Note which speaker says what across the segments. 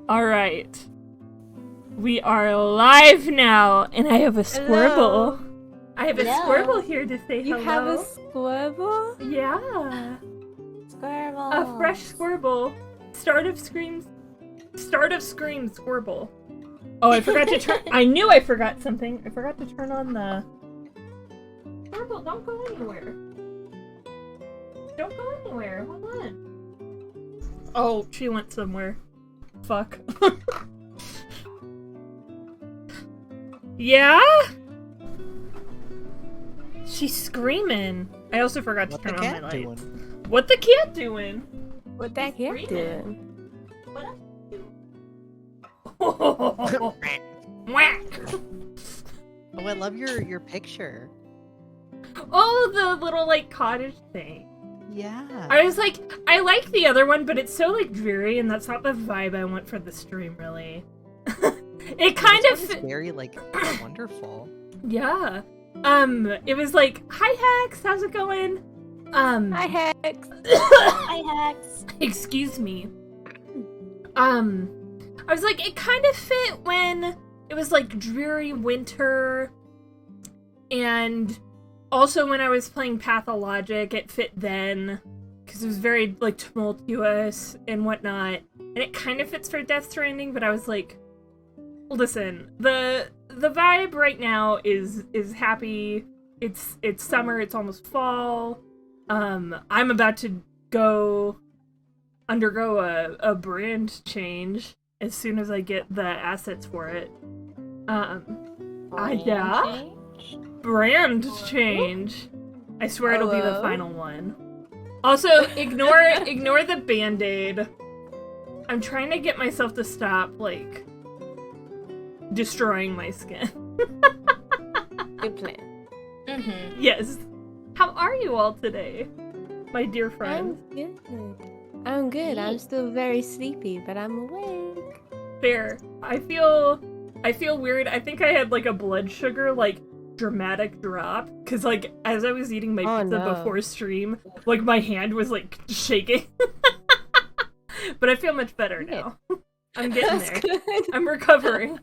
Speaker 1: Alright. We are live now, and I have a squirrel.
Speaker 2: Hello.
Speaker 1: I have a squirrel here to say hello.
Speaker 2: You have a squirrel?
Speaker 1: Yeah.
Speaker 2: Squirrel.
Speaker 1: A fresh squirrel. Start of scream squirrel. Oh, I forgot to turn. I knew I forgot something. I forgot to turn on the. Squirrel, don't go anywhere. Don't go anywhere. Hold on. Oh, she went somewhere. Fuck. Yeah? She's screaming. I also forgot to turn on my lights. What the cat doing?
Speaker 2: What that cat doing?
Speaker 1: What else doing? Whack!
Speaker 3: Oh, I love your picture.
Speaker 1: Oh, the little, like, cottage thing.
Speaker 3: Yeah.
Speaker 1: I was like, I like the other one, but it's so, like, dreary, and that's not the vibe I want for the stream, really. It kind of...
Speaker 3: It's very, like, wonderful.
Speaker 1: Yeah. It was like, hi, Hex, how's it going?
Speaker 2: Hi, Hex.
Speaker 4: Hi, Hex.
Speaker 1: Excuse me. I was like, it kind of fit when it was, like, dreary winter, and also when I was playing Pathologic, it fit then, because it was very, like, tumultuous and whatnot, and it kind of fits for Death Stranding, but I was like, listen, the vibe right now is happy. It's summer, it's almost fall. I'm about to undergo a brand change as soon as I get the assets for it. Yeah. Brand change. I swear it'll be the final one. Also, ignore the band-aid. I'm trying to get myself to stop, like, destroying my skin.
Speaker 2: Good plan.
Speaker 4: Mm-hmm.
Speaker 1: Yes. How are you all today, my dear friends?
Speaker 2: I'm good. I'm still very sleepy, but I'm awake.
Speaker 1: Fair. I feel weird. I think I had, like, a blood sugar, like, dramatic drop, because, like, as I was eating my pizza before stream, like, my hand was, like, shaking. But I feel much better now. I'm getting there.
Speaker 2: Good.
Speaker 1: I'm recovering.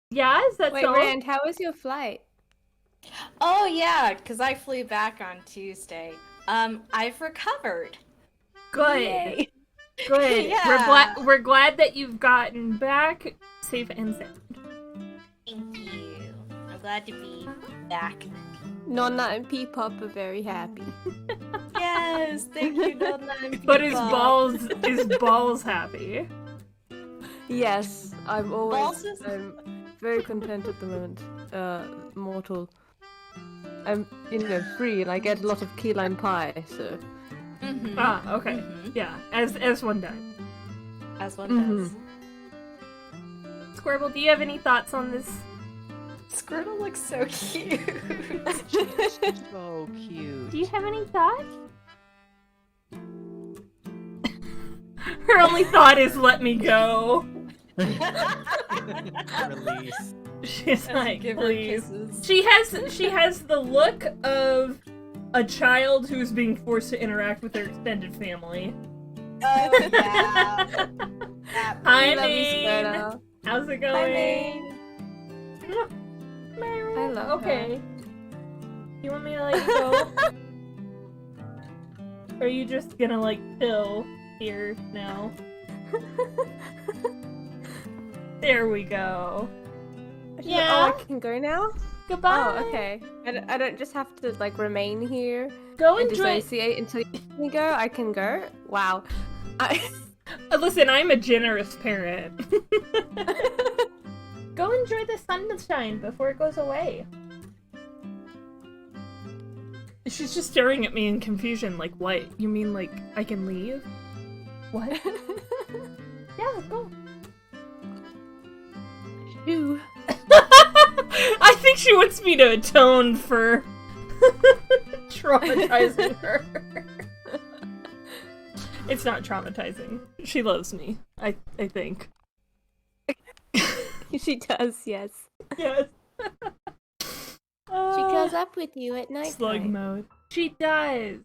Speaker 1: Yeah, is that
Speaker 2: Wait,
Speaker 1: so?
Speaker 2: Rand, how was your flight?
Speaker 4: Oh yeah, because I flew back on Tuesday. I've recovered.
Speaker 1: Good.
Speaker 2: Yay.
Speaker 1: Good.
Speaker 4: Yeah.
Speaker 1: We're glad that you've gotten back safe and sound.
Speaker 4: Thank you. I'm glad to be back.
Speaker 2: Nonna and Peepop are very happy.
Speaker 4: Yes, thank you, Nonna and
Speaker 1: But his
Speaker 4: Peepop.
Speaker 1: balls happy.
Speaker 2: Yes, I'm
Speaker 4: Balls is-
Speaker 2: very content at the moment. Mortal. I'm, free and I get a lot of key lime pie, so...
Speaker 4: Mhm.
Speaker 1: Ah, okay.
Speaker 4: Mhm.
Speaker 1: Yeah, as one does.
Speaker 4: As one does.
Speaker 1: Squirtle, do you have any thoughts on this?
Speaker 4: Squirtle looks so cute.
Speaker 3: So cute.
Speaker 1: Do you have any thoughts? Her only thought is let me go.
Speaker 3: Release.
Speaker 1: She's like,
Speaker 4: Give her
Speaker 1: please.
Speaker 4: kisses.
Speaker 1: She has the look of a child who's being forced to interact with their extended family.
Speaker 4: Oh yeah. That
Speaker 1: Hi,
Speaker 2: love you,
Speaker 1: Maine.
Speaker 2: Squirtle.
Speaker 1: How's it
Speaker 4: Hi,
Speaker 1: going?
Speaker 4: Maine.
Speaker 2: I love
Speaker 1: Okay. You want me to let you go? Or are you just gonna, like, chill here now? There we go.
Speaker 2: Yeah. Oh, I can go now?
Speaker 1: Goodbye.
Speaker 2: Oh, okay. I don't just have to, like, remain here
Speaker 1: Go
Speaker 2: and
Speaker 1: enjoy.
Speaker 2: dissociate until you let me go? I can go? Wow.
Speaker 1: Listen, I'm a generous parent. Go enjoy the sunshine before it goes away. She's just staring at me in confusion, like, what? You mean, like, I can leave? What? Yeah, go.
Speaker 2: Shoo.
Speaker 1: I think she wants me to atone for traumatizing her. It's not traumatizing. She loves me, I think.
Speaker 2: She does, yes.
Speaker 1: Yes.
Speaker 2: She curls up with you at night.
Speaker 1: Slug mode. She does.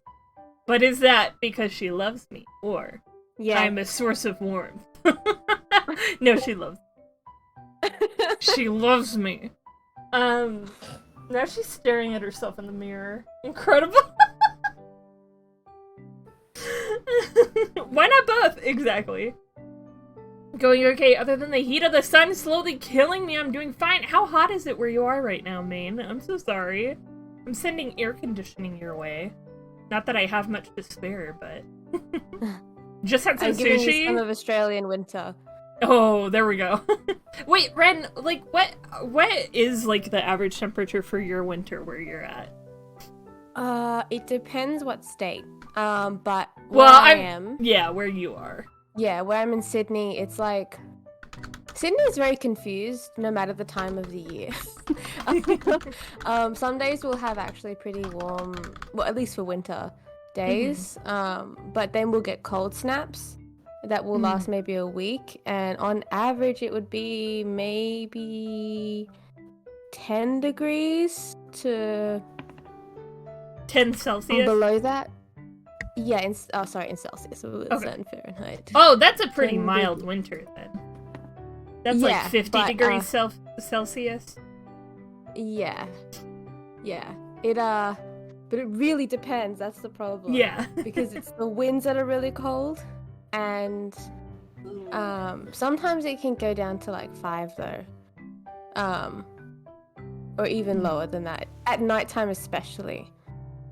Speaker 1: But is that because she loves me, or
Speaker 2: Yeah.
Speaker 1: I'm a source of warmth. No, she loves She loves me. Now she's staring at herself in the mirror. Incredible. Why not both? Exactly. Going okay, other than the heat of the sun slowly killing me, I'm doing fine. How hot is it where you are right now, Maine? I'm so sorry. I'm sending air conditioning your way. Not that I have much to spare, but... Just had some
Speaker 2: I'm giving you
Speaker 1: sushi?
Speaker 2: some of Australian winter.
Speaker 1: Oh, there we go. Wait, Ren, like, what is, like, the average temperature for your winter where you're at?
Speaker 2: It depends what state. But
Speaker 1: Well,
Speaker 2: I am...
Speaker 1: Yeah, where you are.
Speaker 2: Yeah, where I'm in Sydney, it's like... Sydney is very confused no matter the time of the year. Some days we'll have actually pretty warm, well, at least for winter days. But then we'll get cold snaps that will last maybe a week. And on average, it would be maybe 10 degrees to...
Speaker 1: 10 Celsius?
Speaker 2: Below that? Yeah, in Celsius. So it's
Speaker 1: Okay.
Speaker 2: in Fahrenheit.
Speaker 1: Oh, that's a pretty
Speaker 2: 10
Speaker 1: mild
Speaker 2: degrees.
Speaker 1: winter then. That's
Speaker 2: Yeah,
Speaker 1: like 50
Speaker 2: but,
Speaker 1: degrees Celsius.
Speaker 2: Yeah. But it really depends. That's the problem.
Speaker 1: Yeah.
Speaker 2: Because it's the winds that are really cold, and sometimes it can go down to like 5 though, or even lower than that at nighttime especially.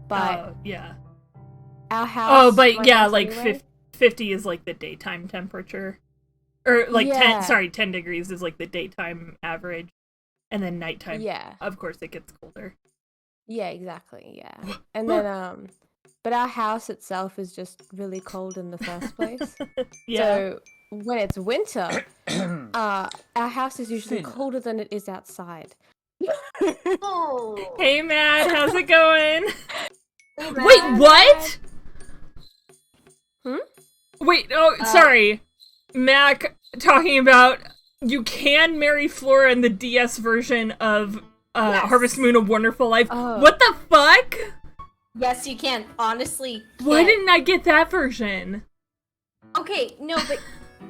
Speaker 2: But
Speaker 1: yeah.
Speaker 2: our house.
Speaker 1: Oh, but
Speaker 2: my
Speaker 1: yeah,
Speaker 2: house
Speaker 1: like
Speaker 2: anyway,
Speaker 1: 50 is like the daytime temperature. Or like
Speaker 2: Yeah.
Speaker 1: 10 degrees is like the daytime average. And then nighttime,
Speaker 2: Yeah.
Speaker 1: of course, it gets colder.
Speaker 2: Yeah, exactly. Yeah, and then but our house itself is just really cold in the first place.
Speaker 1: Yeah.
Speaker 2: So when it's winter, our house is usually
Speaker 5: Thin.
Speaker 2: colder than it is outside.
Speaker 4: Oh.
Speaker 1: Hey, Matt, how's it going?
Speaker 4: Hey,
Speaker 1: Wait,
Speaker 4: Matt.
Speaker 1: what?
Speaker 2: Hmm?
Speaker 1: Wait, sorry. Mac talking about you can marry Flora in the DS version of
Speaker 4: Yes.
Speaker 1: Harvest Moon: A Wonderful Life.
Speaker 2: Oh.
Speaker 1: What the fuck?
Speaker 4: Yes, you can. Honestly,
Speaker 1: Why
Speaker 4: Kit.
Speaker 1: didn't I get that version?
Speaker 4: Okay, no, but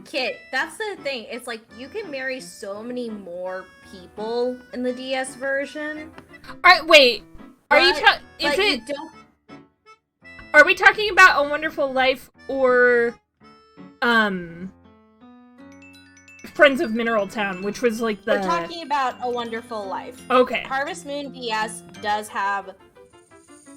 Speaker 4: Kit, that's the thing. It's like you can marry so many more people in the DS version.
Speaker 1: Alright, wait. Are you
Speaker 4: but-
Speaker 1: is
Speaker 4: but
Speaker 1: it
Speaker 4: You don't...
Speaker 1: are we talking about A Wonderful Life or Friends of Mineral Town, which was like the
Speaker 4: We're talking about A Wonderful Life.
Speaker 1: Okay.
Speaker 4: Harvest Moon DS does have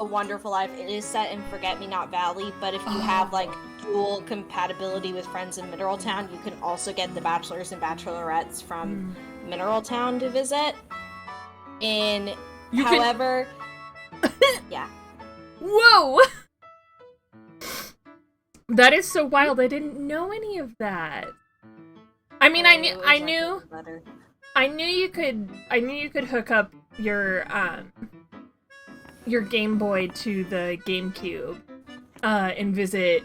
Speaker 4: A Wonderful Life. It is set in Forget-Me-Not Valley, but if you have like dual compatibility with Friends of Mineral Town, you can also get the bachelors and bachelorettes from Mineral Town to visit. However, yeah.
Speaker 1: Whoa! That is so wild. I didn't know any of that. I mean, I knew you could hook up your Game Boy to the GameCube and visit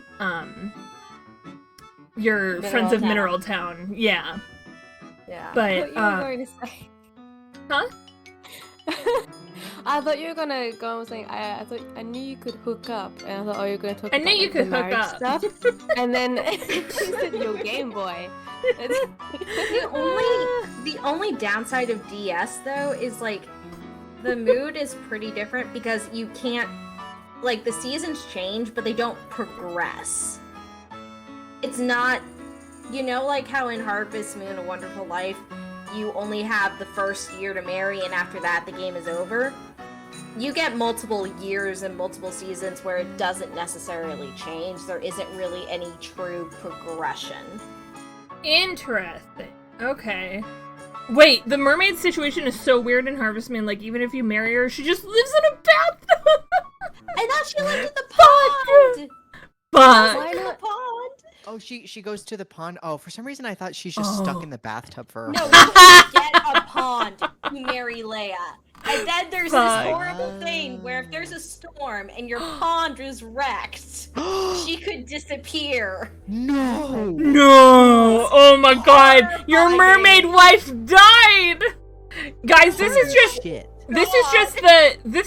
Speaker 1: your Friends of Mineral Town. Yeah.
Speaker 4: Yeah.
Speaker 1: But
Speaker 2: What you were going to say?
Speaker 1: huh?
Speaker 2: I thought you were gonna go and saying I thought I knew you could hook up, and I thought, oh, you're gonna talk
Speaker 1: I
Speaker 2: about
Speaker 1: knew you
Speaker 2: like,
Speaker 1: could
Speaker 2: the
Speaker 1: hook
Speaker 2: marriage
Speaker 1: up.
Speaker 2: stuff, and then you said your Game Boy.
Speaker 4: The only downside of DS though is like the mood is pretty different because you can't like the seasons change but they don't progress. It's not like how in Harvest Moon: A Wonderful Life you only have the first year to marry and after that the game is over. You get multiple years and multiple seasons where it doesn't necessarily change. There isn't really any true progression.
Speaker 1: Interesting. Okay. Wait, the mermaid situation is so weird in Harvest Moon. Like, even if you marry her, she just lives in a bathtub.
Speaker 4: I thought she lived in the pond!
Speaker 1: But
Speaker 4: Why not pond?
Speaker 3: Oh, she goes to the pond. Oh, for some reason I thought she's just stuck in the bathtub for.
Speaker 4: No, you get a pond to marry Leia. And then there's
Speaker 1: Fuck.
Speaker 4: this horrible thing where if there's a storm and your pond is wrecked, she could disappear.
Speaker 3: No.
Speaker 1: no! Oh my god! Your
Speaker 4: Horrifying.
Speaker 1: mermaid wife died! Guys, this is just
Speaker 3: Shit.
Speaker 1: this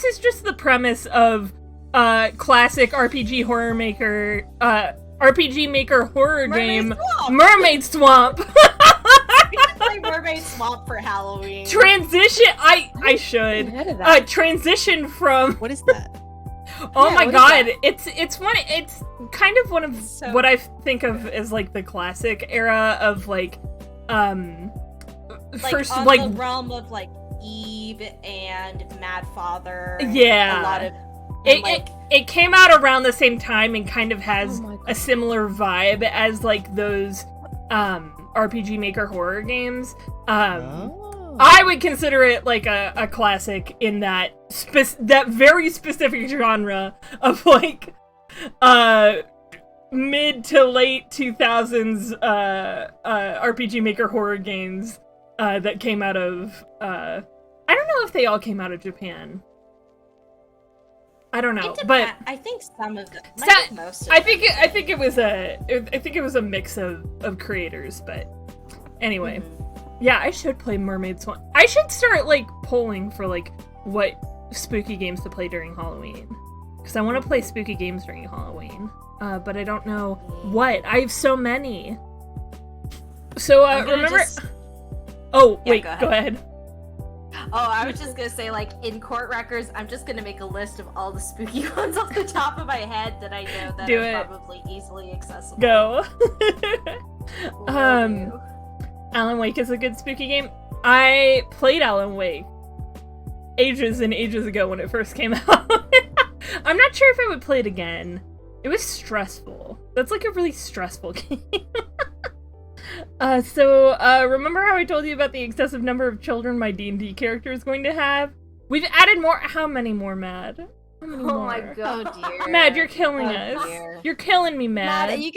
Speaker 1: is just the premise of classic RPG horror maker RPG Maker horror
Speaker 4: Mermaid
Speaker 1: game,
Speaker 4: Swamp.
Speaker 1: Mermaid Swamp.
Speaker 4: We should play Mermaid Swamp for Halloween.
Speaker 1: Transition. I should.
Speaker 2: heard of that.
Speaker 1: Transition from.
Speaker 3: What is that?
Speaker 1: Oh
Speaker 2: Yeah,
Speaker 1: my
Speaker 2: what is
Speaker 1: god!
Speaker 2: that?
Speaker 1: It's kind of one of
Speaker 4: So-
Speaker 1: what I think of as like the classic era of like
Speaker 4: Like,
Speaker 1: first
Speaker 4: on
Speaker 1: like
Speaker 4: the realm of like Eve and Mad Father.
Speaker 1: Yeah.
Speaker 4: A lot of
Speaker 1: it came out around the same time and kind of has
Speaker 2: Oh my God.
Speaker 1: a similar vibe as like those RPG Maker horror games.
Speaker 3: Oh.
Speaker 1: I would consider it like a classic in that that very specific genre of like mid to late 2000s RPG Maker horror games that came out of I don't know if they all came out of Japan. I don't know, but
Speaker 4: I think some of them.
Speaker 1: So-
Speaker 4: Might be most of
Speaker 1: I
Speaker 4: them.
Speaker 1: think it was a mix of creators, but anyway. Yeah, I should play Mermaid Swamp. I should start like polling for like what spooky games to play during Halloween. Because I want to play spooky games during Halloween. But I don't know what. I have so many. So
Speaker 4: I'm gonna
Speaker 1: remember
Speaker 4: just-
Speaker 1: Oh,
Speaker 4: Yeah,
Speaker 1: wait,
Speaker 4: go
Speaker 1: go ahead.
Speaker 4: Oh, I was just gonna say, like, in court records, I'm just gonna make a list of all the spooky ones off the top of my head that I know that
Speaker 1: Do
Speaker 4: are
Speaker 1: it.
Speaker 4: probably easily accessible.
Speaker 1: Go.
Speaker 4: Will do.
Speaker 1: Alan Wake is a good spooky game. I played Alan Wake ages and ages ago when it first came out. I'm not sure if I would play it again. It was stressful. That's like a really stressful game. Remember how I told you about the excessive number of children my D&D character is going to have? We've added more. How many more, Mad? How many
Speaker 2: Oh my
Speaker 1: more?
Speaker 2: god.
Speaker 4: Oh dear.
Speaker 1: Mad, you're killing
Speaker 4: Oh,
Speaker 1: us.
Speaker 4: dear.
Speaker 1: You're killing me, Mad.
Speaker 2: Matt, are you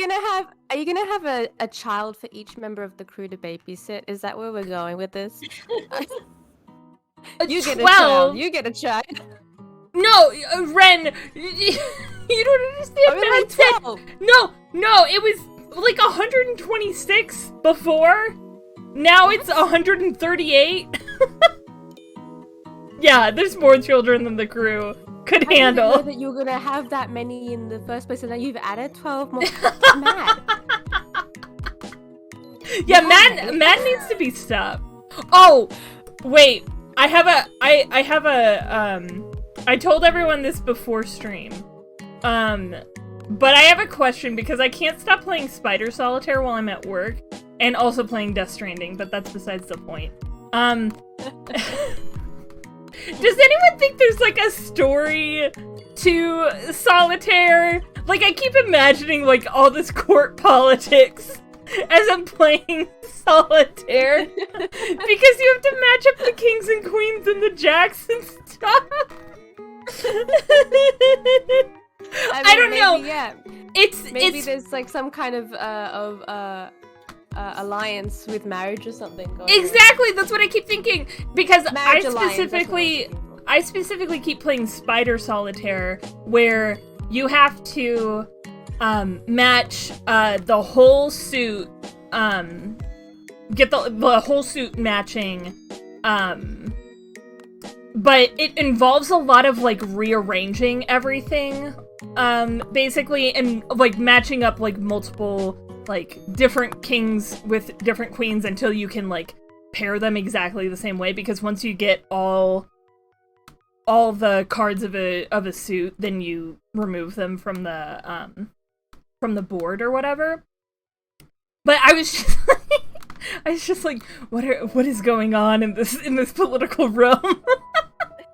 Speaker 2: gonna have a child for each member of the crew to babysit? Is that where we're going with this? You get a
Speaker 1: 12?
Speaker 2: child. You get a child.
Speaker 1: No, Ren, you don't understand.
Speaker 2: Oh, really?
Speaker 1: Matt said-
Speaker 2: 12.
Speaker 1: No, it was like 126 before. Now it's 138. Yeah, there's more children than the crew could
Speaker 2: I didn't know
Speaker 1: handle.
Speaker 2: that you were gonna have that many in the first place, and now you've added 12 more. Matt.
Speaker 1: Yeah, Matt needs to be stopped. Oh, wait. I told everyone this before stream. But I have a question because I can't stop playing Spider Solitaire while I'm at work and also playing Death Stranding, but that's besides the point. Does anyone think there's like a story to Solitaire? Like, I keep imagining like all this court politics as I'm playing Solitaire because you have to match up the kings and queens and the jacks and stuff. I don't know.
Speaker 2: Yeah.
Speaker 1: Maybe
Speaker 2: Maybe there's like some kind of alliance with marriage or something. Going on.
Speaker 1: exactly. That's what I keep thinking because
Speaker 2: Marriage alliance, that's what I was looking for.
Speaker 1: I specifically keep playing Spider Solitaire where you have to match the whole suit, get the whole suit matching, but it involves a lot of like rearranging everything, basically, and like matching up like multiple like different kings with different queens until you can like pair them exactly the same way, because once you get all the cards of a suit, then you remove them from the board or whatever. But I was just like, what is going on in this political realm?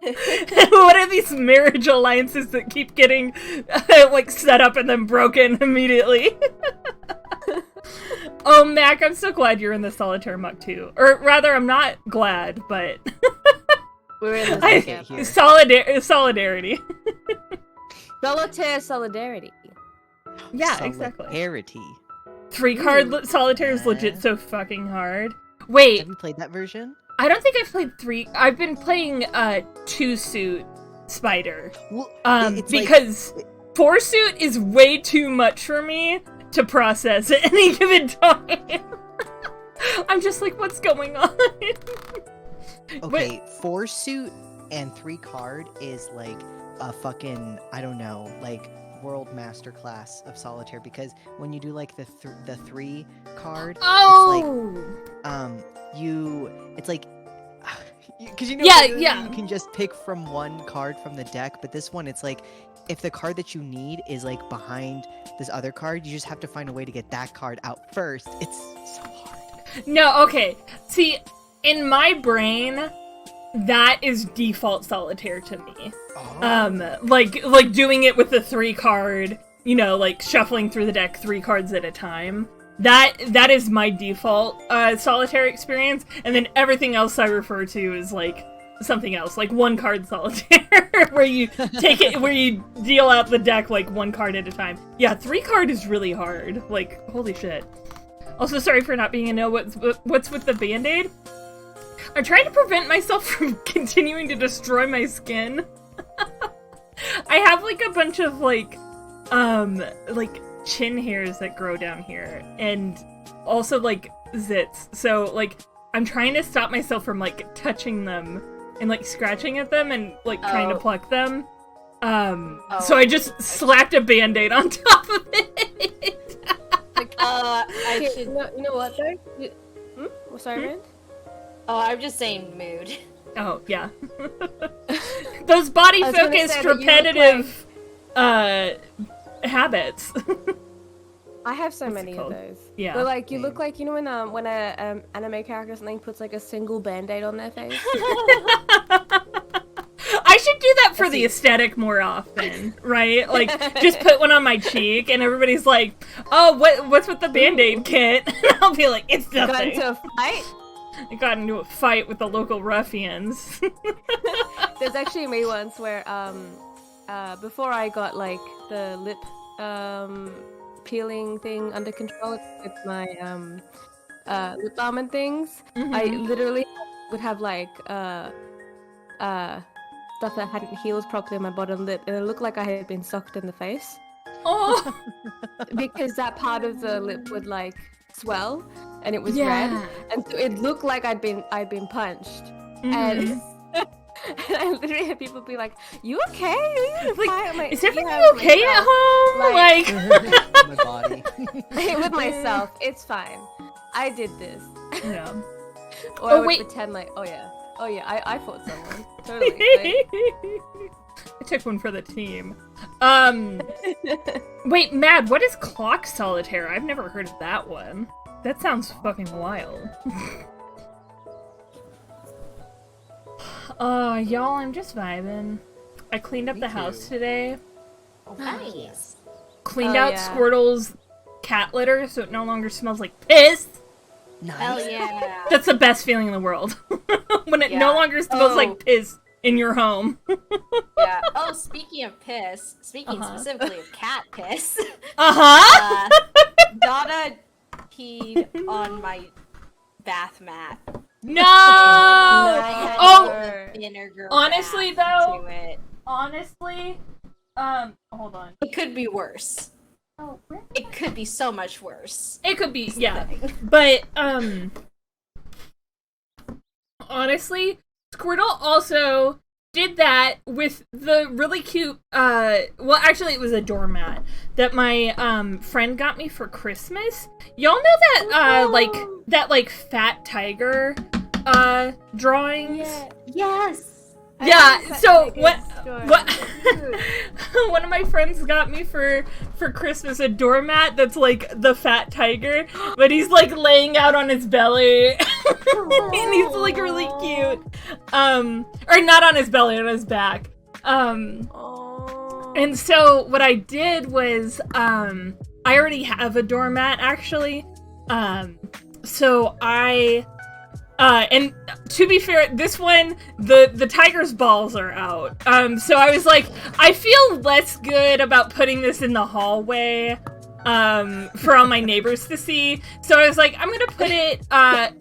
Speaker 1: What are these marriage alliances that keep getting like set up and then broken immediately? Oh, Mac, I'm so glad you're in the Solitaire muck too. Or rather, I'm not glad, but
Speaker 2: We're in the camp.
Speaker 3: here.
Speaker 1: solidarity.
Speaker 2: Solitaire solidarity.
Speaker 1: Yeah, exactly.
Speaker 3: Solidarity.
Speaker 1: 3-card Solitaire is legit so fucking hard. Wait,
Speaker 3: Have you played that version?
Speaker 1: I don't think I've played 3. I've been playing 2-suit Spider.
Speaker 3: Well, it's
Speaker 1: Because 4-suit is way too much for me to process at any given time. I'm just like, what's going on?
Speaker 3: okay, 4-suit and 3-card is like a fucking, I don't know, like world masterclass of solitaire because when you do like the 3 card,
Speaker 1: Oh.
Speaker 3: it's like because
Speaker 1: Yeah.
Speaker 3: you can just pick from one card from the deck, but this one it's like if the card that you need is like behind this other card, you just have to find a way to get that card out first. It's so hard.
Speaker 1: No, okay. See, in my brain, that is default solitaire to me.
Speaker 3: Oh.
Speaker 1: Like doing it with the 3 card, like shuffling through the deck 3 cards at a time. That is my default solitaire experience, and then everything else I refer to is like something else, like 1 card solitaire, where you where you deal out the deck like 1 card at a time. Yeah, 3 card is really hard. Like, holy shit. Also, sorry for not being a know what's with the Band-Aid. I'm trying to prevent myself from continuing to destroy my skin. I have like a bunch of like chin hairs that grow down here, and also like zits. So like I'm trying to stop myself from like touching them and like scratching at them and like trying to pluck them. So I just slapped a Band-Aid on top of it.
Speaker 4: I should.
Speaker 2: You know what though? Sorry, Rand?
Speaker 4: Oh, I'm just saying mood.
Speaker 1: Oh, yeah. Those body-focused, repetitive, habits.
Speaker 2: I have so
Speaker 1: What's
Speaker 2: many
Speaker 1: it
Speaker 2: of
Speaker 1: called?
Speaker 2: those.
Speaker 1: Yeah.
Speaker 2: But like, you look like, when a anime character or something puts like a single Band-Aid on their face.
Speaker 1: I should do that for the aesthetic more often, right? Like, just put one on my cheek, and everybody's like, "Oh, what's with the Band-Aid kit?" And I'll be like, "It's nothing."
Speaker 2: Got into a fight?
Speaker 1: I got into a fight with the local ruffians.
Speaker 2: There's actually me once where, before I got like the lip peeling thing under control with my lip balm and things, I literally would have like stuff that hadn't healed properly on my bottom lip, and it looked like I had been socked in the face.
Speaker 1: Oh,
Speaker 2: Because that part of the lip would like swell, and it was red, and so it looked like I'd been punched, and I literally had people be like, "You okay? Are you in a fight?" I'm like,
Speaker 1: is everything
Speaker 2: "Yeah,
Speaker 1: okay at home? Like,
Speaker 3: My body.
Speaker 2: with myself, it's fine. I did this."
Speaker 1: yeah.
Speaker 2: Or I would
Speaker 1: wait.
Speaker 2: pretend like, "Oh yeah, I fought someone." Totally. Like,
Speaker 1: I took one for the team. Wait, Mad, what is clock solitaire? I've never heard of that one. That sounds fucking wild. Y'all, I'm just vibing. I cleaned up the house today.
Speaker 4: Nice.
Speaker 1: Cleaned
Speaker 2: Oh,
Speaker 1: out
Speaker 2: yeah.
Speaker 1: Squirtle's cat litter so it no longer smells like piss.
Speaker 3: Nice.
Speaker 4: Hell yeah.
Speaker 1: That's the best feeling in the world. When it no
Speaker 4: Yeah.
Speaker 1: longer smells like piss in your home.
Speaker 4: Yeah. Oh, speaking of piss, specifically of cat piss,
Speaker 1: Uh-huh!
Speaker 4: Donna peed on my bath mat.
Speaker 1: No!
Speaker 2: Nice.
Speaker 1: Oh!
Speaker 4: Vinegar
Speaker 1: Honestly,
Speaker 4: bath
Speaker 1: though-
Speaker 4: to it.
Speaker 1: Honestly, hold on.
Speaker 4: It could be worse.
Speaker 1: Oh, where?
Speaker 4: It could be so much worse.
Speaker 1: It could be, yeah. But, honestly, Squirtle also did that with the really cute, well, actually, it was a doormat that my, friend got me for Christmas. Y'all know that, that fat tiger, drawings?
Speaker 4: Yes.
Speaker 1: Yeah, so what
Speaker 2: story.
Speaker 1: one of my friends got me for Christmas a doormat that's like the fat tiger, but he's like laying out on his belly. And he's like really cute. Or not on his belly, on his back.
Speaker 2: Oh.
Speaker 1: And so what I did was I already have a doormat actually. So I and to be fair, this one, the tiger's balls are out. So I was like, I feel less good about putting this in the hallway, for all my neighbors to see. So I was like, I'm gonna put it,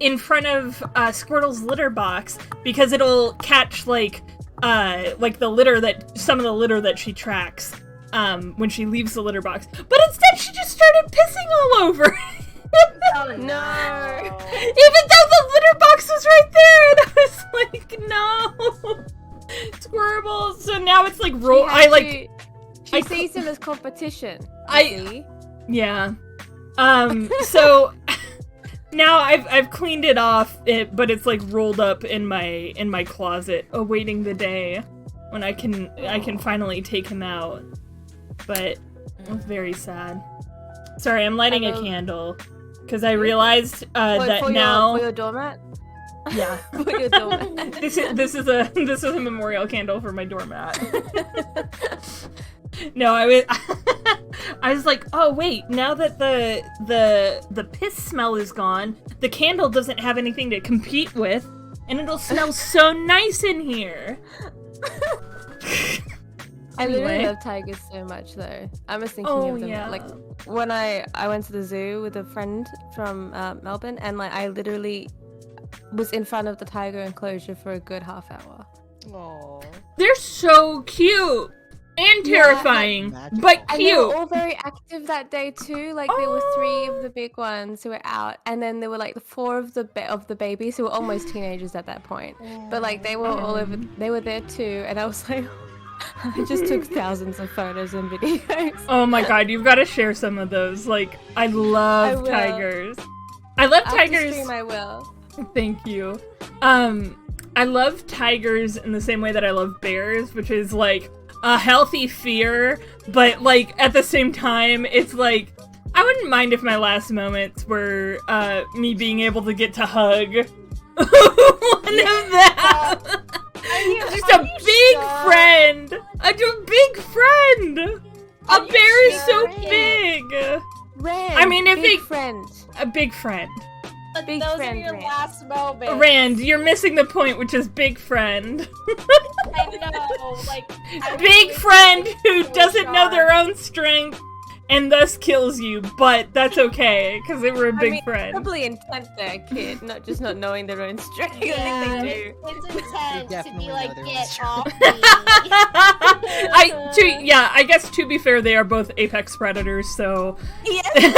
Speaker 1: in front of, Squirtle's litter box, because it'll catch, like the litter some of the litter that she tracks, when she leaves the litter box. But instead, she just started pissing all over it.
Speaker 4: Oh,
Speaker 2: No.
Speaker 1: Even though the litter box was right there, and I was like, no, Squirtle. So now it's like
Speaker 2: She
Speaker 1: I
Speaker 2: sees him there's competition.
Speaker 1: I-
Speaker 2: See?
Speaker 1: Yeah. So now I've cleaned it off, but it's like rolled up in my closet, awaiting the day when I can finally take him out. But it's very sad. Sorry, I'm lighting a candle because I realized that
Speaker 2: for
Speaker 1: now.
Speaker 2: for your doormat.
Speaker 1: Yeah.
Speaker 2: For your doormat.
Speaker 1: This is a memorial candle for my doormat. No, I was like, oh wait, now that the piss smell is gone, the candle doesn't have anything to compete with, and it'll smell so nice in here.
Speaker 2: I literally
Speaker 1: Anyway.
Speaker 2: love tigers so much, though. I was thinking
Speaker 1: Oh,
Speaker 2: of them.
Speaker 1: yeah.
Speaker 2: Like when I went to the zoo with a friend from Melbourne, and like I literally was in front of the tiger enclosure for a good half hour.
Speaker 3: Aww.
Speaker 1: They're so cute and
Speaker 2: Yeah,
Speaker 1: terrifying,
Speaker 3: magical.
Speaker 1: but
Speaker 2: And they were
Speaker 1: cute.
Speaker 2: all very active that day too. Like there were 3 of the big ones who were out, and then there were like 4 of the babies who were almost teenagers at that point. But like they were all over. They were there too, and I was like, I just took thousands of photos and videos.
Speaker 1: Oh my god, you've got to share some of those. Like, I love
Speaker 2: will.
Speaker 1: tigers. I love
Speaker 2: After
Speaker 1: tigers.
Speaker 2: stream, I will.
Speaker 1: Thank you. I love tigers in the same way that I love bears, which is like a healthy fear, but like at the same time, it's like I wouldn't mind if my last moments were me being able to get to hug one of them. Just a big friend. A big friend. A bear is so big.
Speaker 2: Rand,
Speaker 1: I mean, if
Speaker 2: big
Speaker 1: they-
Speaker 2: friend.
Speaker 1: A big friend.
Speaker 4: But
Speaker 2: Big
Speaker 4: those
Speaker 2: friend
Speaker 4: are your
Speaker 2: Rand.
Speaker 4: last moments.
Speaker 1: Rand, you're missing the point, which is big friend.
Speaker 4: I know, like I
Speaker 1: Big
Speaker 4: wish
Speaker 1: friend who
Speaker 4: they
Speaker 1: doesn't know
Speaker 4: shot.
Speaker 1: their own strength and thus kills you, but that's okay because they were a big
Speaker 2: I mean,
Speaker 1: friend.
Speaker 2: probably intent there, kid, not just not knowing their own strength.
Speaker 4: Yeah,
Speaker 2: I think they do.
Speaker 4: it's intent to
Speaker 3: definitely
Speaker 4: be
Speaker 3: know
Speaker 4: like,
Speaker 3: their
Speaker 4: get
Speaker 3: own
Speaker 4: off me.
Speaker 1: I guess to be fair, they are both apex predators, so.
Speaker 2: Yes.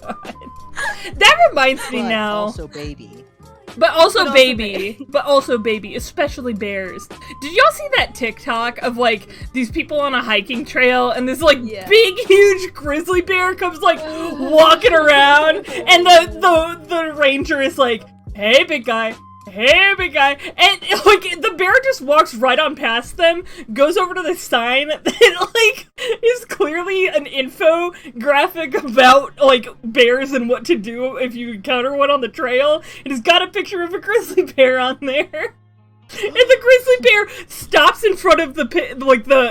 Speaker 1: God. That reminds me
Speaker 3: But
Speaker 1: now.
Speaker 3: also baby.
Speaker 1: But also
Speaker 2: But
Speaker 1: baby. But also baby, especially bears. Did y'all see that TikTok of like these people on a hiking trail and this like
Speaker 2: Yeah.
Speaker 1: big huge grizzly bear comes like walking around and the ranger is like, "Hey big guy. Hey big guy." And like the bear just walks right on past them, goes over to the sign that like is clearly an infographic about like bears and what to do if you encounter one on the trail. It has got a picture of a grizzly bear on there. And the grizzly bear stops in front of the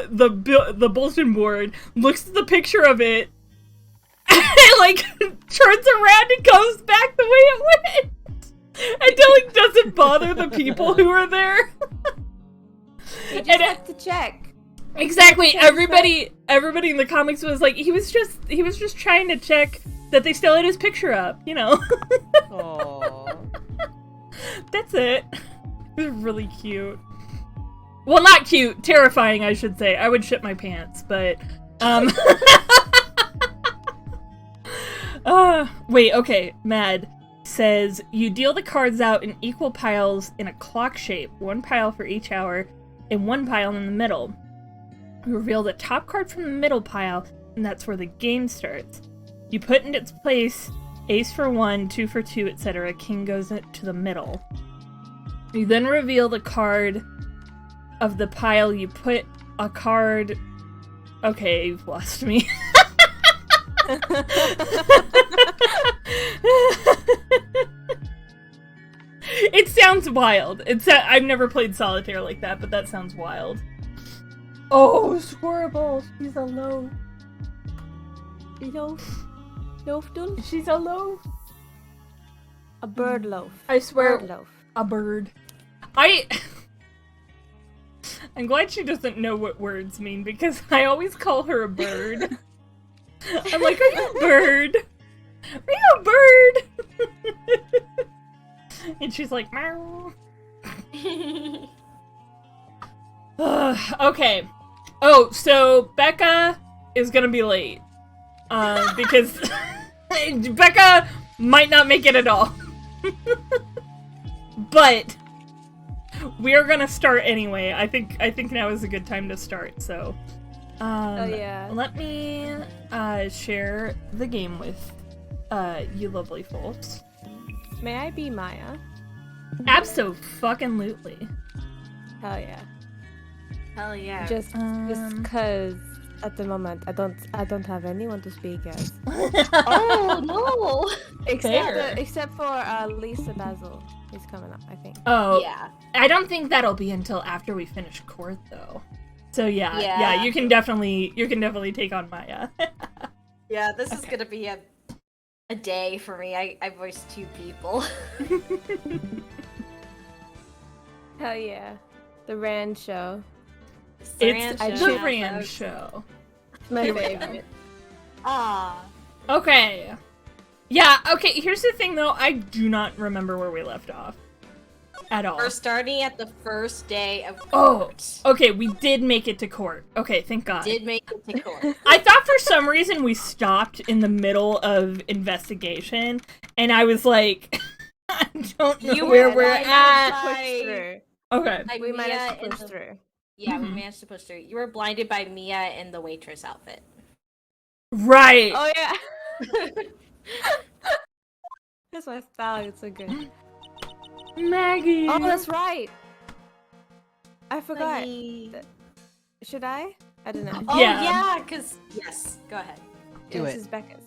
Speaker 1: the bulletin board, looks at the picture of it, and like turns around and goes back the way it went. Until it doesn't bother the people who are there.
Speaker 2: You just
Speaker 1: And
Speaker 2: have to check.
Speaker 1: Exactly. Everybody in the comics was like, he was just trying to check that they still had his picture up, you know.
Speaker 3: Aww.
Speaker 1: That's it. It was really cute. Well, not cute, terrifying, I should say. I would shit my pants, but wait, okay, Mad says you deal the cards out in equal piles in a clock shape, 1 pile for each hour, and 1 pile in the middle. You reveal the top card from the middle pile, and that's where the game starts. You put in its place ace for 1, 2 for 2, etc. King goes to the middle. You then reveal the card of the pile. You put a card. Okay, you've lost me. It sounds wild. I've never played solitaire like that, but that sounds wild. Oh, Squirrel, she's a loaf.
Speaker 2: Loaf done?
Speaker 1: She's a loaf.
Speaker 2: A bird loaf.
Speaker 1: I swear,
Speaker 2: Bird loaf.
Speaker 1: a bird. I'm glad she doesn't know what words mean because I always call her a bird. I'm like, are you a bird? Are you a bird? And she's like, meow. Okay. Oh, so Becca is gonna be late. Because Becca might not make it at all. But We are gonna start anyway. I think now is a good time to start. So,
Speaker 2: Oh yeah.
Speaker 1: let me share the game with you lovely folks.
Speaker 2: May I be Maya?
Speaker 1: Absolutely.
Speaker 2: Hell yeah.
Speaker 4: Hell yeah.
Speaker 2: Just cause at the moment I don't have anyone to speak as.
Speaker 4: Oh no.
Speaker 2: Except for Lisa Basil. He's coming up, I think.
Speaker 1: Oh
Speaker 4: Yeah.
Speaker 1: I don't think that'll be until after we finish court though. So yeah, you can definitely take on Maya.
Speaker 4: Yeah, this is gonna be a day for me. I voiced 2 people.
Speaker 2: Hell yeah. The Rand show.
Speaker 1: It's
Speaker 2: I
Speaker 1: the
Speaker 2: choose-
Speaker 1: Rand show.
Speaker 2: My
Speaker 1: Here we
Speaker 2: favorite.
Speaker 4: Ah.
Speaker 1: Okay. Yeah, okay, here's the thing though, I do not remember where we left off. At all.
Speaker 4: We're starting at the first day of
Speaker 1: Oh,
Speaker 4: court.
Speaker 1: okay, we did make it to court. Okay, thank God.
Speaker 4: Did make it to court.
Speaker 1: I thought for some reason we stopped in the middle of investigation, and I was like, I don't know
Speaker 4: You
Speaker 1: where
Speaker 4: were
Speaker 1: we're
Speaker 4: like,
Speaker 1: at.
Speaker 2: Push through.
Speaker 1: Okay.
Speaker 4: By
Speaker 2: We
Speaker 4: Mia
Speaker 2: managed to
Speaker 4: in
Speaker 2: push
Speaker 4: the-
Speaker 2: through.
Speaker 4: Yeah, we
Speaker 1: Mhm.
Speaker 4: managed to push through. You were blinded by Mia in the waitress outfit.
Speaker 1: Right.
Speaker 2: Oh yeah. That's my style. It's so good.
Speaker 1: Maggie.
Speaker 2: Oh, that's right. I forgot.
Speaker 4: Maggie.
Speaker 2: Should I? I don't know.
Speaker 4: Oh
Speaker 1: Yeah.
Speaker 4: yeah, because yes. Go ahead.
Speaker 3: Do
Speaker 2: This
Speaker 3: it.
Speaker 2: is Becca's.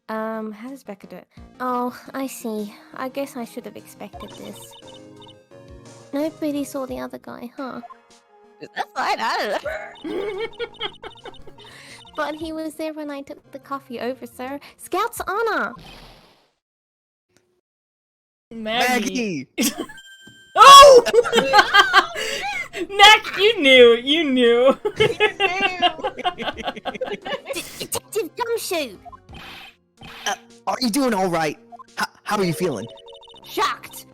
Speaker 2: How does Becca do it? Oh, I see. I guess I should have expected this. Nobody saw the other guy, huh? That's fine, I don't know. But he was there when I took the coffee over, sir. Scout's honor!
Speaker 1: Maggie. Oh! Mac, you knew.
Speaker 2: Detective Gumshoe!
Speaker 3: Are you doing all right? How are you feeling?
Speaker 2: Shocked!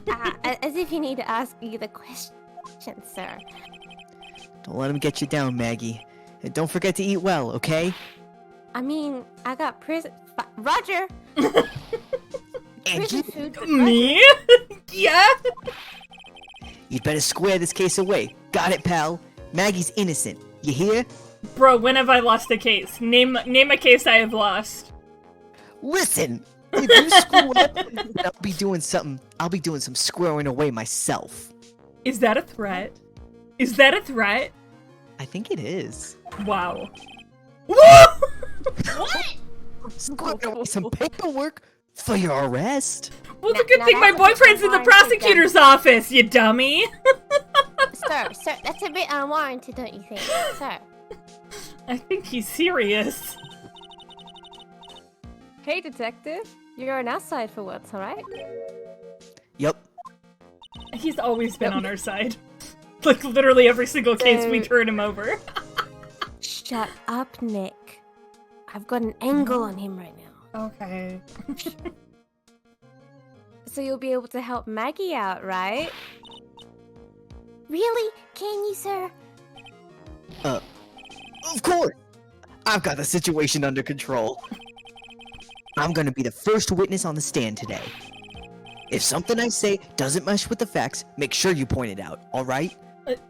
Speaker 2: As if you need to ask me the question, sir.
Speaker 3: Don't let him get you down, Maggie. And don't forget to eat well, okay?
Speaker 2: I mean, I got prison... Roger!
Speaker 3: And
Speaker 2: Prison
Speaker 3: you,
Speaker 2: food for
Speaker 1: Me? Yeah?
Speaker 3: you'd better square this case away. Got it, pal? Maggie's innocent. You hear?
Speaker 1: Bro, when have I lost a case? Name a case I have lost.
Speaker 3: Listen! If you screw up, then I'll be doing some squaring away myself.
Speaker 1: Is that a threat? Is that a threat?
Speaker 3: I think it is.
Speaker 1: Wow. What?
Speaker 3: Squaring away some paperwork for your arrest.
Speaker 1: Well, the
Speaker 2: Now-
Speaker 1: good
Speaker 2: now
Speaker 1: thing my
Speaker 2: that's a bit
Speaker 1: boyfriend's in the
Speaker 2: unwarranted,
Speaker 1: prosecutor's office, you dummy.
Speaker 2: Sir, that's a bit unwarranted, don't you think? Sir.
Speaker 1: I think he's serious.
Speaker 2: Hey, detective. You're on our side for once, alright?
Speaker 3: Yup.
Speaker 1: He's always been on our side. Like, literally every single case we
Speaker 2: So-
Speaker 1: turn him over.
Speaker 2: Shut up, Nick. I've got an angle on him right now.
Speaker 1: Okay.
Speaker 2: So you'll be able to help Maggie out, right? Really? Can you, sir?
Speaker 3: Of course! I've got the situation under control. I'm gonna be the first witness on the stand today. If something I say doesn't mesh with the facts, make sure you point it out, alright?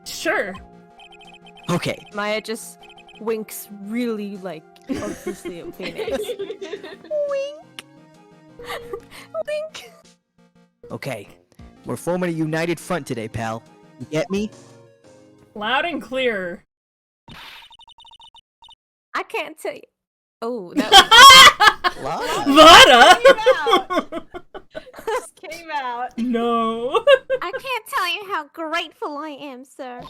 Speaker 1: Sure.
Speaker 3: Okay,
Speaker 2: Maya just winks really, like, obviously at Phoenix. Wink! Wink!
Speaker 3: okay. We're forming a united front today, pal. You get me?
Speaker 1: Loud and clear.
Speaker 2: I can't tell you. Oh, that was...
Speaker 3: Lana?
Speaker 1: Lana?
Speaker 4: Just came out.
Speaker 1: No.
Speaker 2: I can't tell you how grateful I am, sir.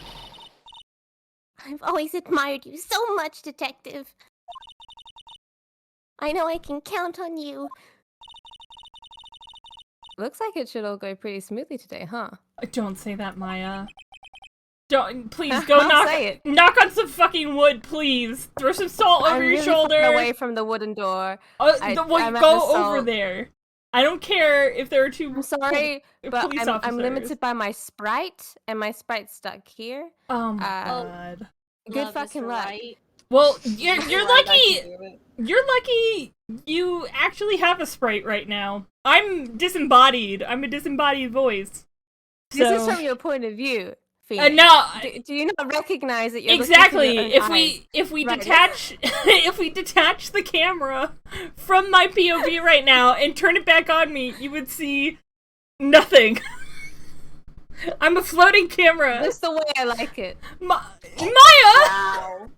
Speaker 2: I've always admired you so much, Detective. I know I can count on you. Looks like it should all go pretty smoothly today, huh?
Speaker 1: Don't say that, Maya. Don't, please go
Speaker 2: I'll say it.
Speaker 1: knock on some fucking wood, please. Throw some salt over
Speaker 2: I'm
Speaker 1: your
Speaker 2: really
Speaker 1: shoulder.
Speaker 2: far away from the wooden door.
Speaker 1: Well,
Speaker 2: I'm
Speaker 1: go
Speaker 2: at the
Speaker 1: over
Speaker 2: salt.
Speaker 1: there. I don't care if there are two
Speaker 2: I'm sorry, but
Speaker 1: police
Speaker 2: I'm
Speaker 1: officers.
Speaker 2: limited by my sprite, and my sprite's stuck here.
Speaker 1: Oh my
Speaker 2: Oh.
Speaker 1: god.
Speaker 2: Good
Speaker 4: Love
Speaker 2: fucking
Speaker 4: Mr.
Speaker 2: luck.
Speaker 4: Wright.
Speaker 1: Well,
Speaker 4: Mr.
Speaker 1: you're
Speaker 4: Wright, I
Speaker 1: lucky.
Speaker 4: can do it.
Speaker 1: You're lucky you actually have a sprite right now. I'm disembodied. I'm a disembodied voice.
Speaker 2: This is
Speaker 1: So-
Speaker 2: from your point of view, Phoenix.
Speaker 1: no,
Speaker 2: Do you not recognize that you're
Speaker 1: exactly.
Speaker 2: looking into your own eyes?
Speaker 1: If we
Speaker 2: Right.
Speaker 1: detach if we detach the camera from my POV right now and turn it back on me, you would see nothing. I'm a floating camera.
Speaker 2: That's the way I like it.
Speaker 1: Maya!
Speaker 4: Wow.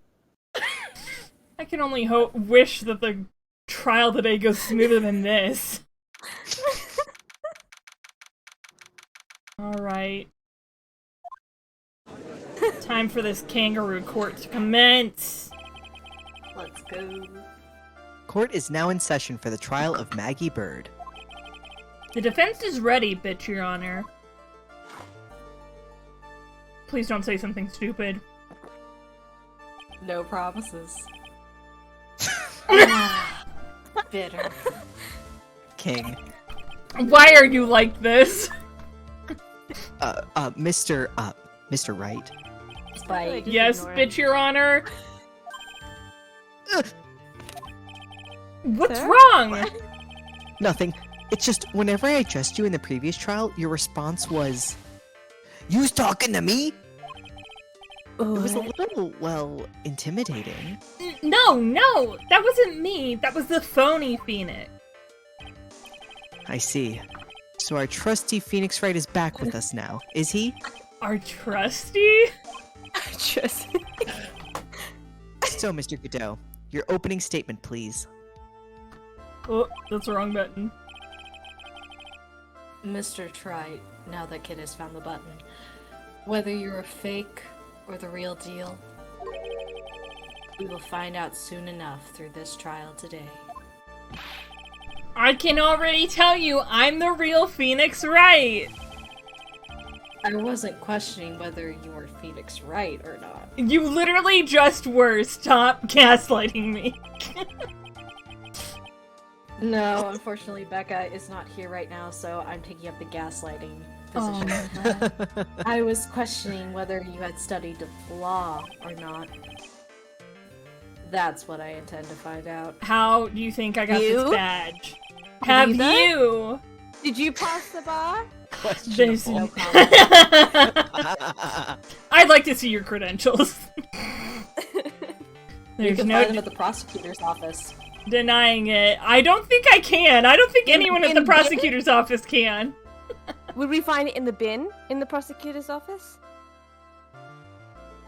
Speaker 1: I can only wish that the trial today goes smoother than this. Alright. Time for this kangaroo court to commence.
Speaker 4: Let's go.
Speaker 3: Court is now in session for the trial of Maggie Bird.
Speaker 1: The defense is ready, bitch, your honor. Please don't say something stupid.
Speaker 4: No promises. Bitter.
Speaker 3: King.
Speaker 1: Why are you like this?
Speaker 3: Mr. Wright.
Speaker 4: Spike.
Speaker 2: Just
Speaker 1: Yes,
Speaker 2: ignore
Speaker 1: bitch, your honor.
Speaker 3: Ugh.
Speaker 1: What's
Speaker 2: Sir?
Speaker 1: wrong?
Speaker 3: Nothing. It's just, whenever I addressed you in the previous trial, your response was... "You's talking to me?" It was a little, well, intimidating.
Speaker 1: No, that wasn't me. That was the phony Phoenix.
Speaker 3: I see. So our trusty Phoenix Wright is back with us now, is he?
Speaker 1: Our trusty?
Speaker 2: Just
Speaker 3: So, Mr. Godot, your opening statement, please.
Speaker 1: Oh, that's the wrong button.
Speaker 4: Mr. Trite, now that kid has found the button. Whether you're a fake or the real deal, we will find out soon enough through this trial today.
Speaker 1: I can already tell you, I'm the real Phoenix Wright.
Speaker 4: I wasn't questioning whether you were Phoenix Wright or not.
Speaker 1: You literally just were. Stop gaslighting me.
Speaker 4: No, unfortunately, Becca is not here right now, so I'm taking up the gaslighting position.
Speaker 1: Oh my god.
Speaker 4: I was questioning whether you had studied law or not. That's what I intend to find out.
Speaker 1: How do you think I got this
Speaker 2: You?
Speaker 1: badge? Have
Speaker 2: Neither?
Speaker 1: you?
Speaker 2: Did you pass the bar?
Speaker 1: There's...
Speaker 4: No comment.
Speaker 1: I'd like to see your credentials.
Speaker 4: You
Speaker 1: There's
Speaker 4: can
Speaker 1: no
Speaker 4: find them at the prosecutor's office.
Speaker 1: denying it. I don't think I can. I don't think anyone at
Speaker 2: in
Speaker 1: the
Speaker 2: bin?
Speaker 1: prosecutor's office can.
Speaker 2: Would we find it in the bin in the prosecutor's office?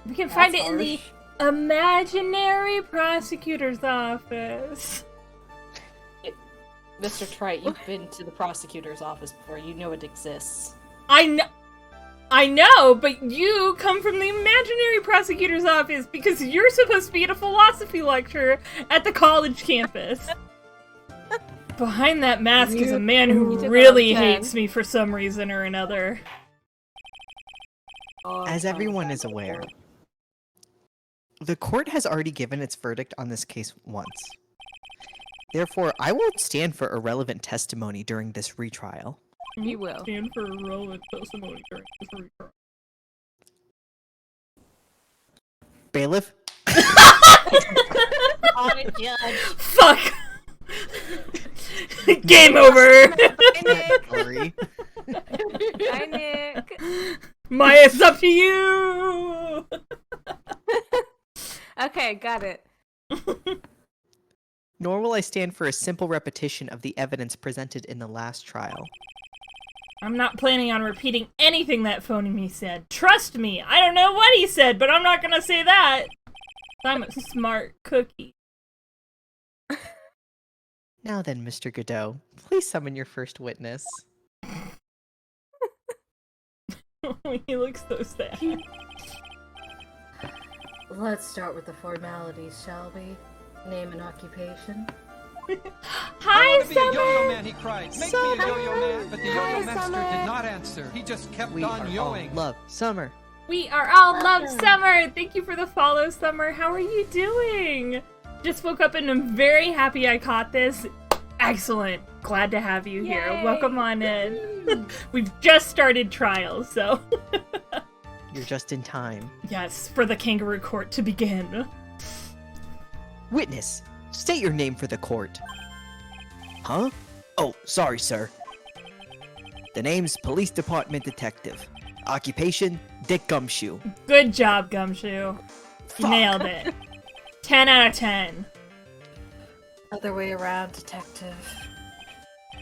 Speaker 1: We can find
Speaker 4: That's
Speaker 1: it in the
Speaker 4: harsh.
Speaker 1: imaginary prosecutor's office.
Speaker 4: Mr. Trite, you've been to the prosecutor's office before. You know it exists.
Speaker 1: I know, but you come from the imaginary prosecutor's office because you're supposed to be at a philosophy lecture at the college campus. Behind that mask is a man who
Speaker 2: You took
Speaker 1: really
Speaker 2: out of 10.
Speaker 1: hates me for some reason or another.
Speaker 3: As everyone is aware, the court has already given its verdict on this case once. Therefore, I won't stand for irrelevant testimony during this retrial.
Speaker 2: You will.
Speaker 1: Stand for relevant testimony during this retrial.
Speaker 3: Bailiff?
Speaker 4: On a judge.
Speaker 1: Fuck! Game over!
Speaker 3: Sorry.
Speaker 2: Hi, Nick.
Speaker 1: Maya, it's up to you!
Speaker 2: Okay, got it.
Speaker 3: Nor will I stand for a simple repetition of the evidence presented in the last trial.
Speaker 1: I'm not planning on repeating anything that phony me said. Trust me, I don't know what he said, but I'm not gonna say that. I'm a smart cookie.
Speaker 3: Now then, Mr. Godot, please summon your first witness.
Speaker 1: He looks so sad.
Speaker 4: Let's start with the formalities, shall we? Name and occupation.
Speaker 1: Hi,
Speaker 5: I want to be a yo-yo
Speaker 1: Summer!
Speaker 5: man, he cried. Make me a yo-yo man, but the yo-yo
Speaker 2: Hi,
Speaker 5: master
Speaker 2: Summer.
Speaker 5: did not answer. He just kept
Speaker 3: We
Speaker 5: on
Speaker 3: are all
Speaker 5: yoing.
Speaker 3: love Summer.
Speaker 1: We are all love Summer! Thank you for the follow, Summer. How are you doing? Just woke up and I'm very happy I caught this. Excellent. Glad to have you here.
Speaker 2: Yay.
Speaker 1: Welcome on in. We've just started trials, so...
Speaker 3: You're just in time.
Speaker 1: Yes, for the kangaroo court to begin.
Speaker 3: Witness, state your name for the court. Huh? Oh, sorry, sir. The name's Police Department Detective. Occupation, Dick Gumshoe.
Speaker 1: Good job, Gumshoe. You nailed it. 10 out of 10.
Speaker 4: Other way around, detective.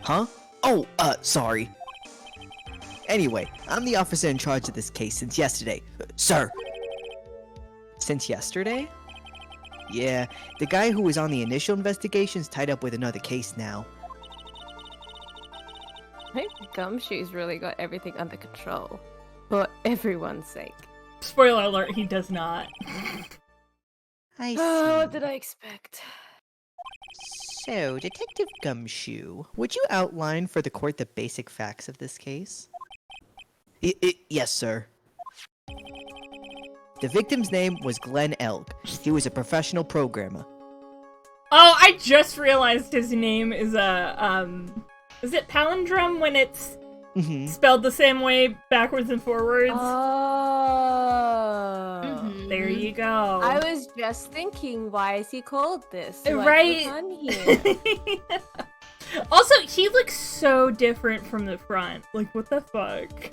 Speaker 3: Huh? Oh, sorry. Anyway, I'm the officer in charge of this case since yesterday. Sir! Since yesterday? Yeah, the guy who was on the initial investigation's tied up with another case now.
Speaker 2: I think Gumshoe's really got everything under control. For everyone's sake.
Speaker 1: Spoiler alert, he does not.
Speaker 3: I
Speaker 2: Oh, what
Speaker 3: see.
Speaker 2: did I expect?
Speaker 3: So, Detective Gumshoe, would you outline for the court the basic facts of this case? Yes, sir. The victim's name was Glenn Elk. He was a professional programmer.
Speaker 1: Oh, I just realized his name is is it palindrome when it's spelled the same way backwards and forwards?
Speaker 2: Oh.
Speaker 1: There you go.
Speaker 2: I was just thinking, why is he called this? What's
Speaker 1: Right.
Speaker 2: the fun here?
Speaker 1: Also, he looks so different from the front. Like, what the fuck?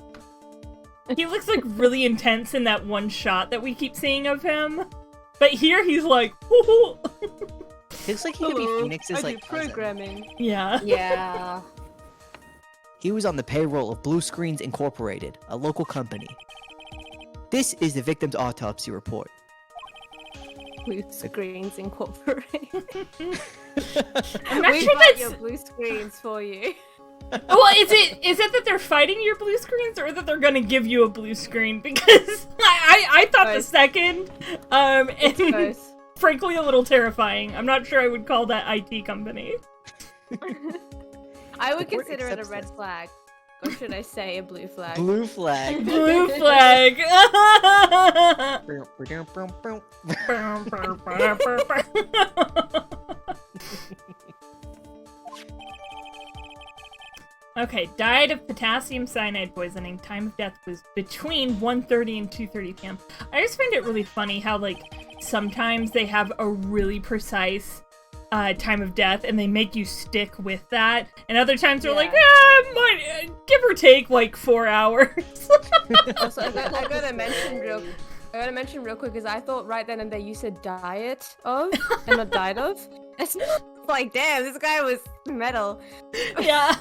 Speaker 1: He looks like really intense in that one shot that we keep seeing of him. But here he's like, woo.
Speaker 3: Looks like he could be Phoenix's like cousin.
Speaker 2: programming.
Speaker 1: Yeah.
Speaker 4: Yeah.
Speaker 3: He was on the payroll of Blue Screens Incorporated, a local company. This is the victim's autopsy report.
Speaker 2: Blue Screens Incorporated.
Speaker 1: I'm not
Speaker 2: We
Speaker 1: sure
Speaker 2: bought
Speaker 1: that's...
Speaker 2: your blue screens for you.
Speaker 1: Well, is it that they're fighting your blue screens, or that they're gonna give you a blue screen? Because I thought the
Speaker 2: Both.
Speaker 1: second, and
Speaker 2: Both.
Speaker 1: frankly a little terrifying. I'm not sure I would call that IT company.
Speaker 2: I would
Speaker 3: court
Speaker 2: consider it a
Speaker 3: accepts
Speaker 2: red
Speaker 3: this.
Speaker 2: flag. Or should I say a blue flag?
Speaker 3: Blue flag.
Speaker 1: Blue flag. Okay, died of potassium cyanide poisoning. Time of death was between 1:30 and 2:30 p.m. I just find it really funny how, like, sometimes they have a really precise time of death and they make you stick with that, and other times they're like, give or take like 4 hours.
Speaker 2: Also, I gotta mention real quick, because I thought right then and there you said diet of and not died of. It's like, damn, this guy was metal.
Speaker 1: Yeah.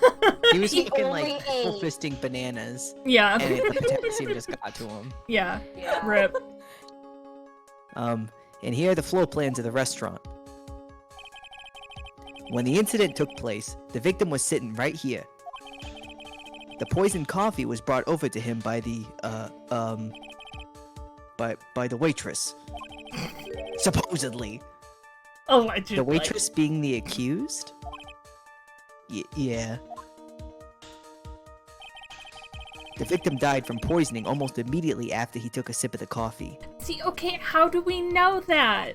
Speaker 3: He was
Speaker 4: He
Speaker 3: fucking
Speaker 4: only
Speaker 3: like full
Speaker 4: ate.
Speaker 3: fisting bananas,
Speaker 1: Yeah.
Speaker 3: and the potassium just got to him.
Speaker 1: Yeah.
Speaker 4: Yeah.
Speaker 1: Rip.
Speaker 3: And here are the floor plans of the restaurant. When the incident took place, the victim was sitting right here. The poisoned coffee was brought over to him by the, by the waitress. Supposedly.
Speaker 1: Allegedly.
Speaker 3: The waitress being the accused? Yeah. The victim died from poisoning almost immediately after he took a sip of the coffee.
Speaker 1: See, okay, how do we know that?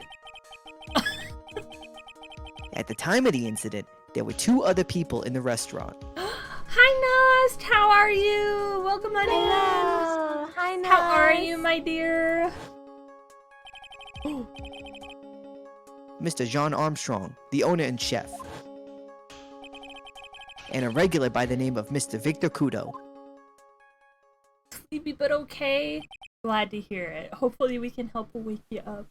Speaker 3: At the time of the incident, there were 2 other people in the restaurant.
Speaker 1: Hi, Nust. How are you? Welcome on in.
Speaker 2: Hello. Hi, Naz.
Speaker 1: How are you, my dear?
Speaker 3: Mr. John Armstrong, the owner and chef. And a regular by the name of Mr. Victor Kudo.
Speaker 1: Sleepy but okay. Glad to hear it. Hopefully we can help wake you up.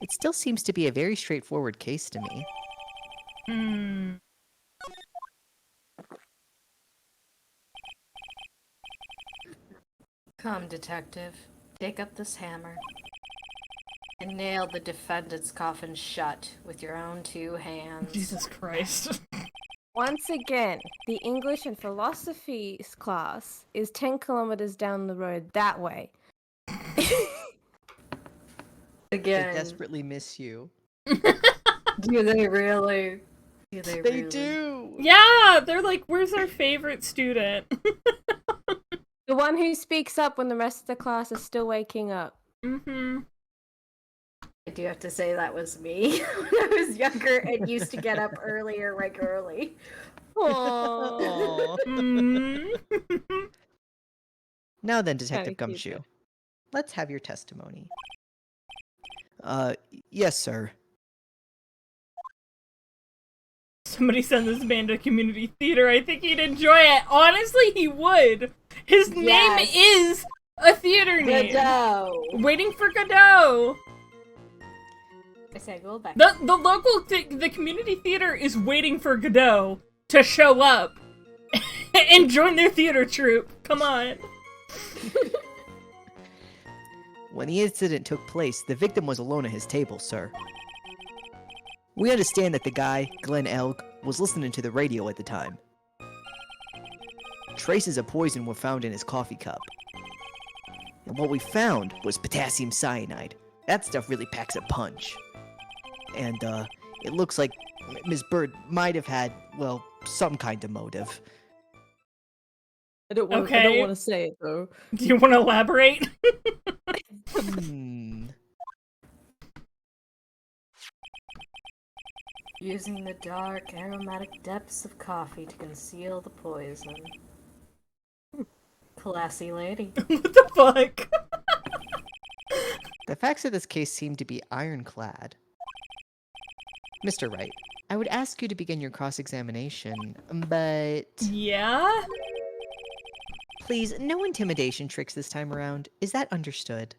Speaker 3: It still seems to be a very straightforward case to me.
Speaker 4: Come, detective. Take up this hammer. And nail the defendant's coffin shut with your own 2 hands.
Speaker 1: Jesus Christ.
Speaker 2: Once again, the English and philosophy class is 10 kilometers down the road that way.
Speaker 4: Again.
Speaker 3: They desperately miss you.
Speaker 4: Do they really? Do they really?
Speaker 3: do!
Speaker 1: Yeah, they're like, where's our favorite student?
Speaker 2: The one who speaks up when the rest of the class is still waking up.
Speaker 1: Mm-hmm.
Speaker 4: I do have to say that was me when I was younger and used to get up earlier regularly.
Speaker 2: Aww.
Speaker 1: Mm-hmm.
Speaker 3: Now then, Detective
Speaker 2: Kinda cute,
Speaker 3: Gumshoe.
Speaker 2: though.
Speaker 3: Let's have your testimony. Yes, sir.
Speaker 1: Somebody send this man to community theater. I think he'd enjoy it. Honestly, he would. His name is a theater name.
Speaker 4: Godot.
Speaker 1: Waiting for Godot.
Speaker 4: I said go back.
Speaker 1: The local the community theater is waiting for Godot to show up and join their theater troupe. Come on.
Speaker 3: When the incident took place, the victim was alone at his table, sir. We understand that the guy, Glenn Elk, was listening to the radio at the time. Traces of poison were found in his coffee cup. And what we found was potassium cyanide. That stuff really packs a punch. And, it looks like Ms. Bird might have had, well, some kind of motive.
Speaker 2: I don't want to say it, though.
Speaker 1: Do you want to elaborate?
Speaker 4: Using the dark, aromatic depths of coffee to conceal the poison. Classy lady.
Speaker 1: What the fuck?
Speaker 3: The facts of this case seem to be ironclad. Mr. Wright, I would ask you to begin your cross-examination, but...
Speaker 1: Yeah?
Speaker 3: Please, no intimidation tricks this time around. Is that understood?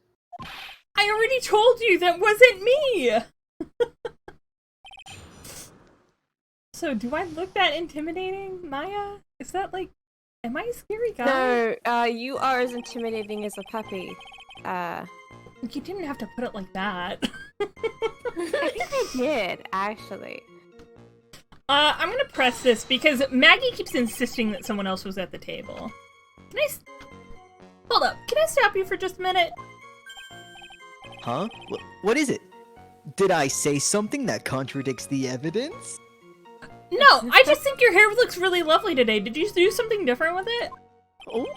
Speaker 1: I already told you that wasn't me! So, do I look that intimidating, Maya? Is that like... Am I a scary guy?
Speaker 2: No, you are as intimidating as a puppy.
Speaker 1: You didn't have to put it like that.
Speaker 2: I think I did, actually.
Speaker 1: I'm gonna press this because Maggie keeps insisting that someone else was at the table. Can I... Hold up. Can I stop you for just a minute?
Speaker 3: Huh? What is it? Did I say something that contradicts the evidence?
Speaker 1: No, I just think your hair looks really lovely today. Did you do something different with it?
Speaker 3: Oh.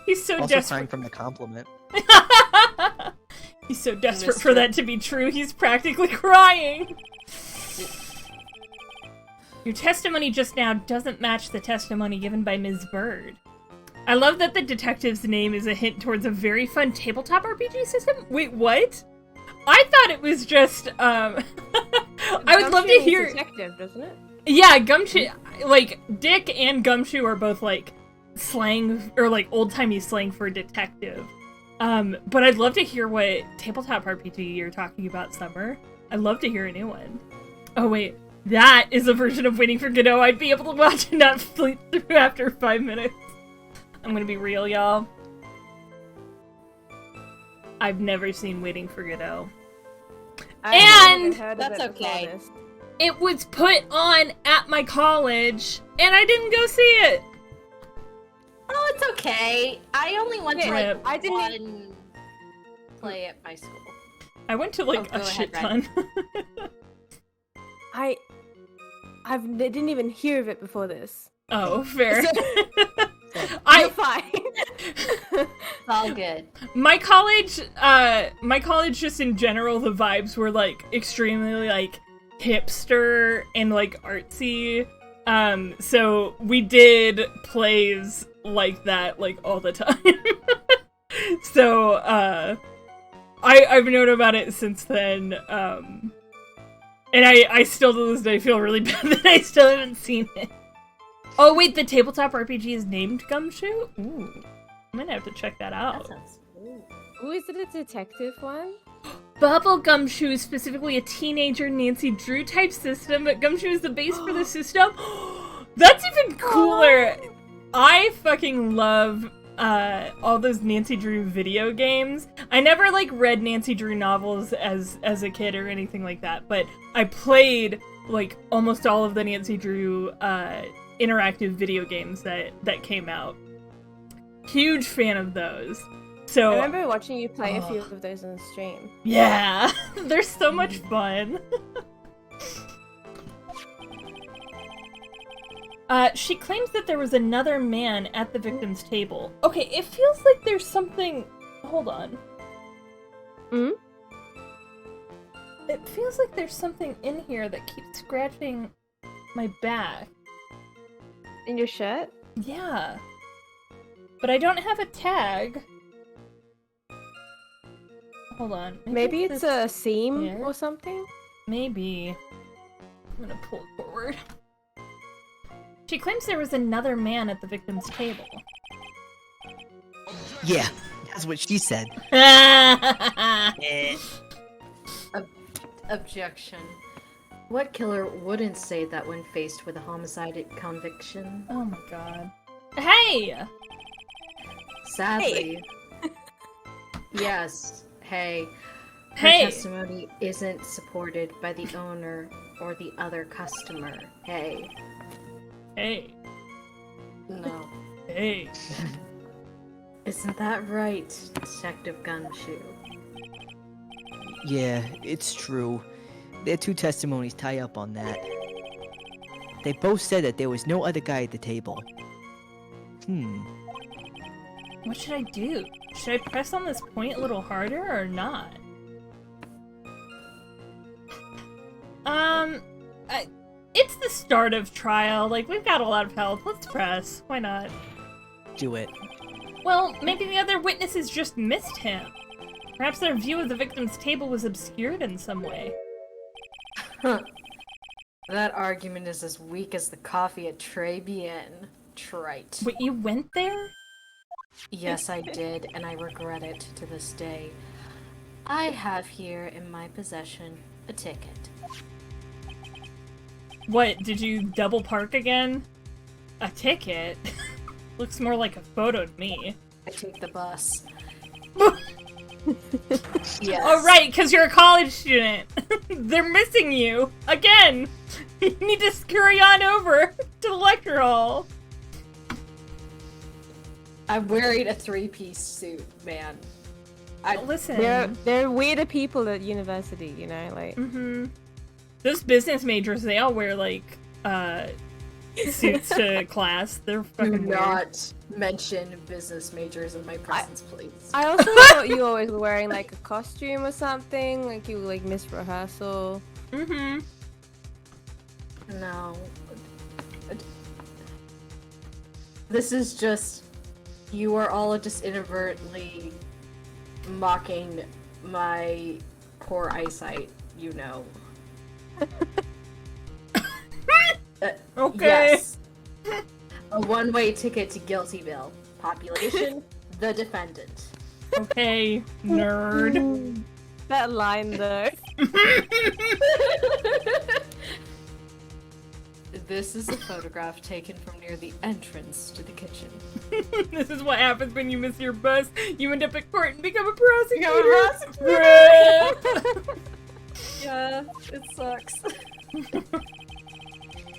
Speaker 1: He's so
Speaker 3: Also
Speaker 1: desperate.
Speaker 3: crying from the compliment.
Speaker 1: He's so desperate for that to be true, he's practically crying. Your testimony just now doesn't match the testimony given by Ms. Bird. I love that the detective's name is a hint towards a very fun tabletop RPG system. Wait, what? I thought it was just, I would love to hear...
Speaker 2: Detective, doesn't it?
Speaker 1: Yeah, Gumshoe, like, Dick and Gumshoe are both, like, slang, or, like, old-timey slang for detective. But I'd love to hear what tabletop RPG you're talking about, Summer. I'd love to hear a new one. Oh, wait. That is a version of Waiting for Godot I'd be able to watch and not sleep through after 5 minutes. I'm gonna be real, y'all. I've never seen Waiting for Godot. And
Speaker 4: that's okay.
Speaker 1: It was put on at my college, and I didn't go see it.
Speaker 4: Oh, it's okay. I only went to like
Speaker 2: I didn't
Speaker 4: one play at my school.
Speaker 1: I went to like a shit ton.
Speaker 2: I didn't even hear of it before this.
Speaker 1: Oh, fair.
Speaker 2: You're fine.
Speaker 4: It's all good.
Speaker 1: My college just in general, the vibes were like extremely like hipster and like artsy. So we did plays like that like all the time. So I've known about it since then. And I still to this day feel really bad that I still haven't seen it. Oh wait, the tabletop RPG is named Gumshoe? Ooh. I'm gonna have to check that out.
Speaker 4: That sounds cool.
Speaker 2: Ooh, is it a detective one?
Speaker 1: Bubble Gumshoe is specifically a teenager Nancy Drew type system, but Gumshoe is the base for the system. That's even cooler! I fucking love all those Nancy Drew video games. I never like read Nancy Drew novels as a kid or anything like that, but I played like almost all of the Nancy Drew interactive video games that came out. Huge fan of those. So
Speaker 2: I remember watching you play a few of those on stream.
Speaker 1: Yeah, they're so much fun. She claims that there was another man at the victim's table. Okay, it feels like there's something... Hold on.
Speaker 2: Hmm?
Speaker 1: It feels like there's something in here that keeps scratching my back.
Speaker 2: In your shirt?
Speaker 1: Yeah. But I don't have a tag. Hold on.
Speaker 2: Maybe it's
Speaker 1: this
Speaker 2: a seam
Speaker 1: here?
Speaker 2: or something?
Speaker 1: Maybe. I'm gonna pull it forward. She claims there was another man at the victim's table.
Speaker 3: Yeah, that's what she said. Eh.
Speaker 4: Objection. What killer wouldn't say that when faced with a homicide conviction?
Speaker 1: Oh my god. Hey!
Speaker 4: Sadly. Yes. Hey. Her
Speaker 1: Hey!
Speaker 4: testimony isn't supported by the owner or the other customer. Hey.
Speaker 1: Hey.
Speaker 4: No.
Speaker 1: Hey.
Speaker 4: Isn't that right, Detective Gumshoe?
Speaker 3: Yeah, it's true. Their two testimonies tie up on that. They both said that there was no other guy at the table.
Speaker 1: What should I do? Should I press on this point a little harder or not? It's the start of trial. Like, we've got a lot of help. Let's press. Why not?
Speaker 3: Do it.
Speaker 1: Well, maybe the other witnesses just missed him. Perhaps their view of the victim's table was obscured in some way.
Speaker 4: Huh. That argument is as weak as the coffee at Tribulations. Trite.
Speaker 1: Wait, you went there?
Speaker 4: Yes, I did, and I regret it to this day. I have here in my possession a ticket.
Speaker 1: What, did you double park again? A ticket? Looks more like a photo to me.
Speaker 4: I take the bus. Yes.
Speaker 1: Oh, right, because you're a college student. They're missing you. Again. You need to scurry on over to the lecture hall.
Speaker 4: I'm wearing a three-piece suit, man.
Speaker 1: Listen.
Speaker 2: They're weirder people at university, you know, like.
Speaker 1: Those business majors, they all wear, like, suits to class. They're
Speaker 4: Do
Speaker 1: fucking weird.
Speaker 4: not mention business majors in my presence, please.
Speaker 2: I also thought you always were wearing like a costume or something, like you like missed rehearsal.
Speaker 1: Mm-hmm.
Speaker 4: No. This is just... You are all just inadvertently mocking my poor eyesight, you know.
Speaker 1: Okay.
Speaker 4: Yes. A one-way ticket to Guiltyville. Population, the defendant.
Speaker 1: Okay, nerd.
Speaker 2: That line though.
Speaker 4: This is a photograph taken from near the entrance to the kitchen.
Speaker 1: This is what happens when you miss your bus. You end up at court and become a prosecutor.
Speaker 4: Yeah, it sucks.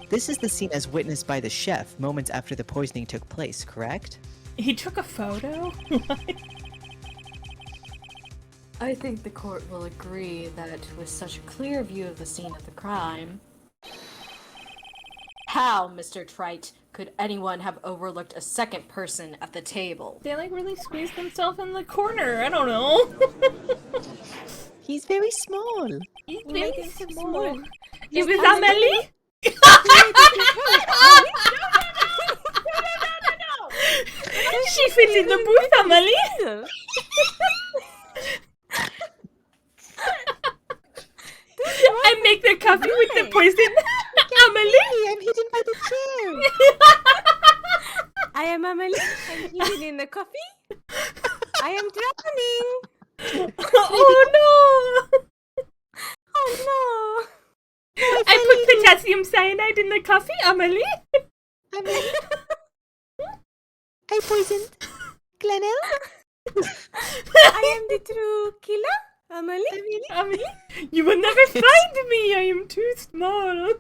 Speaker 3: This is the scene as witnessed by the chef moments after the poisoning took place, correct?
Speaker 1: He took a photo?
Speaker 4: I think the court will agree that with such a clear view of the scene of the crime... How, Mr. Trite, could anyone have overlooked a second person at the table?
Speaker 1: They like really squeezed themselves in the corner. I don't know.
Speaker 3: He's very small.
Speaker 1: He's
Speaker 2: You
Speaker 1: very
Speaker 2: made it so
Speaker 1: small.
Speaker 2: small.
Speaker 1: It was Amelie? She fits in the booth, Amelie. I make the coffee with the poison. Amelie?
Speaker 2: I'm hidden by the chair. I am Amelie. I'm hidden in the coffee. I am drowning.
Speaker 1: Oh no!
Speaker 2: Oh
Speaker 1: I put potassium cyanide in the coffee, Amelie.
Speaker 3: I poisoned Glenelle.
Speaker 2: no. I am the true killer. Amelie.
Speaker 1: Amelie, you will never find me. I am too small.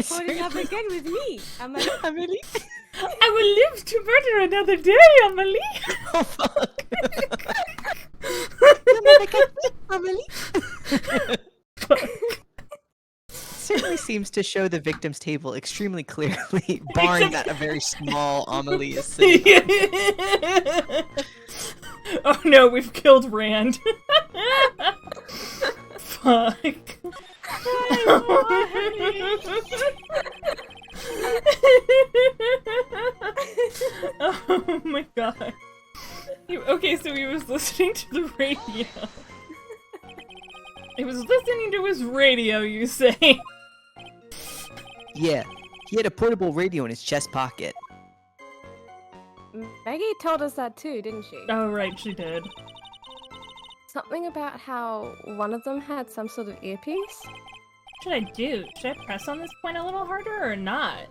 Speaker 2: Falling up again with me. Amelie.
Speaker 3: Amelie?
Speaker 1: I will live to murder another day, Amelie.
Speaker 3: Oh fuck. Amelie? Certainly seems to show the victim's table extremely clearly, barring that a very small Amelie is sitting.
Speaker 1: Oh no, we've killed Rand. Fuck. Oh my god. Okay, so he was listening to the radio. He was listening to his radio, you say?
Speaker 3: Yeah, he had a portable radio in his chest pocket.
Speaker 2: Maggie told us that too, didn't she?
Speaker 1: Oh, right, she did.
Speaker 2: Something about how one of them had some sort of earpiece?
Speaker 1: What should I do? Should I press on this point a little harder or not?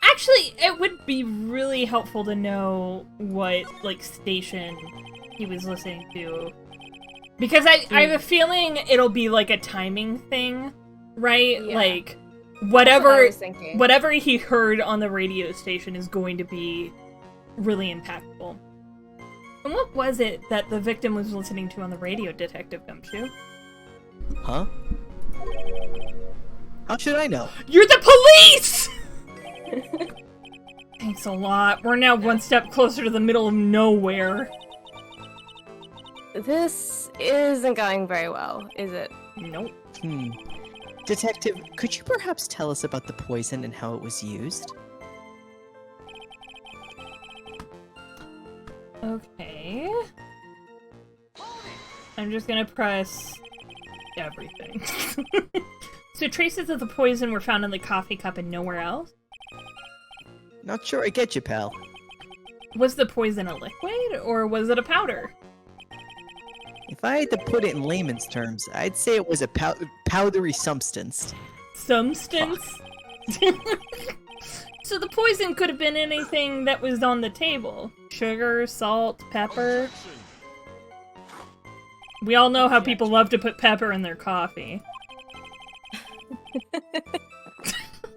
Speaker 1: Actually, it would be really helpful to know what, like, station he was listening to. Because I have a feeling it'll be, like, a timing thing, right?
Speaker 2: Yeah.
Speaker 1: Like,
Speaker 2: That's what I
Speaker 1: whatever
Speaker 2: was thinking.
Speaker 1: whatever he heard on the radio station is going to be really impactful. And what was it that the victim was listening to on the radio, Detective Gumshoe?
Speaker 3: Huh? How should I know?
Speaker 1: You're the police! Thanks a lot. We're now one step closer to the middle of nowhere.
Speaker 2: This isn't going very well, is it?
Speaker 1: Nope.
Speaker 3: Detective, could you perhaps tell us about the poison and how it was used?
Speaker 1: Okay. I'm just gonna press everything. So traces of the poison were found in the coffee cup and nowhere else?
Speaker 3: Not sure I get you, pal.
Speaker 1: Was the poison a liquid, or was it a powder?
Speaker 3: If I had to put it in layman's terms, I'd say it was a powdery substance.
Speaker 1: Substance? So the poison could have been anything that was on the table. Sugar, salt, pepper. We all know how people love to put pepper in their coffee.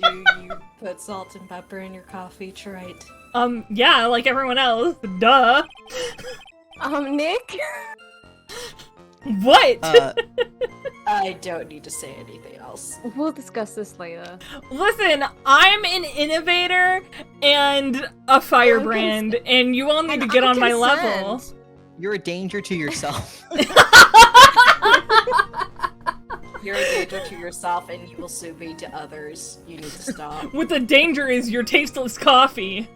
Speaker 6: Do you put salt and pepper in your coffee, Trite?
Speaker 1: Yeah, like everyone else. Duh.
Speaker 2: Nick?
Speaker 1: What?
Speaker 6: I don't need to say anything else.
Speaker 2: We'll discuss this later.
Speaker 1: Listen, I'm an innovator and a firebrand, and you all need to get on my level.
Speaker 3: You're a danger to yourself.
Speaker 6: You're a danger to yourself, and you will soon be to others. You need to stop.
Speaker 1: What the danger is your tasteless coffee.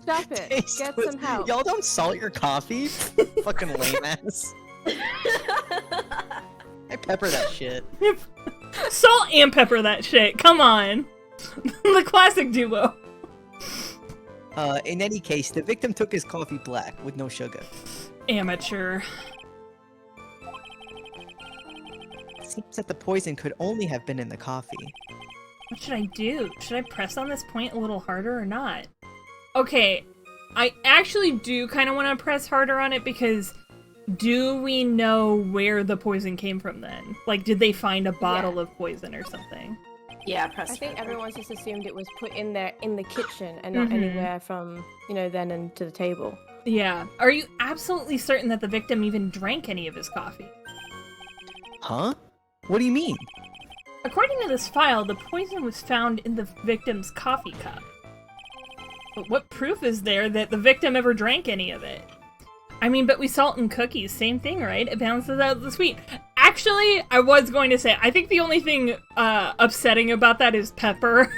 Speaker 2: Stop it. Get some help.
Speaker 3: Y'all don't salt your coffee? Fucking lame ass. I pepper that shit.
Speaker 1: Salt and pepper that shit. Come on. The classic duo.
Speaker 3: In any case, the victim took his coffee black with no sugar.
Speaker 1: Amateur.
Speaker 3: It seems that the poison could only have been in the coffee.
Speaker 1: What should I do? Should I press on this point a little harder or not? Okay, I actually do kind of want to press harder on it because do we know where the poison came from then? Like, did they find a bottle of poison or something?
Speaker 6: Yeah, press
Speaker 2: I think
Speaker 6: pepper.
Speaker 2: everyone's just assumed it was put in there in the kitchen and not anywhere from, then and to the table.
Speaker 1: Yeah. Are you absolutely certain that the victim even drank any of his coffee?
Speaker 3: Huh? What do you mean?
Speaker 1: According to this file, the poison was found in the victim's coffee cup. But what proof is there that the victim ever drank any of it? I mean, but we salt in cookies, same thing, right? It balances out the sweet. Actually, I was going to say, I think the only thing upsetting about that is pepper.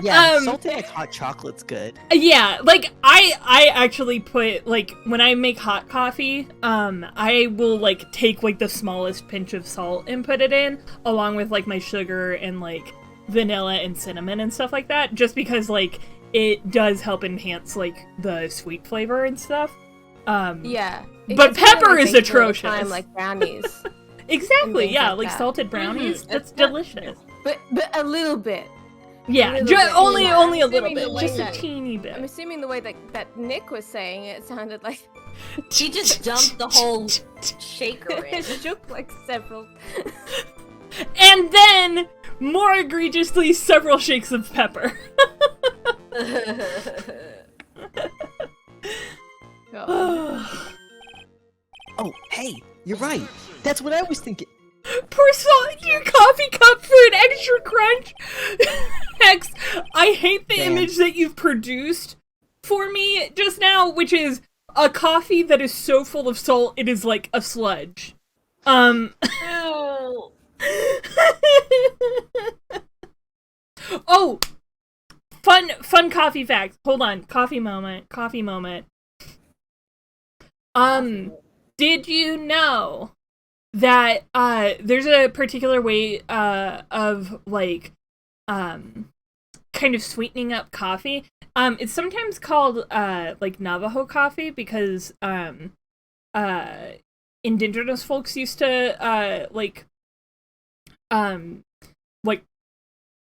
Speaker 3: Yeah, salted like hot chocolate's good.
Speaker 1: Yeah, like, I actually put, like, when I make hot coffee, I will, like, take, like, the smallest pinch of salt and put it in, along with, like, my sugar and, like, vanilla and cinnamon and stuff like that, just because, like, it does help enhance, like, the sweet flavor and stuff.
Speaker 2: Yeah.
Speaker 1: But pepper is atrocious.
Speaker 2: Time, like brownies.
Speaker 1: Exactly,
Speaker 2: things
Speaker 1: yeah,
Speaker 2: like
Speaker 1: like
Speaker 2: that.
Speaker 1: salted brownies. That's
Speaker 2: It's not-
Speaker 1: delicious.
Speaker 2: But a little bit.
Speaker 1: Yeah,
Speaker 2: little bit,
Speaker 1: only
Speaker 2: yeah.
Speaker 1: only a little
Speaker 2: Assuming the
Speaker 1: bit,
Speaker 2: way
Speaker 1: just a
Speaker 2: that-
Speaker 1: teeny bit.
Speaker 2: I'm assuming the way that Nick was saying it sounded like
Speaker 6: He just dumped the whole shaker in.
Speaker 2: it shook like several.
Speaker 1: And then, more egregiously, several shakes of pepper.
Speaker 2: Oh.
Speaker 3: Oh, hey, you're right. That's what I was thinking.
Speaker 1: Pour salt into your coffee cup for an extra crunch. Hex, I hate the
Speaker 3: Damn.
Speaker 1: image that you've produced for me just now, which is a coffee that is so full of salt it is like a sludge.
Speaker 6: Ew.
Speaker 1: Oh, fun coffee fact. Hold on, coffee moment. Did you know that there's a particular way of like kind of sweetening up coffee? It's sometimes called like Navajo coffee because indigenous folks used to like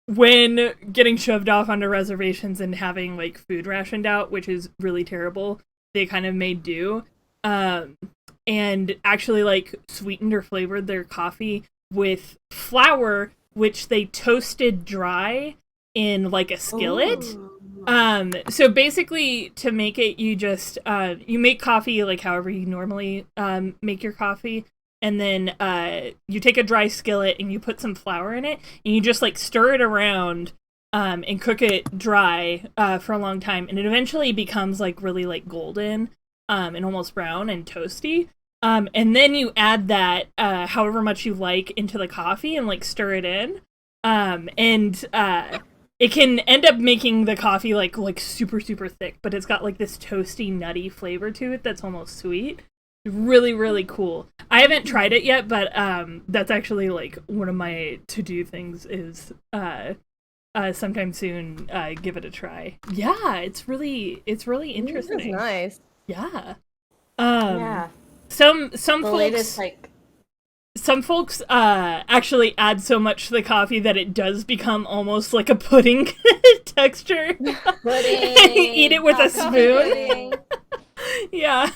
Speaker 1: when getting shoved off onto reservations and having like food rationed out, which is really terrible, they kind of made do. And actually like sweetened or flavored their coffee with flour, which they toasted dry in like a skillet.
Speaker 6: Ooh.
Speaker 1: So basically to make it, you just you make coffee like however you normally make your coffee, and then you take a dry skillet and you put some flour in it, and you just like stir it around and cook it dry for a long time, and it eventually becomes like really like golden and almost brown and toasty. And then you add that however much you like into the coffee and like stir it in. And it can end up making the coffee like super super thick, but it's got like this toasty nutty flavor to it that's almost sweet. Really really cool. I haven't tried it yet, but that's actually like one of my to-do things is sometime soon give it a try. Yeah, it's really interesting.
Speaker 2: This is nice.
Speaker 1: Yeah.
Speaker 6: Yeah.
Speaker 1: Some
Speaker 6: The
Speaker 1: folks
Speaker 6: latest, like,
Speaker 1: some folks actually add so much to the coffee that it does become almost like a pudding texture.
Speaker 6: pudding.
Speaker 1: Eat it with a
Speaker 6: hot coffee
Speaker 1: spoon.
Speaker 6: pudding.
Speaker 1: Yeah.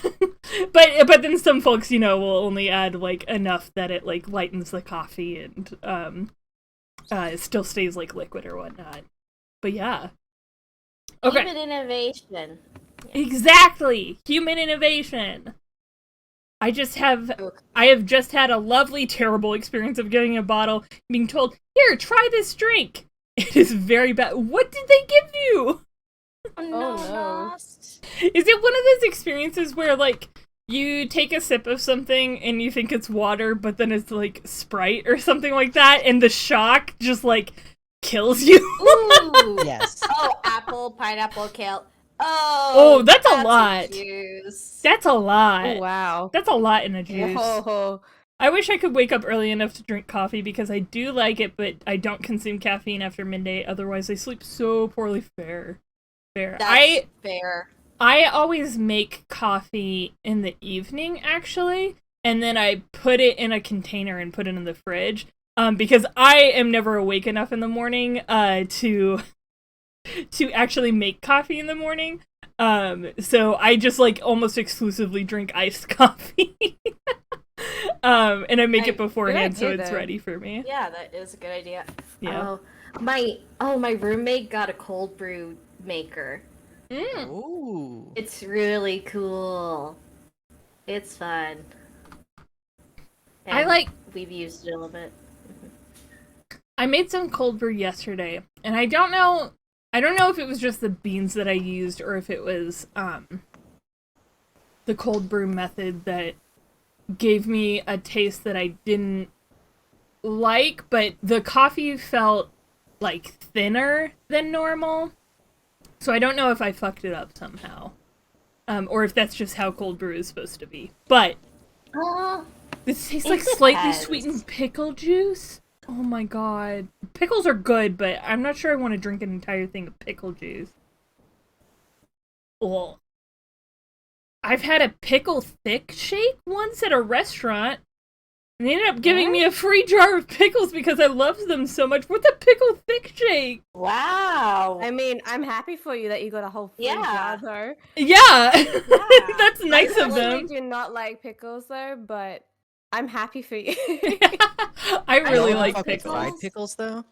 Speaker 1: But then some folks, you know, will only add like enough that it like lightens the coffee and it still stays like liquid or whatnot. But yeah. Okay.
Speaker 4: Human innovation.
Speaker 1: Exactly. Human innovation. I have just had a lovely, terrible experience of getting a bottle, being told, "Here, try this drink." It is very bad. What did they give you?
Speaker 4: Oh
Speaker 2: no.
Speaker 1: Is it one of those experiences where, like, you take a sip of something and you think it's water, but then it's, like, Sprite or something like that, and the shock just, like, kills you?
Speaker 4: Ooh.
Speaker 3: Yes.
Speaker 4: Oh, apple, pineapple, kale.
Speaker 1: Oh, that's a lot.
Speaker 4: Juice.
Speaker 1: That's a lot.
Speaker 2: Oh, wow.
Speaker 1: That's a lot in a juice.
Speaker 2: Whoa.
Speaker 1: I wish I could wake up early enough to drink coffee because I do like it, but I don't consume caffeine after midday. Otherwise, I sleep so poorly. Fair.
Speaker 4: That's fair.
Speaker 1: I always make coffee in the evening, actually, and then I put it in a container and put it in the fridge, because I am never awake enough in the morning to actually make coffee in the morning. So I just like almost exclusively drink iced coffee. And I make it beforehand
Speaker 2: good
Speaker 1: so
Speaker 2: idea,
Speaker 1: it's
Speaker 2: though.
Speaker 1: ready for me.
Speaker 6: Yeah, that is a good idea.
Speaker 1: Yeah.
Speaker 4: My roommate got a cold brew maker.
Speaker 1: Mm.
Speaker 3: Ooh.
Speaker 4: It's really cool. It's fun. And we've used it a little bit.
Speaker 1: I made some cold brew yesterday, and I don't know if it was just the beans that I used or if it was the cold brew method that gave me a taste that I didn't like, but the coffee felt like thinner than normal. So I don't know if I fucked it up somehow. Or if that's just how cold brew is supposed to be. But this tastes like slightly
Speaker 4: depends.
Speaker 1: sweetened pickle juice. Oh my god. Pickles are good, but I'm not sure I want to drink an entire thing of pickle juice. Ugh. I've had a pickle thick shake once at a restaurant, and they ended up giving me a free jar of pickles because I love them so much. What's a pickle thick shake?
Speaker 6: Wow.
Speaker 2: I mean, I'm happy for you that you got a whole free jar, though.
Speaker 1: Yeah, that's nice
Speaker 2: I
Speaker 1: of
Speaker 2: personally
Speaker 1: them.
Speaker 2: do not like pickles, though, but I'm happy for you.
Speaker 1: I really
Speaker 3: don't
Speaker 1: like
Speaker 3: fuck with
Speaker 1: pickles.
Speaker 3: fried pickles though.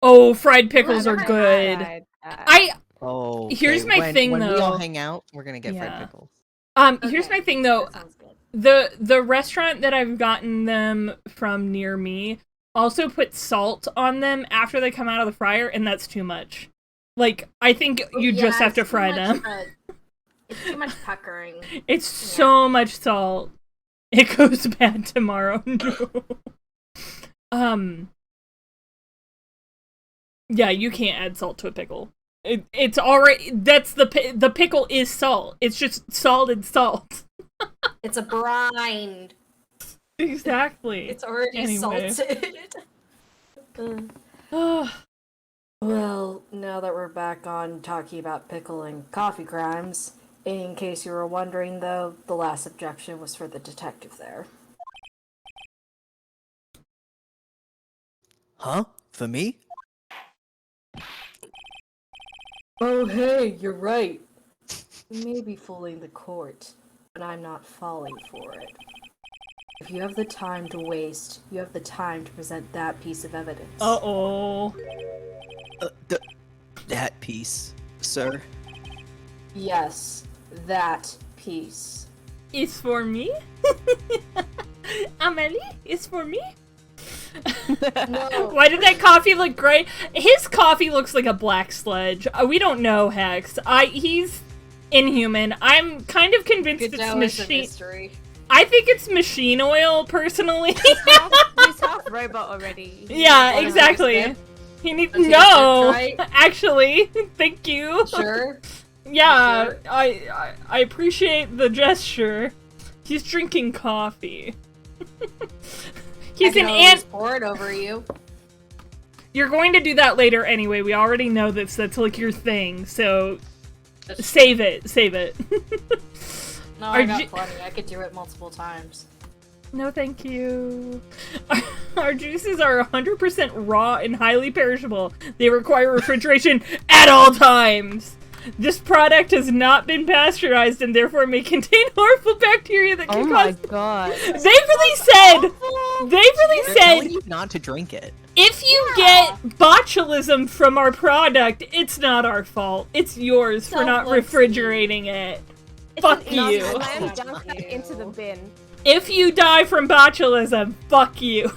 Speaker 1: Oh, fried pickles are
Speaker 2: I've
Speaker 1: good.
Speaker 2: had that.
Speaker 3: Oh.
Speaker 1: Here's my thing,
Speaker 3: when we all
Speaker 1: though.
Speaker 3: hang out, we're gonna get
Speaker 1: Yeah.
Speaker 3: fried pickles.
Speaker 1: Here's my thing though.
Speaker 4: That sounds good.
Speaker 1: The restaurant that I've gotten them from near me also puts salt on them after they come out of the fryer, and that's too much. Like, I think you just have to
Speaker 4: it's too
Speaker 1: fry
Speaker 4: much,
Speaker 1: them.
Speaker 4: It's too much puckering.
Speaker 1: It's so much salt. It goes bad tomorrow. No. Yeah, you can't add salt to a pickle. It's already the pickle is salt. It's just salted salt.
Speaker 6: It's a brine.
Speaker 1: Exactly.
Speaker 6: It's already
Speaker 1: Anyway.
Speaker 6: salted. Well, now that we're back on talking about pickle and coffee crimes, in case you were wondering though, the last objection was for the detective there.
Speaker 3: Huh? For me?
Speaker 6: Oh hey, you're right. You may be fooling the court, but I'm not falling for it. If you have the time to waste, you have the time to present that piece of evidence.
Speaker 1: Uh-oh.
Speaker 3: That piece, sir.
Speaker 6: Yes, that piece.
Speaker 1: It's for me? Amelie? It's for me?
Speaker 6: No.
Speaker 1: Why did that coffee look gray? His coffee looks like a black sludge. We don't know, Hex. He's inhuman. I'm kind of convinced it's machine.
Speaker 6: Mystery.
Speaker 1: I think it's machine oil, personally.
Speaker 2: He's half robot already.
Speaker 1: Yeah,
Speaker 6: Wanna
Speaker 1: exactly.
Speaker 6: taste
Speaker 1: He needs
Speaker 6: Let's
Speaker 1: no.
Speaker 6: take a sip,
Speaker 1: Actually, thank you.
Speaker 6: Sure.
Speaker 1: Yeah,
Speaker 6: Sure.
Speaker 1: I appreciate the gesture. He's drinking coffee. He's an ant.
Speaker 6: Pour it over you.
Speaker 1: You're going to do that later anyway. We already know this. That's like your thing. So save it. Save it.
Speaker 6: No, I got plenty. I could do it multiple times.
Speaker 1: No, thank you. Our juices are 100% raw and highly perishable. They require refrigeration at all times. This product has not been pasteurized and therefore may contain harmful bacteria that can cause...
Speaker 2: God.
Speaker 1: They really said...
Speaker 3: They're telling you not to drink it.
Speaker 1: If you get botulism from our product, it's not our fault. It's yours for not refrigerating it. Fuck you.
Speaker 2: I'm dunking it into the bin.
Speaker 1: If you die from botulism, fuck you.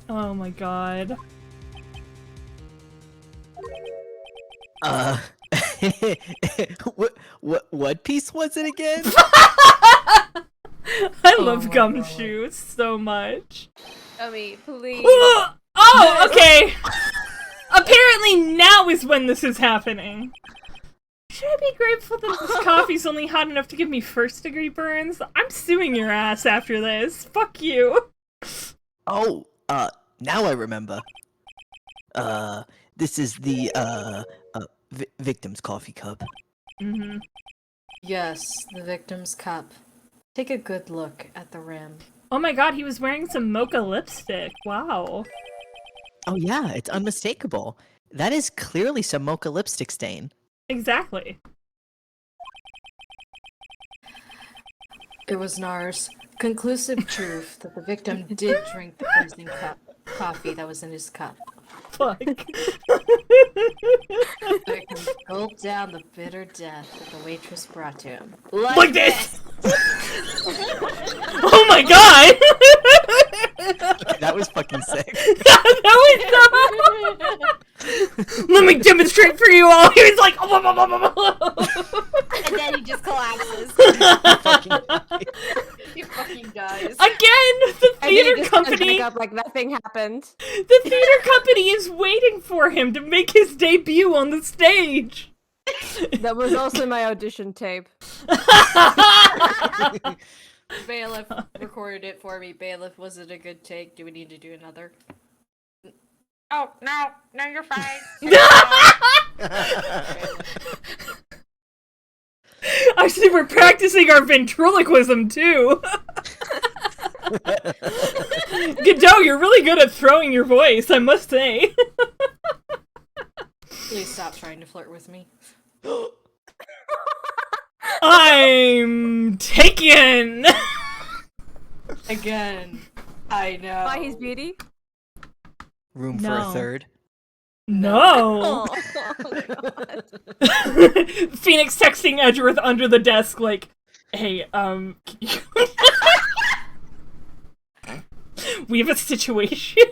Speaker 1: Oh my god.
Speaker 3: What piece was it again?
Speaker 1: I love gumshoes so much.
Speaker 2: Please.
Speaker 1: Oh, okay. Apparently now is when this is happening. Should I be grateful that this coffee's only hot enough to give me first-degree burns? I'm suing your ass after this. Fuck you.
Speaker 3: Oh, now I remember. This is the, victim's coffee cup.
Speaker 1: Mm-hmm.
Speaker 6: Yes, the victim's cup. Take a good look at the rim.
Speaker 1: Oh my god, he was wearing some mocha lipstick. Wow.
Speaker 3: Oh yeah, it's unmistakable. That is clearly some mocha lipstick stain.
Speaker 1: Exactly.
Speaker 6: It was Nars. Conclusive proof that the victim did drink the poison coffee that was in his cup.
Speaker 1: Fuck.
Speaker 6: The victim gulped down the bitter death that the waitress brought to him.
Speaker 1: Like this! Oh my god!
Speaker 3: That was fucking sick.
Speaker 1: That was so... Let me demonstrate for you all! He was like...
Speaker 6: And then he just collapses. He fucking dies.
Speaker 1: Again, the theater company...
Speaker 2: Up like nothing happened.
Speaker 1: The theater company is waiting for him to make his debut on the stage.
Speaker 2: That was also my audition tape.
Speaker 6: Bailiff recorded it for me. Bailiff, was it a good take? Do we need to do another? Oh, no, you're fine.
Speaker 1: I see we're practicing our ventriloquism too. Godot, you're really good at throwing your voice, I must say.
Speaker 6: Please stop trying to flirt with me.
Speaker 1: I'm taken.
Speaker 6: Again. I know.
Speaker 2: By his beauty?
Speaker 3: Room for a third.
Speaker 1: No.
Speaker 2: Oh, God.
Speaker 1: Phoenix texting Edgeworth under the desk like, hey, we have a situation.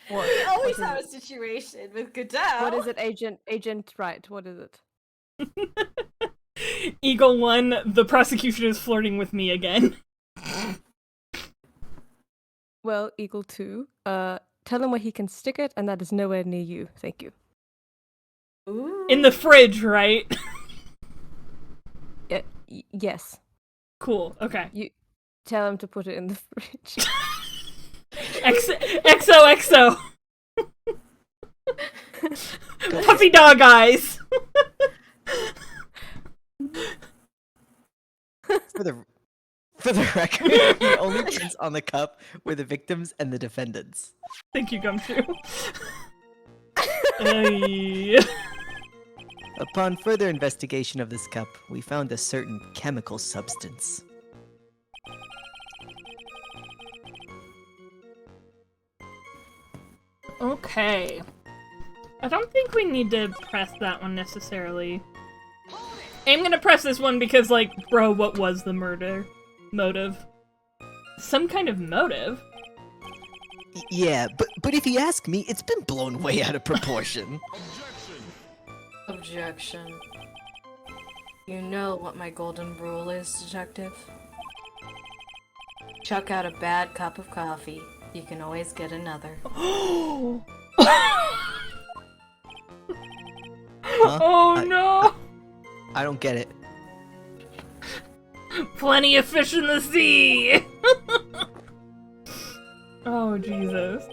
Speaker 2: What?
Speaker 6: We always
Speaker 2: What
Speaker 6: have
Speaker 2: is
Speaker 6: a situation with Godot.
Speaker 2: What is it, Agent Wright? What is it?
Speaker 1: Eagle 1, the prosecution is flirting with me again.
Speaker 2: Well, Eagle 2, tell him where he can stick it, and that is nowhere near you. Thank you.
Speaker 6: Ooh.
Speaker 1: In the fridge, right?
Speaker 2: Yes.
Speaker 1: Cool. Okay.
Speaker 2: You tell him to put it in the fridge.
Speaker 1: XOXO. Puffy dog eyes.
Speaker 3: For the record, the only prints on the cup were the victims and the defendants.
Speaker 1: Thank you, Gumshoe. Ay.
Speaker 3: Upon further investigation of this cup, we found a certain chemical substance.
Speaker 1: Okay. I don't think we need to press that one necessarily. I'm gonna press this one because, like, bro, what was the murder motive? Some kind of motive?
Speaker 3: Yeah, but if you ask me, it's been blown way out of proportion.
Speaker 6: Objection. You know what my golden rule is, detective? Chuck out a bad cup of coffee. You can always get another.
Speaker 1: Oh
Speaker 3: Huh?
Speaker 1: no!
Speaker 3: I don't get it.
Speaker 1: Plenty of fish in the sea! Oh, Jesus.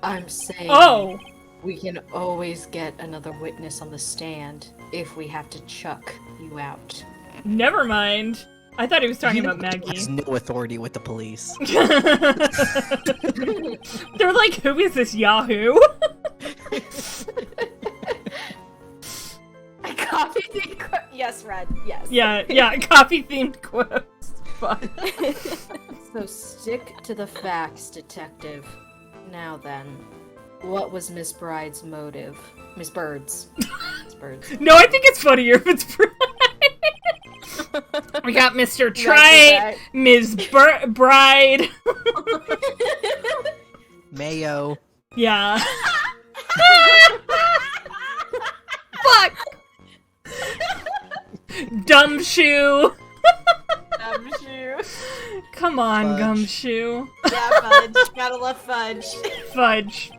Speaker 6: I'm saying
Speaker 1: Oh!
Speaker 6: we can always get another witness on the stand if we have to chuck you out.
Speaker 1: Never mind. I thought he was talking
Speaker 3: You
Speaker 1: about
Speaker 3: know,
Speaker 1: Maggie.
Speaker 3: has no authority with the police.
Speaker 1: They're like, who is this Yahoo?
Speaker 4: I copied the yes, Red. Yes.
Speaker 1: Yeah, coffee-themed quotes. Fun.
Speaker 6: So stick to the facts, detective. Now then, what was Miss Bride's motive? Miss Bird's. Miss Bird's.
Speaker 1: No, I think it's funnier if it's Bride. We got Mr. Trite, Ms. Bride.
Speaker 3: Mayo.
Speaker 1: Yeah. Fuck! Dumb shoe.
Speaker 4: Gumshoe.
Speaker 1: Come on,
Speaker 3: Fudge.
Speaker 1: Gumshoe.
Speaker 4: Yeah, fudge. Gotta love fudge.
Speaker 1: Fudge.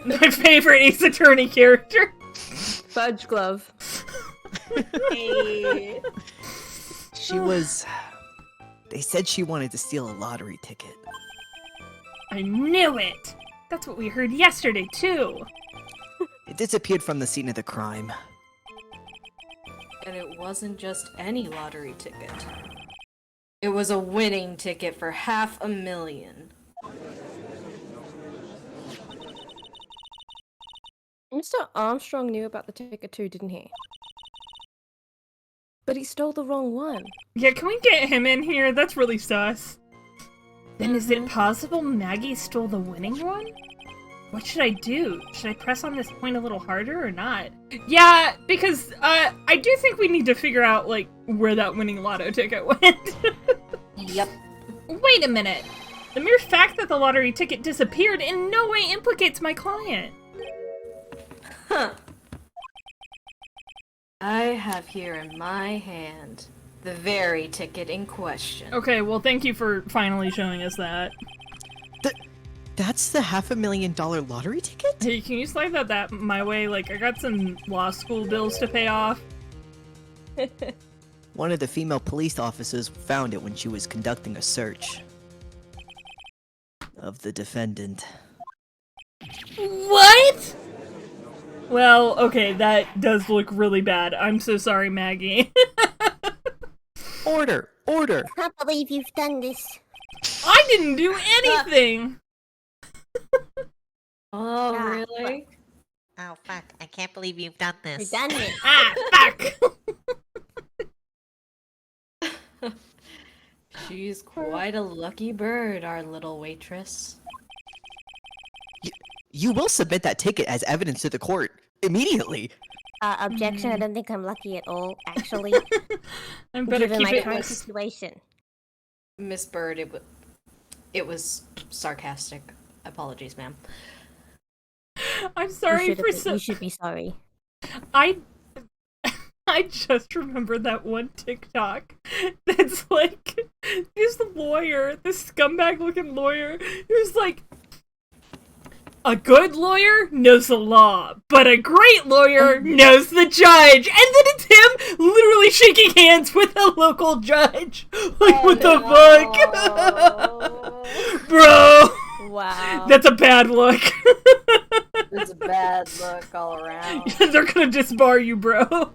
Speaker 1: My favorite Ace Attorney character.
Speaker 2: Fudge glove.
Speaker 4: Hey.
Speaker 3: She was... They said she wanted to steal a lottery ticket.
Speaker 1: I knew it! That's what we heard yesterday, too.
Speaker 3: It disappeared from the scene of the crime.
Speaker 6: And it wasn't just any lottery ticket. It was a winning ticket for $500,000.
Speaker 2: Mr. Armstrong knew about the ticket too, didn't he? But he stole the wrong one.
Speaker 1: Yeah, can we get him in here? That's really sus. Then is it possible Maggie stole the winning one? What should I do? Should I press on this point a little harder or not? Yeah, because I do think we need to figure out, like, where that winning lotto ticket went.
Speaker 6: Yep.
Speaker 1: Wait a minute. The mere fact that the lottery ticket disappeared in no way implicates my client.
Speaker 6: Huh. I have here in my hand the very ticket in question.
Speaker 1: Okay, well, thank you for finally showing us that.
Speaker 3: That's the $500,000 lottery ticket?
Speaker 1: Hey, can you slide that my way? Like, I got some law school bills to pay off.
Speaker 3: One of the female police officers found it when she was conducting a search of the defendant.
Speaker 1: What? Well, okay, that does look really bad. I'm so sorry, Maggie.
Speaker 3: Order! Order!
Speaker 7: I can't believe you've done this.
Speaker 1: I didn't do anything!
Speaker 6: Oh,
Speaker 7: Ah,
Speaker 6: really?
Speaker 8: Oh fuck, I can't believe you've done
Speaker 7: You've
Speaker 8: this.
Speaker 7: done this.
Speaker 1: Ah, fuck!
Speaker 6: She's quite a lucky bird, our little waitress.
Speaker 3: You will submit that ticket as evidence to the court immediately.
Speaker 7: Objection, I don't think I'm lucky at all, actually,
Speaker 1: I better
Speaker 7: given
Speaker 1: keep
Speaker 7: my
Speaker 1: it.
Speaker 7: current situation.
Speaker 6: Miss Bird, it was sarcastic. Apologies, ma'am.
Speaker 1: I'm sorry
Speaker 7: you,
Speaker 1: for
Speaker 7: you should be sorry.
Speaker 1: I just remembered that one TikTok that's like this lawyer, this scumbag looking lawyer, who's like, A good lawyer knows the law, but a great lawyer knows the judge. And then it's him literally shaking hands with a local judge. Like, what the fuck? Bro!
Speaker 2: Wow.
Speaker 1: That's a bad look.
Speaker 6: It's a bad look all around.
Speaker 1: They're gonna disbar you, bro.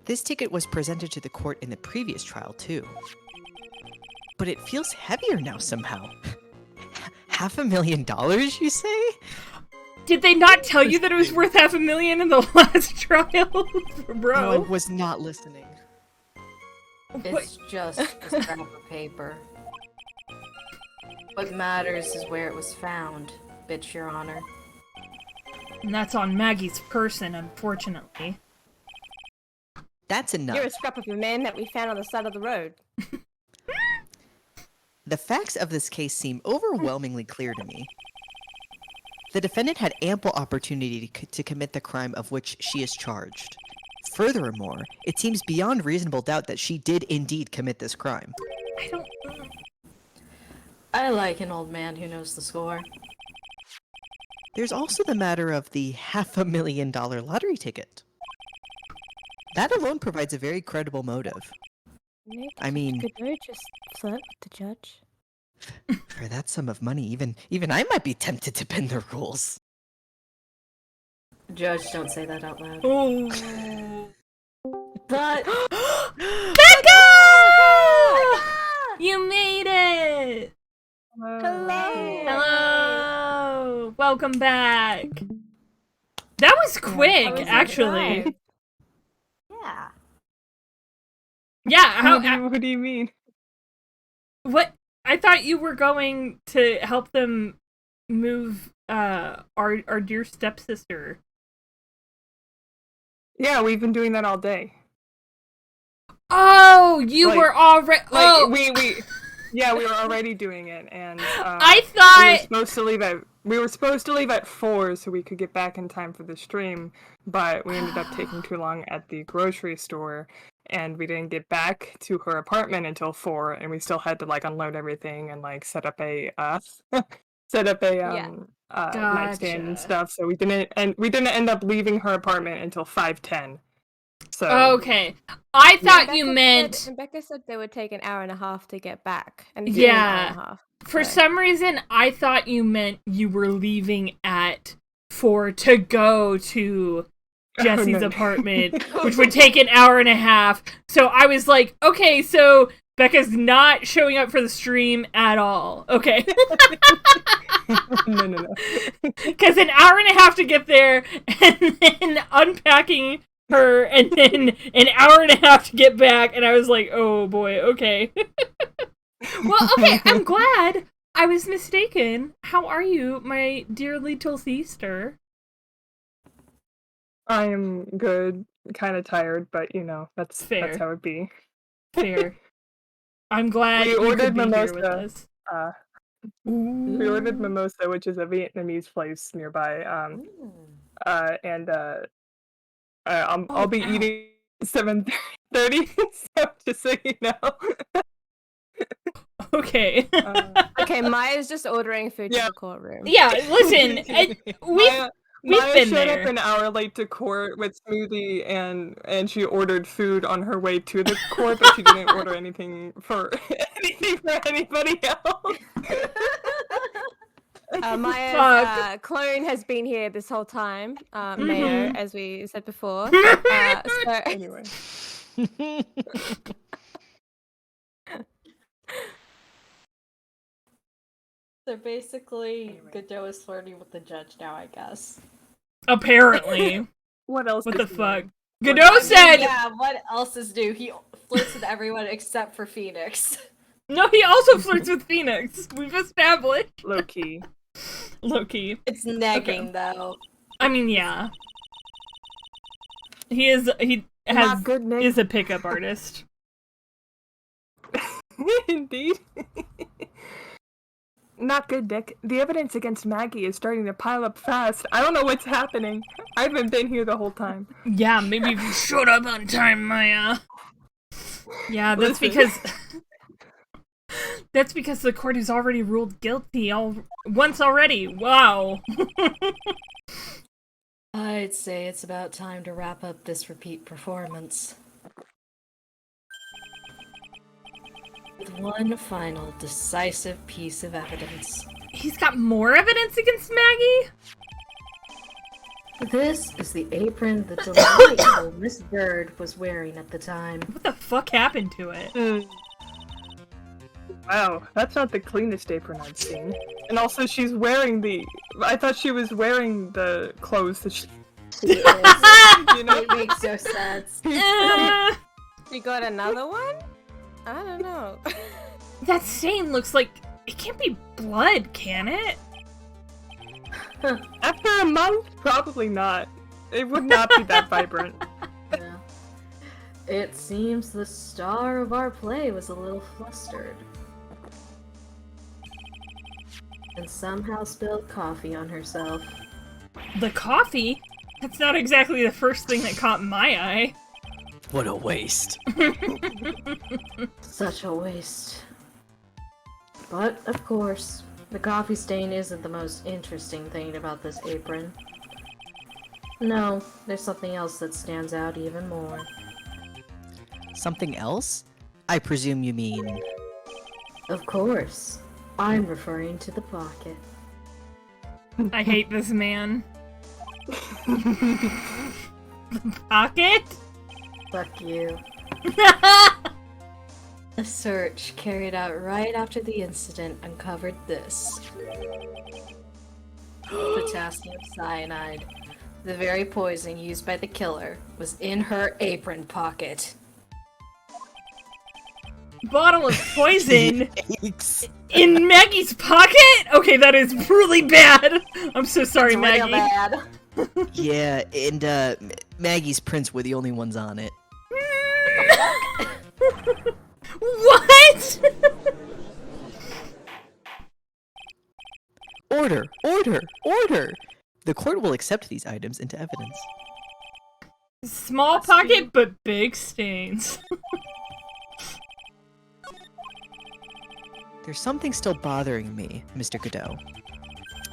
Speaker 3: This ticket was presented to the court in the previous trial, too. But it feels heavier now somehow. $500,000, you say?
Speaker 1: Did they not tell you that it was worth $500,000 in the last trial? Bro.
Speaker 3: No, I was not listening.
Speaker 6: It's just a scrap of paper. What matters is where it was found, bitch, Your Honor.
Speaker 1: And that's on Maggie's person, unfortunately.
Speaker 3: That's enough.
Speaker 2: You're a scrap of a man that we found on the side of the road.
Speaker 3: The facts of this case seem overwhelmingly clear to me. The defendant had ample opportunity to commit the crime of which she is charged. Furthermore, it seems beyond reasonable doubt that she did indeed commit this crime.
Speaker 6: I like an old man who knows the score.
Speaker 3: There's also the matter of the $500,000 lottery ticket. That alone provides a very credible motive.
Speaker 2: Maybe
Speaker 3: I mean-
Speaker 2: could you just flirt with the judge?
Speaker 3: For that sum of money, even I might be tempted to bend the rules.
Speaker 6: Judge, don't say that out loud.
Speaker 1: Oh.
Speaker 6: But
Speaker 1: Becca! You made it! Hello! Welcome back. That was quick,
Speaker 2: was
Speaker 1: actually.
Speaker 2: surprised.
Speaker 6: yeah.
Speaker 1: Yeah, how,
Speaker 9: What do you mean?
Speaker 1: what? I thought you were going to help them move our dear stepsister.
Speaker 9: Yeah, we've been doing that all day.
Speaker 1: Oh, you
Speaker 9: Like-
Speaker 1: were already.
Speaker 9: Like,
Speaker 1: Oh,
Speaker 9: we were already doing it, and
Speaker 1: I
Speaker 9: we were
Speaker 1: thought.
Speaker 9: supposed to leave at 4 so we could get back in time for the stream, but we ended up taking too long at the grocery store, and we didn't get back to her apartment until 4, and we still had to like unload everything and like set up a nightstand and
Speaker 1: Gotcha.
Speaker 9: stuff. So we didn't end up leaving her apartment until 5:10. So
Speaker 1: Okay, I thought you
Speaker 2: Becca
Speaker 1: meant.
Speaker 2: said, Becca said they would take an hour and a half to get back, and it's been an hour
Speaker 1: Yeah.
Speaker 2: and a half.
Speaker 1: For
Speaker 2: so-
Speaker 1: some reason, I thought you meant you were leaving at 4 to go to Jesse's
Speaker 9: no.
Speaker 1: apartment, which would take an hour and a half. So I was like, okay, so Becca's not showing up for the stream at all. Okay.
Speaker 9: no.
Speaker 1: Because an hour and a half to get there, and then unpacking her, and then an hour and a half to get back, and I was like, oh boy, okay. Well, okay, I'm glad I was mistaken. How are you, my dear little sister?
Speaker 9: I am good, kind of tired, but that's
Speaker 1: Fair.
Speaker 9: how it be.
Speaker 1: Fair. I'm glad
Speaker 9: We
Speaker 1: you could
Speaker 9: ordered
Speaker 1: be here with
Speaker 9: mimosa.
Speaker 1: us.
Speaker 9: We ordered Mimosa, which is a Vietnamese place nearby. And I'll be eating 7:30. So just so you know.
Speaker 1: Okay.
Speaker 2: Okay, Maya's just ordering food
Speaker 9: Yeah.
Speaker 2: to the courtroom.
Speaker 1: Yeah, listen, we've
Speaker 9: Maya
Speaker 1: been
Speaker 9: showed
Speaker 1: there.
Speaker 9: up an hour late to court with smoothie, and she ordered food on her way to the court, but she didn't order anything for anybody else.
Speaker 2: Maya's clone has been here this whole time, Mayo, as we said before. So
Speaker 9: Anyway.
Speaker 6: So basically, Godot is flirting with the judge now, I guess.
Speaker 1: Apparently.
Speaker 9: What else?
Speaker 1: What
Speaker 9: is
Speaker 1: the
Speaker 9: new?
Speaker 1: fuck? Godot said...
Speaker 6: Yeah, what else is new? He flirts with everyone except for Phoenix.
Speaker 1: No, he also flirts with Phoenix. We've established.
Speaker 9: Low key.
Speaker 1: Low-key.
Speaker 6: It's negging, though.
Speaker 1: I mean, yeah. He is
Speaker 9: Not good, Nick.
Speaker 1: is a pickup artist.
Speaker 9: Indeed. Not good, Dick. The evidence against Maggie is starting to pile up fast. I don't know what's happening. I haven't been here the whole time.
Speaker 1: Yeah, maybe if you showed up on time, Maya. Yeah, that's
Speaker 9: Listen.
Speaker 1: because That's because the court has already ruled guilty once already. Wow.
Speaker 6: I'd say it's about time to wrap up this repeat performance. With one final decisive piece of evidence.
Speaker 1: He's got more evidence against Maggie?
Speaker 6: This is the apron the delightful Miss Bird was wearing at the time.
Speaker 1: What the fuck happened to it?
Speaker 9: Wow, that's not the cleanest apron I've seen. And also, she's wearing I thought she was wearing the clothes that she.
Speaker 6: She is. You know, it makes no sense.
Speaker 2: You got another one? I don't know.
Speaker 1: That stain looks like it can't be blood, can it?
Speaker 9: After a month, probably not. It would not be that vibrant.
Speaker 6: Yeah. It seems the star of our play was a little flustered. And somehow spilled coffee on herself.
Speaker 1: The coffee? That's not exactly the first thing that caught my eye.
Speaker 3: What a waste.
Speaker 6: Such a waste. But, of course, the coffee stain isn't the most interesting thing about this apron. No, there's something else that stands out even more.
Speaker 3: Something else? I presume you mean...
Speaker 6: Of course. I'm referring to the pocket.
Speaker 1: I hate this man. Pocket?
Speaker 6: Fuck you. A search carried out right after the incident uncovered this. Potassium cyanide, the very poison used by the killer, was in her apron pocket.
Speaker 1: Bottle of poison
Speaker 3: Yikes.
Speaker 1: in Maggie's pocket? Okay, that is really bad. I'm so sorry,
Speaker 6: It's real
Speaker 1: Maggie.
Speaker 6: bad.
Speaker 3: Yeah, and Maggie's prints were the only ones on it.
Speaker 1: What?
Speaker 3: Order! Order! Order! The court will accept these items into evidence.
Speaker 1: Small pocket, but big stains.
Speaker 3: There's something still bothering me, Mr. Godot.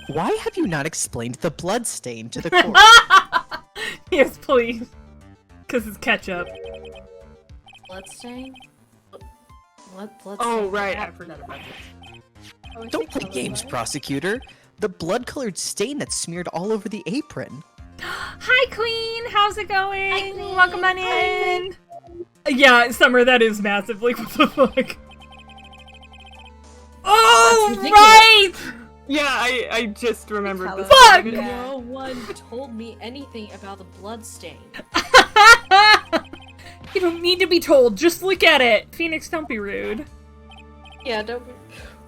Speaker 3: Why have you not explained the blood stain to the court?
Speaker 1: Yes, please. Because it's ketchup.
Speaker 6: Bloodstain? What bloodstain?
Speaker 9: Oh, right, I forgot about this.
Speaker 3: Don't play games, prosecutor. The blood-colored stain that's smeared all over the apron.
Speaker 1: Hi, Queen. How's it going?
Speaker 4: Hi, Queen.
Speaker 1: Welcome on in. Yeah, Summer, that is massive. Like, what the fuck? Oh,
Speaker 6: That's
Speaker 1: right!
Speaker 9: Yeah, I just remembered this.
Speaker 1: Fuck!
Speaker 6: No one told me anything about the bloodstain.
Speaker 1: You don't need to be told. Just look at it. Phoenix, don't be rude.
Speaker 6: Yeah, don't be...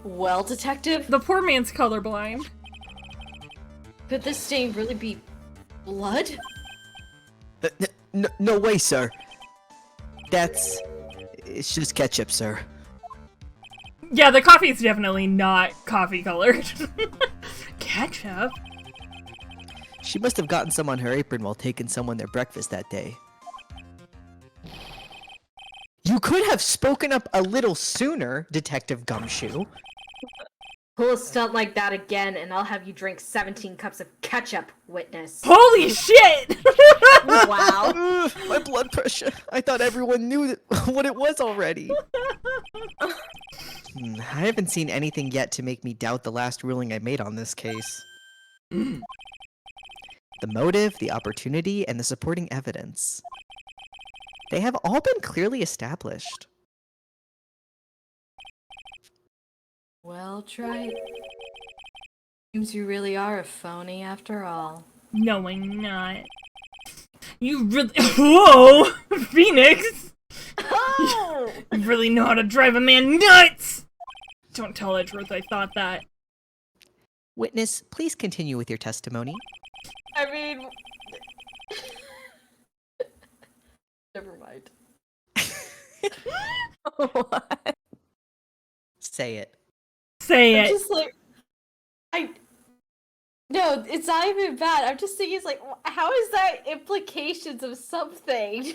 Speaker 6: Well, detective,
Speaker 1: The poor man's colorblind.
Speaker 6: could this stain really be blood?
Speaker 3: No way, sir. It's just ketchup, sir.
Speaker 1: Yeah, the coffee is definitely not coffee colored. Ketchup?
Speaker 3: She must have gotten some on her apron while taking someone their breakfast that day. You could have spoken up a little sooner, Detective Gumshoe.
Speaker 4: Pull a stunt like that again, and I'll have you drink 17 cups of ketchup, witness.
Speaker 1: Holy shit!
Speaker 4: Wow.
Speaker 3: Ugh, my blood pressure. I thought everyone knew what it was already. I haven't seen anything yet to make me doubt the last ruling I made on this case. The motive, the opportunity, and the supporting evidence. They have all been clearly established.
Speaker 6: Well, Trite. Seems you really are a phony after all.
Speaker 1: No, I'm not. You really- Whoa! Phoenix!
Speaker 6: Oh!
Speaker 1: You really know how to drive a man nuts! Don't tell the truth, I thought that.
Speaker 3: Witness, please continue with your testimony.
Speaker 6: I mean... Never mind.
Speaker 2: What?
Speaker 3: Say it.
Speaker 1: Say
Speaker 6: I'm
Speaker 1: it.
Speaker 6: just like... No, it's not even bad. I'm just thinking, it's like, how is that implications of something?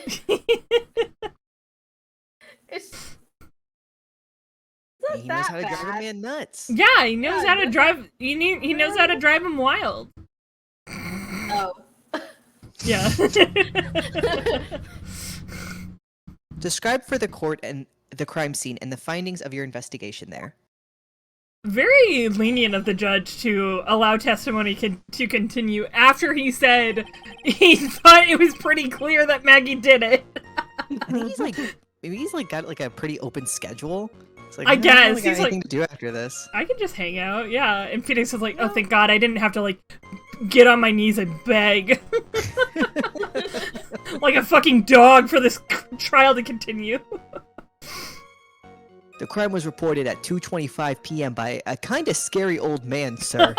Speaker 6: It's... Is that
Speaker 3: He knows how to drive a man nuts.
Speaker 1: Yeah, he knows how to drive. He knows how to drive him wild.
Speaker 4: Oh.
Speaker 1: Yeah.
Speaker 3: Describe for the court and the crime scene and the findings of your investigation there.
Speaker 1: Very lenient of the judge to allow testimony to continue after he said he thought it was pretty clear that Maggie did it.
Speaker 3: I think he's got like a pretty open schedule. It's like,
Speaker 1: I guess
Speaker 3: he's
Speaker 1: he's
Speaker 3: anything
Speaker 1: like,
Speaker 3: to do after this.
Speaker 1: I can just hang out, yeah. And Phoenix was like, oh, thank God, I didn't have to like get on my knees and beg like a fucking dog for this trial to continue.
Speaker 3: The crime was reported at 2:25 p.m. by a kind of scary old man, sir.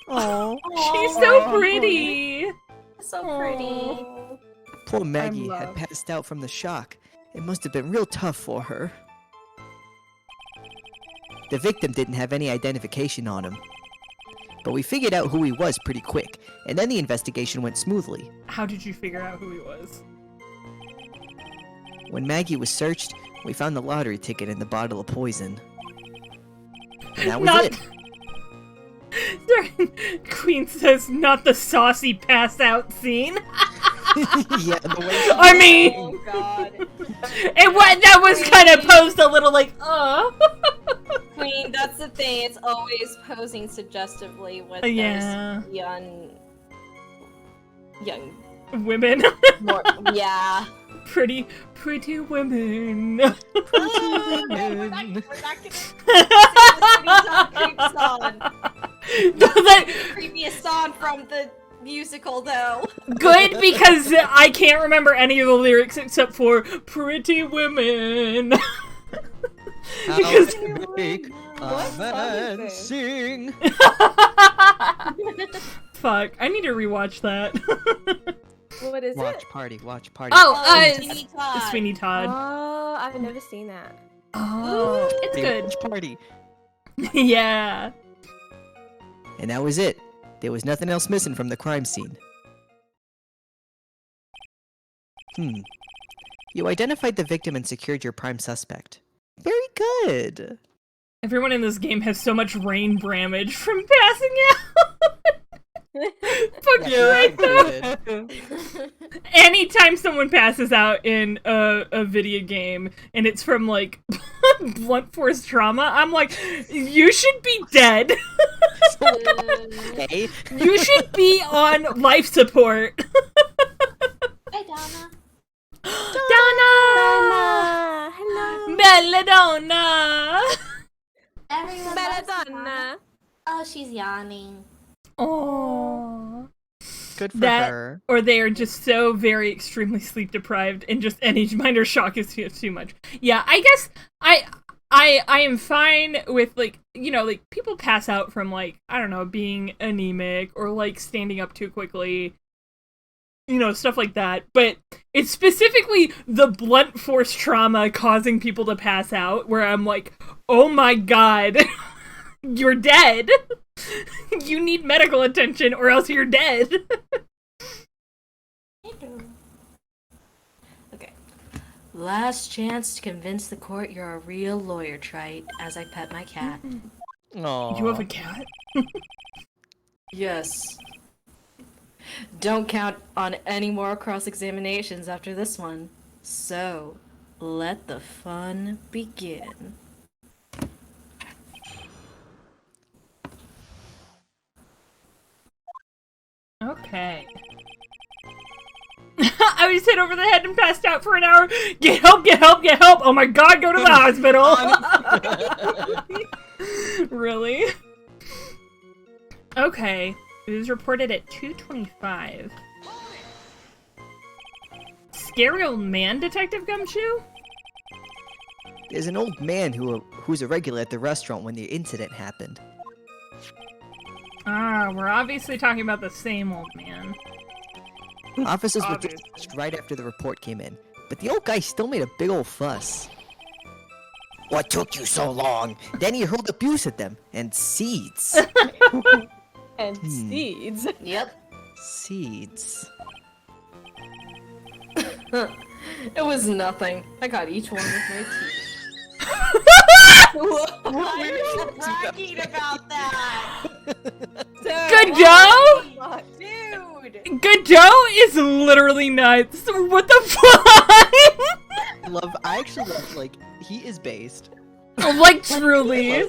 Speaker 1: Oh, she's so pretty.
Speaker 4: So pretty.
Speaker 3: Poor Maggie
Speaker 9: I'm
Speaker 3: had
Speaker 9: loved.
Speaker 3: passed out from the shock. It must have been real tough for her. The victim didn't have any identification on him. But we figured out who he was pretty quick, and then the investigation went smoothly.
Speaker 1: How did you figure out who he was?
Speaker 3: When Maggie was searched, we found the lottery ticket in the bottle of poison. And that was
Speaker 1: Not-
Speaker 3: it.
Speaker 1: Queen says, not the saucy pass out scene.
Speaker 3: Yeah, the way
Speaker 1: I mean,
Speaker 4: Oh god.
Speaker 1: that was kind of posed a little like,
Speaker 4: Queen, that's the thing. It's always posing suggestively with
Speaker 1: Yeah.
Speaker 4: those young
Speaker 1: women.
Speaker 4: more, yeah.
Speaker 1: pretty women.
Speaker 4: We're not gonna sing the creepy song.
Speaker 1: That-
Speaker 4: Creepiest song from the musical, though.
Speaker 1: Good, because I can't remember any of the lyrics except for pretty women. Because
Speaker 3: I'll make a man sing.
Speaker 1: fuck, I need to rewatch that.
Speaker 2: What is
Speaker 3: Watch
Speaker 2: it?
Speaker 3: party, watch party.
Speaker 4: Sweeney
Speaker 1: The
Speaker 4: Todd.
Speaker 1: Sweeney Todd.
Speaker 2: Oh, I've never seen that.
Speaker 1: Oh, it's good.
Speaker 3: Watch party.
Speaker 1: Yeah.
Speaker 3: And that was it. There was nothing else missing from the crime scene. You identified the victim and secured your prime suspect. Very good.
Speaker 1: Everyone in this game has so much brain damage from passing out. Fuck you right though. Anytime someone passes out in a video game and it's from like blunt force trauma, I'm like, you should be dead.
Speaker 3: Okay.
Speaker 1: You should be on life support.
Speaker 4: Hi, Donna.
Speaker 1: Donna!
Speaker 2: Hello.
Speaker 1: Belladonna!
Speaker 4: Everyone
Speaker 2: Belladonna.
Speaker 4: Oh, she's yawning.
Speaker 1: Oh.
Speaker 3: Good for
Speaker 1: That-
Speaker 3: her.
Speaker 1: Or they are just so very extremely sleep deprived and just any minor shock is too much. Yeah, I guess I am fine with like, you know, like people pass out from like, I don't know, being anemic or like standing up too quickly. You know, stuff like that. But it's specifically the blunt force trauma causing people to pass out where I'm like, oh my god, you're dead. You need medical attention or else you're dead.
Speaker 6: Okay. Last chance to convince the court you're a real lawyer, Trite, as I pet my cat.
Speaker 3: Aww.
Speaker 1: You have a cat?
Speaker 6: Yes. Don't count on any more cross-examinations after this one. So, let the fun begin.
Speaker 1: Okay. I was hit over the head and passed out for an hour. Get help, get help, get help! Oh my god, go to the hospital! Really? Okay. It was reported at 2:25. Scary old man, Detective Gumshoe?
Speaker 3: There's an old man who's a regular at the restaurant when the incident happened.
Speaker 1: Ah, we're obviously talking about the same old man.
Speaker 3: Officers were
Speaker 9: Obvious.
Speaker 3: dispatched right after the report came in, but the old guy still made a big old fuss. What took you so long? Then he hurled abuse at them, and seeds.
Speaker 2: And seeds.
Speaker 6: Yep.
Speaker 3: Seeds.
Speaker 6: It was nothing. I got each one with my teeth.
Speaker 8: I'm just bragging about that.
Speaker 1: Godot?
Speaker 8: Dude.
Speaker 1: Godot is literally nuts. What the fuck?
Speaker 3: I actually love, like, he is based.
Speaker 1: Like, truly.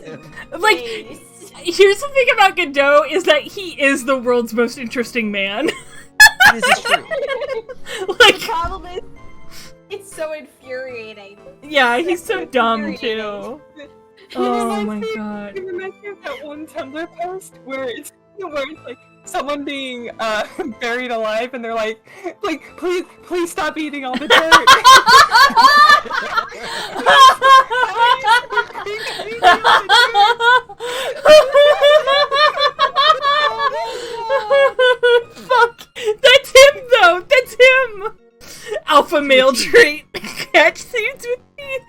Speaker 1: Like, here's the thing about Godot is that he is the world's most interesting man.
Speaker 3: This is true.
Speaker 1: Like,
Speaker 4: The problem is, it's so infuriating.
Speaker 1: yeah, he's so dumb too. Oh my god.
Speaker 9: It reminds me of that one Tumblr post where it's like someone being buried alive, and they're like, please stop eating all the dirt.
Speaker 1: Fuck! That's him though! That's him! Alpha male trait. Catch seeds with teeth.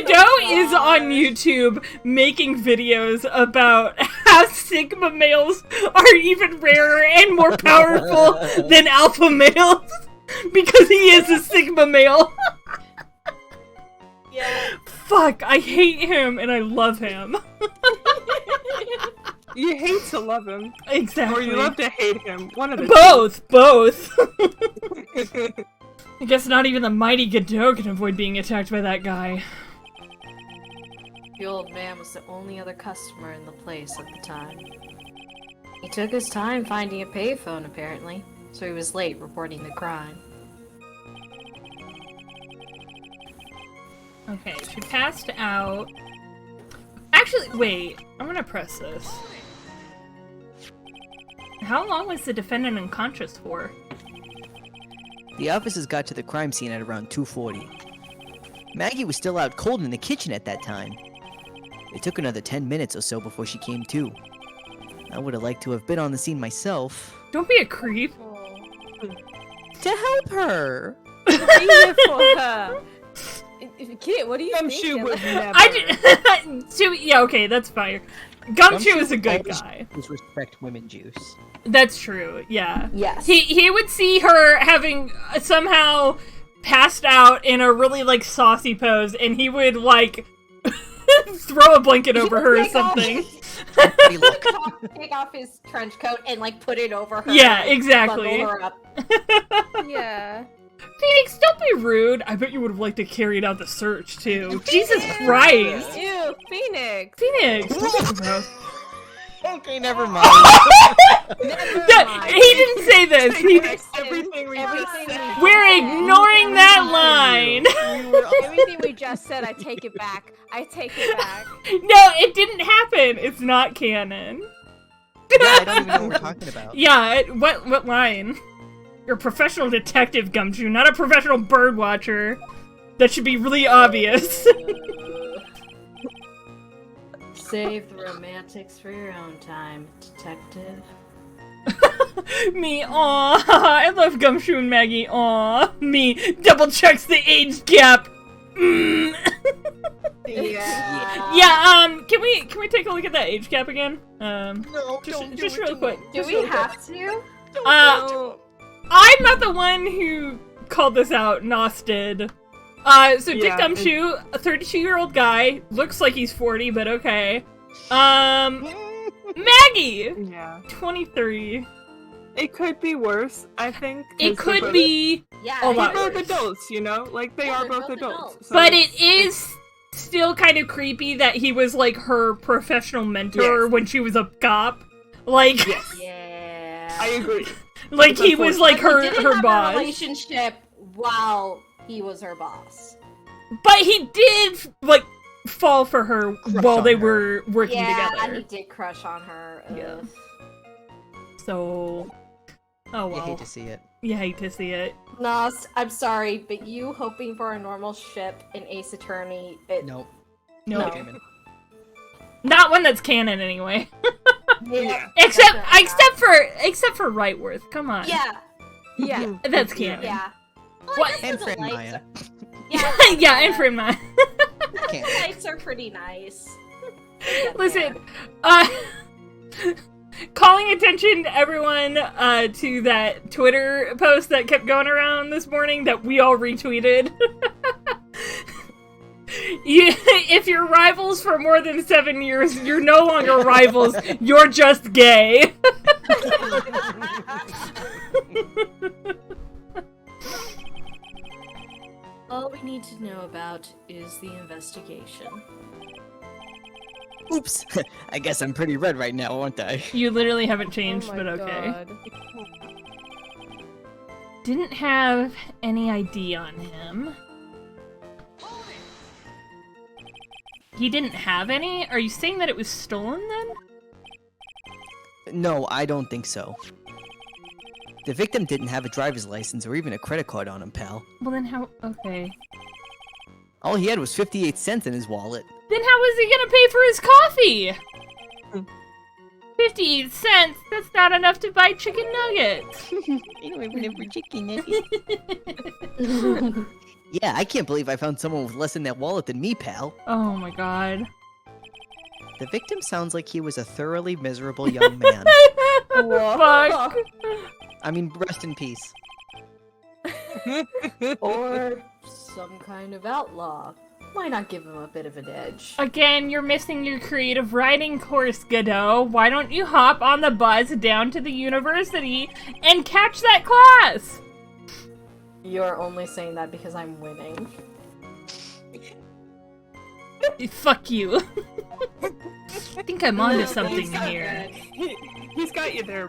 Speaker 1: Godot is on YouTube making videos about how Sigma males are even rarer and more powerful than alpha males because he is a Sigma male.
Speaker 4: Yeah.
Speaker 1: Fuck, I hate him and I love him.
Speaker 9: You hate to love him,
Speaker 1: Exactly.
Speaker 9: or you love to hate him. One of the
Speaker 1: Both. I guess not even the mighty Godot can avoid being attacked by that guy.
Speaker 6: The old man was the only other customer in the place at the time. He took his time finding a payphone, apparently, so he was late reporting the crime.
Speaker 1: Okay, she passed out. Actually, wait. I'm gonna press this. How long was the defendant unconscious for?
Speaker 3: The officers got to the crime scene at around 2:40. Maggie was still out cold in the kitchen at that time. It took another 10 minutes or so before she came to. I would have liked to have been on the scene myself.
Speaker 1: Don't be a creep.
Speaker 3: To help her!
Speaker 2: Be here for her. Kid, what do you
Speaker 9: Gumshoe
Speaker 2: think?
Speaker 9: would never.
Speaker 1: Yeah, okay, that's fine. Gumshoe is a good guy.
Speaker 3: Respect women juice.
Speaker 1: That's true, yeah.
Speaker 6: Yes.
Speaker 1: He would see her having somehow passed out in a really, like, saucy pose, and he would, like, throw a blanket over her or something.
Speaker 4: Take off his trench coat and, like, put it over her.
Speaker 1: Yeah,
Speaker 4: and
Speaker 1: exactly.
Speaker 4: bundle her up.
Speaker 2: Yeah.
Speaker 1: Phoenix, don't be rude. I bet you would have liked to carried out the search, too. Jesus Christ!
Speaker 2: Ew, Phoenix.
Speaker 1: Phoenix!
Speaker 3: Okay, never mind.
Speaker 1: He didn't say this.
Speaker 9: Everything we just said.
Speaker 1: We're ignoring that line.
Speaker 2: Everything we just said, I take it back. I take it back.
Speaker 1: No, it didn't happen. It's not canon.
Speaker 3: Yeah, I don't even know what we're talking about.
Speaker 1: Yeah, what line? You're a professional detective, Gumshoe, not a professional bird watcher. That should be really obvious.
Speaker 6: Save the romantics for your own time, detective.
Speaker 1: Me, aw. I love Gumshoe and Maggie, aw. Me, double checks the age gap. Mm.
Speaker 4: Yeah.
Speaker 1: Can we take a look at that age gap again?
Speaker 3: No,
Speaker 1: Just real quick.
Speaker 4: Do we have to?
Speaker 1: I'm not the one who called this out. Nos did. So Dick
Speaker 9: Yeah,
Speaker 1: Gumshoe, a 32-year-old guy, looks like he's 40, but okay. Maggie,
Speaker 9: Yeah.
Speaker 1: 23.
Speaker 9: It could be worse, I think.
Speaker 1: It could be
Speaker 4: Yeah.
Speaker 1: a lot
Speaker 9: They're both
Speaker 1: worse.
Speaker 9: adults, you know? Like, they
Speaker 4: Yeah,
Speaker 9: are
Speaker 4: they're
Speaker 9: both
Speaker 4: both
Speaker 9: adults. So
Speaker 1: But it is still kind of creepy that he was like her professional mentor
Speaker 9: Yes.
Speaker 1: when she was a cop. Like,
Speaker 4: Yeah.
Speaker 9: I agree.
Speaker 1: like he was like
Speaker 4: But they didn't
Speaker 1: her
Speaker 4: have
Speaker 1: boss.
Speaker 4: a relationship while he was her boss.
Speaker 1: But he did like fall for her while
Speaker 3: on
Speaker 1: they
Speaker 3: her.
Speaker 1: were working
Speaker 4: Yeah,
Speaker 1: together.
Speaker 4: he did crush on her.
Speaker 1: Yeah.
Speaker 4: Ugh.
Speaker 1: So, oh
Speaker 3: You
Speaker 1: well.
Speaker 3: hate to see it.
Speaker 1: You hate to see it.
Speaker 4: Nos, I'm sorry, but you hoping for a normal ship in Ace Attorney,
Speaker 3: Nope.
Speaker 1: No,
Speaker 4: No.
Speaker 3: Damon.
Speaker 1: not one that's canon anyway.
Speaker 9: Yeah.
Speaker 1: except
Speaker 4: Definitely
Speaker 1: except for Wrightworth. Come on.
Speaker 4: Yeah,
Speaker 2: Yeah.
Speaker 1: That's canon.
Speaker 4: yeah. Well,
Speaker 1: What-
Speaker 4: I guess
Speaker 3: And
Speaker 4: the
Speaker 3: Fran
Speaker 4: lights
Speaker 3: Maya.
Speaker 4: are- Yeah,
Speaker 1: Yeah, and for mine.
Speaker 3: Can't.
Speaker 4: the lights are pretty nice.
Speaker 1: Listen, calling attention to everyone to that Twitter post that kept going around this morning that we all retweeted. If you're rivals for more than 7 years, you're no longer rivals. You're just gay.
Speaker 6: All we need to know about is the investigation.
Speaker 3: Oops. I guess I'm pretty red right now, aren't I?
Speaker 1: You literally haven't changed,
Speaker 2: Oh my
Speaker 1: but okay.
Speaker 2: God.
Speaker 1: Didn't have any ID on him. He didn't have any? Are you saying that it was stolen then?
Speaker 3: No, I don't think so. The victim didn't have a driver's license or even a credit card on him, pal.
Speaker 1: Well then how- okay.
Speaker 3: All he had was 58 cents in his wallet.
Speaker 1: Then how was he gonna pay for his coffee? 58 cents? That's not enough to buy chicken nuggets.
Speaker 3: I don't even have chicken nuggets. Yeah, I can't believe I found someone with less in that wallet than me, pal.
Speaker 1: Oh my god.
Speaker 3: The victim sounds like he was a thoroughly miserable young man.
Speaker 1: What the fuck?
Speaker 3: I mean, rest in peace.
Speaker 6: Or some kind of outlaw. Why not give him a bit of an edge?
Speaker 1: Again, you're missing your creative writing course, Godot. Why don't you hop on the bus down to the university and catch that class?
Speaker 6: You're only saying that because I'm winning.
Speaker 1: Fuck you. I think I'm onto something here.
Speaker 9: He's got you there,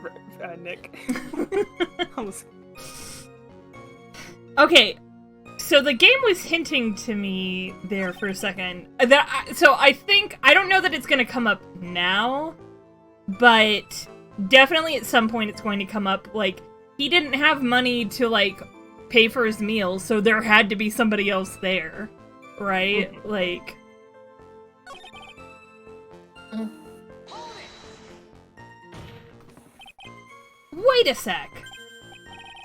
Speaker 9: Nick. Almost.
Speaker 1: Okay, so the game was hinting to me there for a second. So I think, I don't know that it's going to come up now, but definitely at some point it's going to come up. Like, he didn't have money to, like, pay for his meals, so there had to be somebody else there, right? Like... Wait a sec.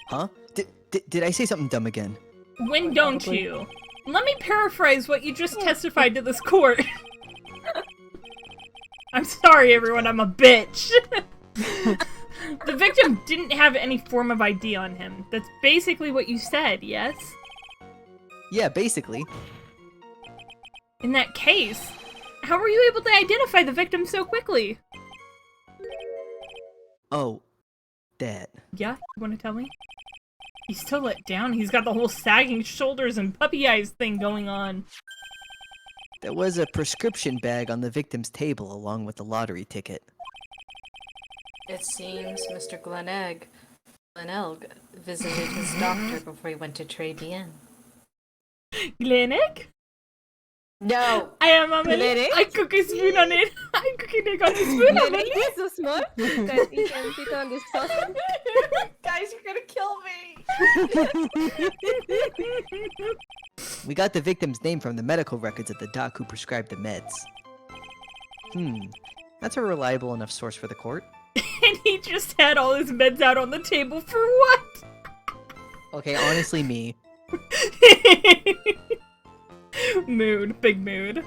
Speaker 3: Huh? Did I say something dumb again?
Speaker 1: When don't you? Let me paraphrase what you just testified to this court. I'm sorry, everyone, I'm a bitch. The victim didn't have any form of ID on him. That's basically what you said, yes?
Speaker 3: Yeah, basically.
Speaker 1: In that case, how were you able to identify the victim so quickly?
Speaker 3: Oh, that.
Speaker 1: Yeah? You want to tell me? He's still let down. He's got the whole sagging shoulders and puppy eyes thing going on.
Speaker 3: There was a prescription bag on the victim's table along with the lottery ticket.
Speaker 6: It seems Mr. Glenelg visited his doctor before he went to trade the inn.
Speaker 1: Glenegg?
Speaker 6: No!
Speaker 1: I am a
Speaker 2: Glenegg?
Speaker 1: I cook a spoon on it. I cook a egg on a spoon on
Speaker 2: It
Speaker 1: it.
Speaker 2: is so small that he can fit on this sauce.
Speaker 8: Guys, you're gonna kill me!
Speaker 3: We got the victim's name from the medical records of the doc who prescribed the meds. That's a reliable enough source for the court.
Speaker 1: And he just had all his meds out on the table for what?
Speaker 3: Okay, honestly, me.
Speaker 1: Mood. Big mood.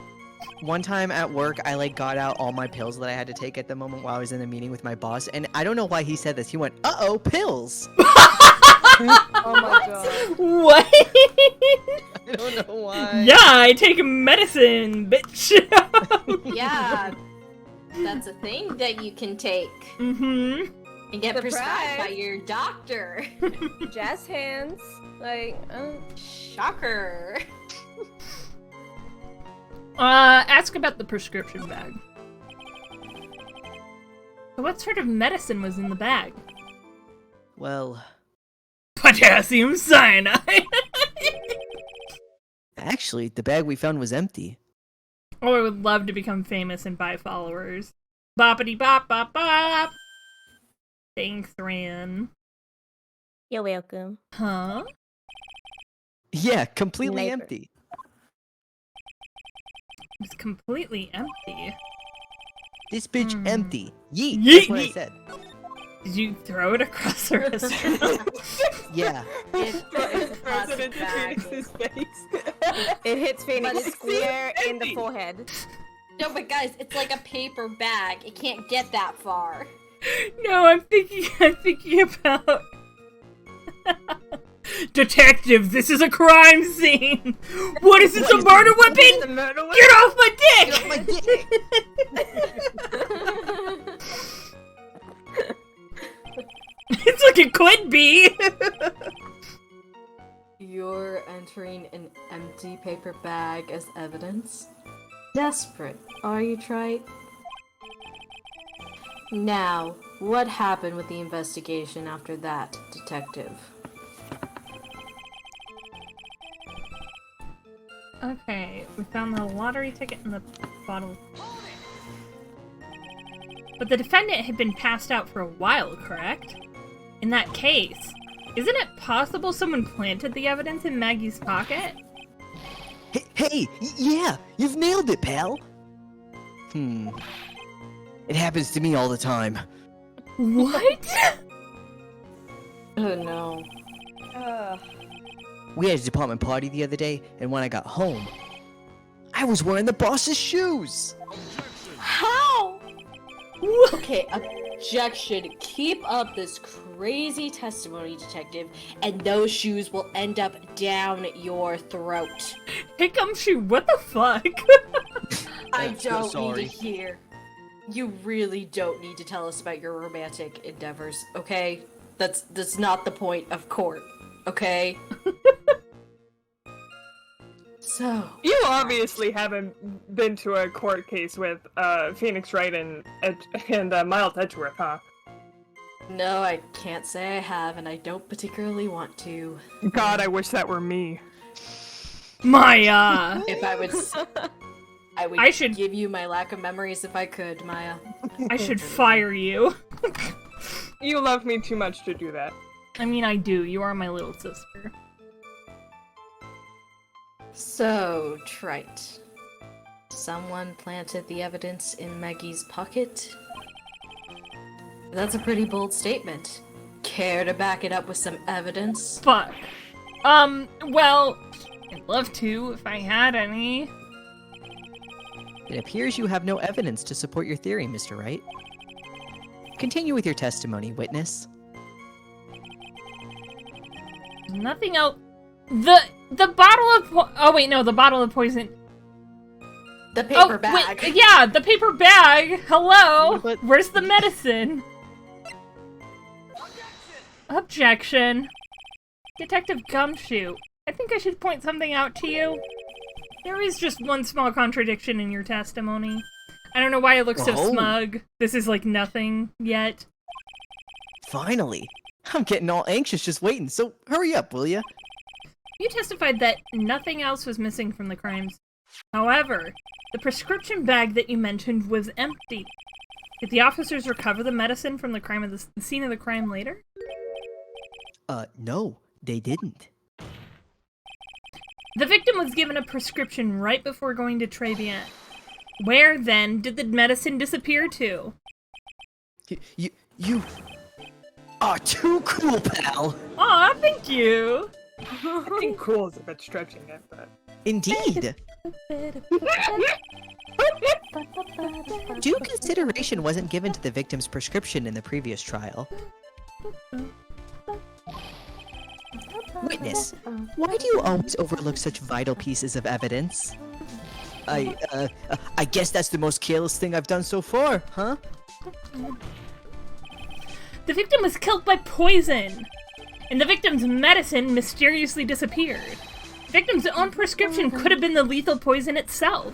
Speaker 3: One time at work, I got out all my pills that I had to take at the moment while I was in a meeting with my boss, and I don't know why he said this. He went, "Uh-oh, pills!"
Speaker 2: Oh my god.
Speaker 1: What?
Speaker 3: I don't know why.
Speaker 1: Yeah, I take medicine, bitch.
Speaker 4: Yeah, that's a thing that you can take
Speaker 1: Mm-hmm.
Speaker 4: and get prescribed by
Speaker 2: Surprise.
Speaker 4: your doctor.
Speaker 2: Jazz hands. Like,
Speaker 4: Shocker.
Speaker 1: Ask about the prescription bag. So what sort of medicine was in the bag?
Speaker 3: Well,
Speaker 1: Potassium cyanide!
Speaker 3: actually, the bag we found was empty.
Speaker 1: Oh, I would love to become famous and buy followers. Boppity bop bop bop! Thanks, Ran.
Speaker 7: You're welcome.
Speaker 1: Huh?
Speaker 3: Yeah, completely
Speaker 7: Neighbor.
Speaker 3: empty.
Speaker 1: It's completely empty.
Speaker 3: This bitch empty. Yeet.
Speaker 1: Yeet.
Speaker 3: That's what I said.
Speaker 1: Did you throw it across the restaurant?
Speaker 3: Yeah.
Speaker 4: It's a
Speaker 9: Throws it
Speaker 4: plastic
Speaker 9: into
Speaker 4: bag.
Speaker 9: Phoenix's face.
Speaker 2: it hits Phoenix
Speaker 4: But it's
Speaker 2: square in the
Speaker 9: empty.
Speaker 2: forehead.
Speaker 4: No, but guys, it's like a paper bag. It can't get that far.
Speaker 1: No, I'm thinking about Detective, this is a crime scene! What is this, a murder weapon? Get off my dick!
Speaker 3: Get off my dick!
Speaker 1: It's like it could be!
Speaker 6: You're entering an empty paper bag as evidence? Desperate, are you, Trite? Now, what happened with the investigation after that, Detective?
Speaker 1: Okay, we found the lottery ticket in the bottle. But the defendant had been passed out for a while, correct? In that case, isn't it possible someone planted the evidence in Maggie's pocket?
Speaker 3: Hey, yeah, you've nailed it, pal. It happens to me all the time.
Speaker 1: What?
Speaker 6: Oh no.
Speaker 3: We had a department party the other day, and when I got home, I was wearing the boss's shoes.
Speaker 6: How? Okay, objection. Keep up this crazy testimony, Detective, and those shoes will end up down your throat.
Speaker 1: Hey, Gumshoe, what the fuck?
Speaker 6: I
Speaker 3: I'm so
Speaker 6: don't need
Speaker 3: sorry.
Speaker 6: to hear. You really don't need to tell us about your romantic endeavors, okay? That's not the point of court, okay? So,
Speaker 9: You obviously haven't been to a court case with Phoenix Wright and Miles Edgeworth, huh?
Speaker 6: no, I can't say I have, and I don't particularly want to.
Speaker 9: God, I wish that were me.
Speaker 1: Maya!
Speaker 6: If I would, I would
Speaker 1: I should-
Speaker 6: give you my lack of memories if I could, Maya.
Speaker 1: I should fire you.
Speaker 9: You love me too much to do that.
Speaker 1: I mean, I do. You are my little sister.
Speaker 6: So, Trite. Someone planted the evidence in Maggie's pocket? That's a pretty bold statement. Care to back it up with some evidence?
Speaker 1: Fuck. Well, I'd love to if I had any.
Speaker 3: It appears you have no evidence to support your theory, Mr. Wright. Continue with your testimony, witness.
Speaker 1: Nothing else. The bottle of oh wait, no, the bottle of poison.
Speaker 6: The paper bag.
Speaker 1: Wait, yeah, the paper bag. Hello.
Speaker 3: But-
Speaker 1: Where's the medicine? Objection. Detective Gumshoe, I think I should point something out to you. There is just one small contradiction in your testimony. I don't know why it looks so
Speaker 3: Whoa.
Speaker 1: smug. This is like nothing yet.
Speaker 3: Finally! I'm getting all anxious just waiting, so hurry up, will ya?
Speaker 1: You testified that nothing else was missing from the crimes. However, the prescription bag that you mentioned was empty. Did the officers recover the medicine from the scene of the crime later?
Speaker 3: No, they didn't.
Speaker 1: The victim was given a prescription right before going to Tribulations. Where, then, did the medicine disappear to?
Speaker 3: You are too cool, pal!
Speaker 1: Aw, thank you!
Speaker 9: I think cool is a bit stretching it, but...
Speaker 3: Indeed! Due consideration wasn't given to the victim's prescription in the previous trial. Witness, why do you always overlook such vital pieces of evidence? I guess that's the most careless thing I've done so far, huh?
Speaker 1: The victim was killed by poison, and the victim's medicine mysteriously disappeared. The victim's own prescription could have been the lethal poison itself.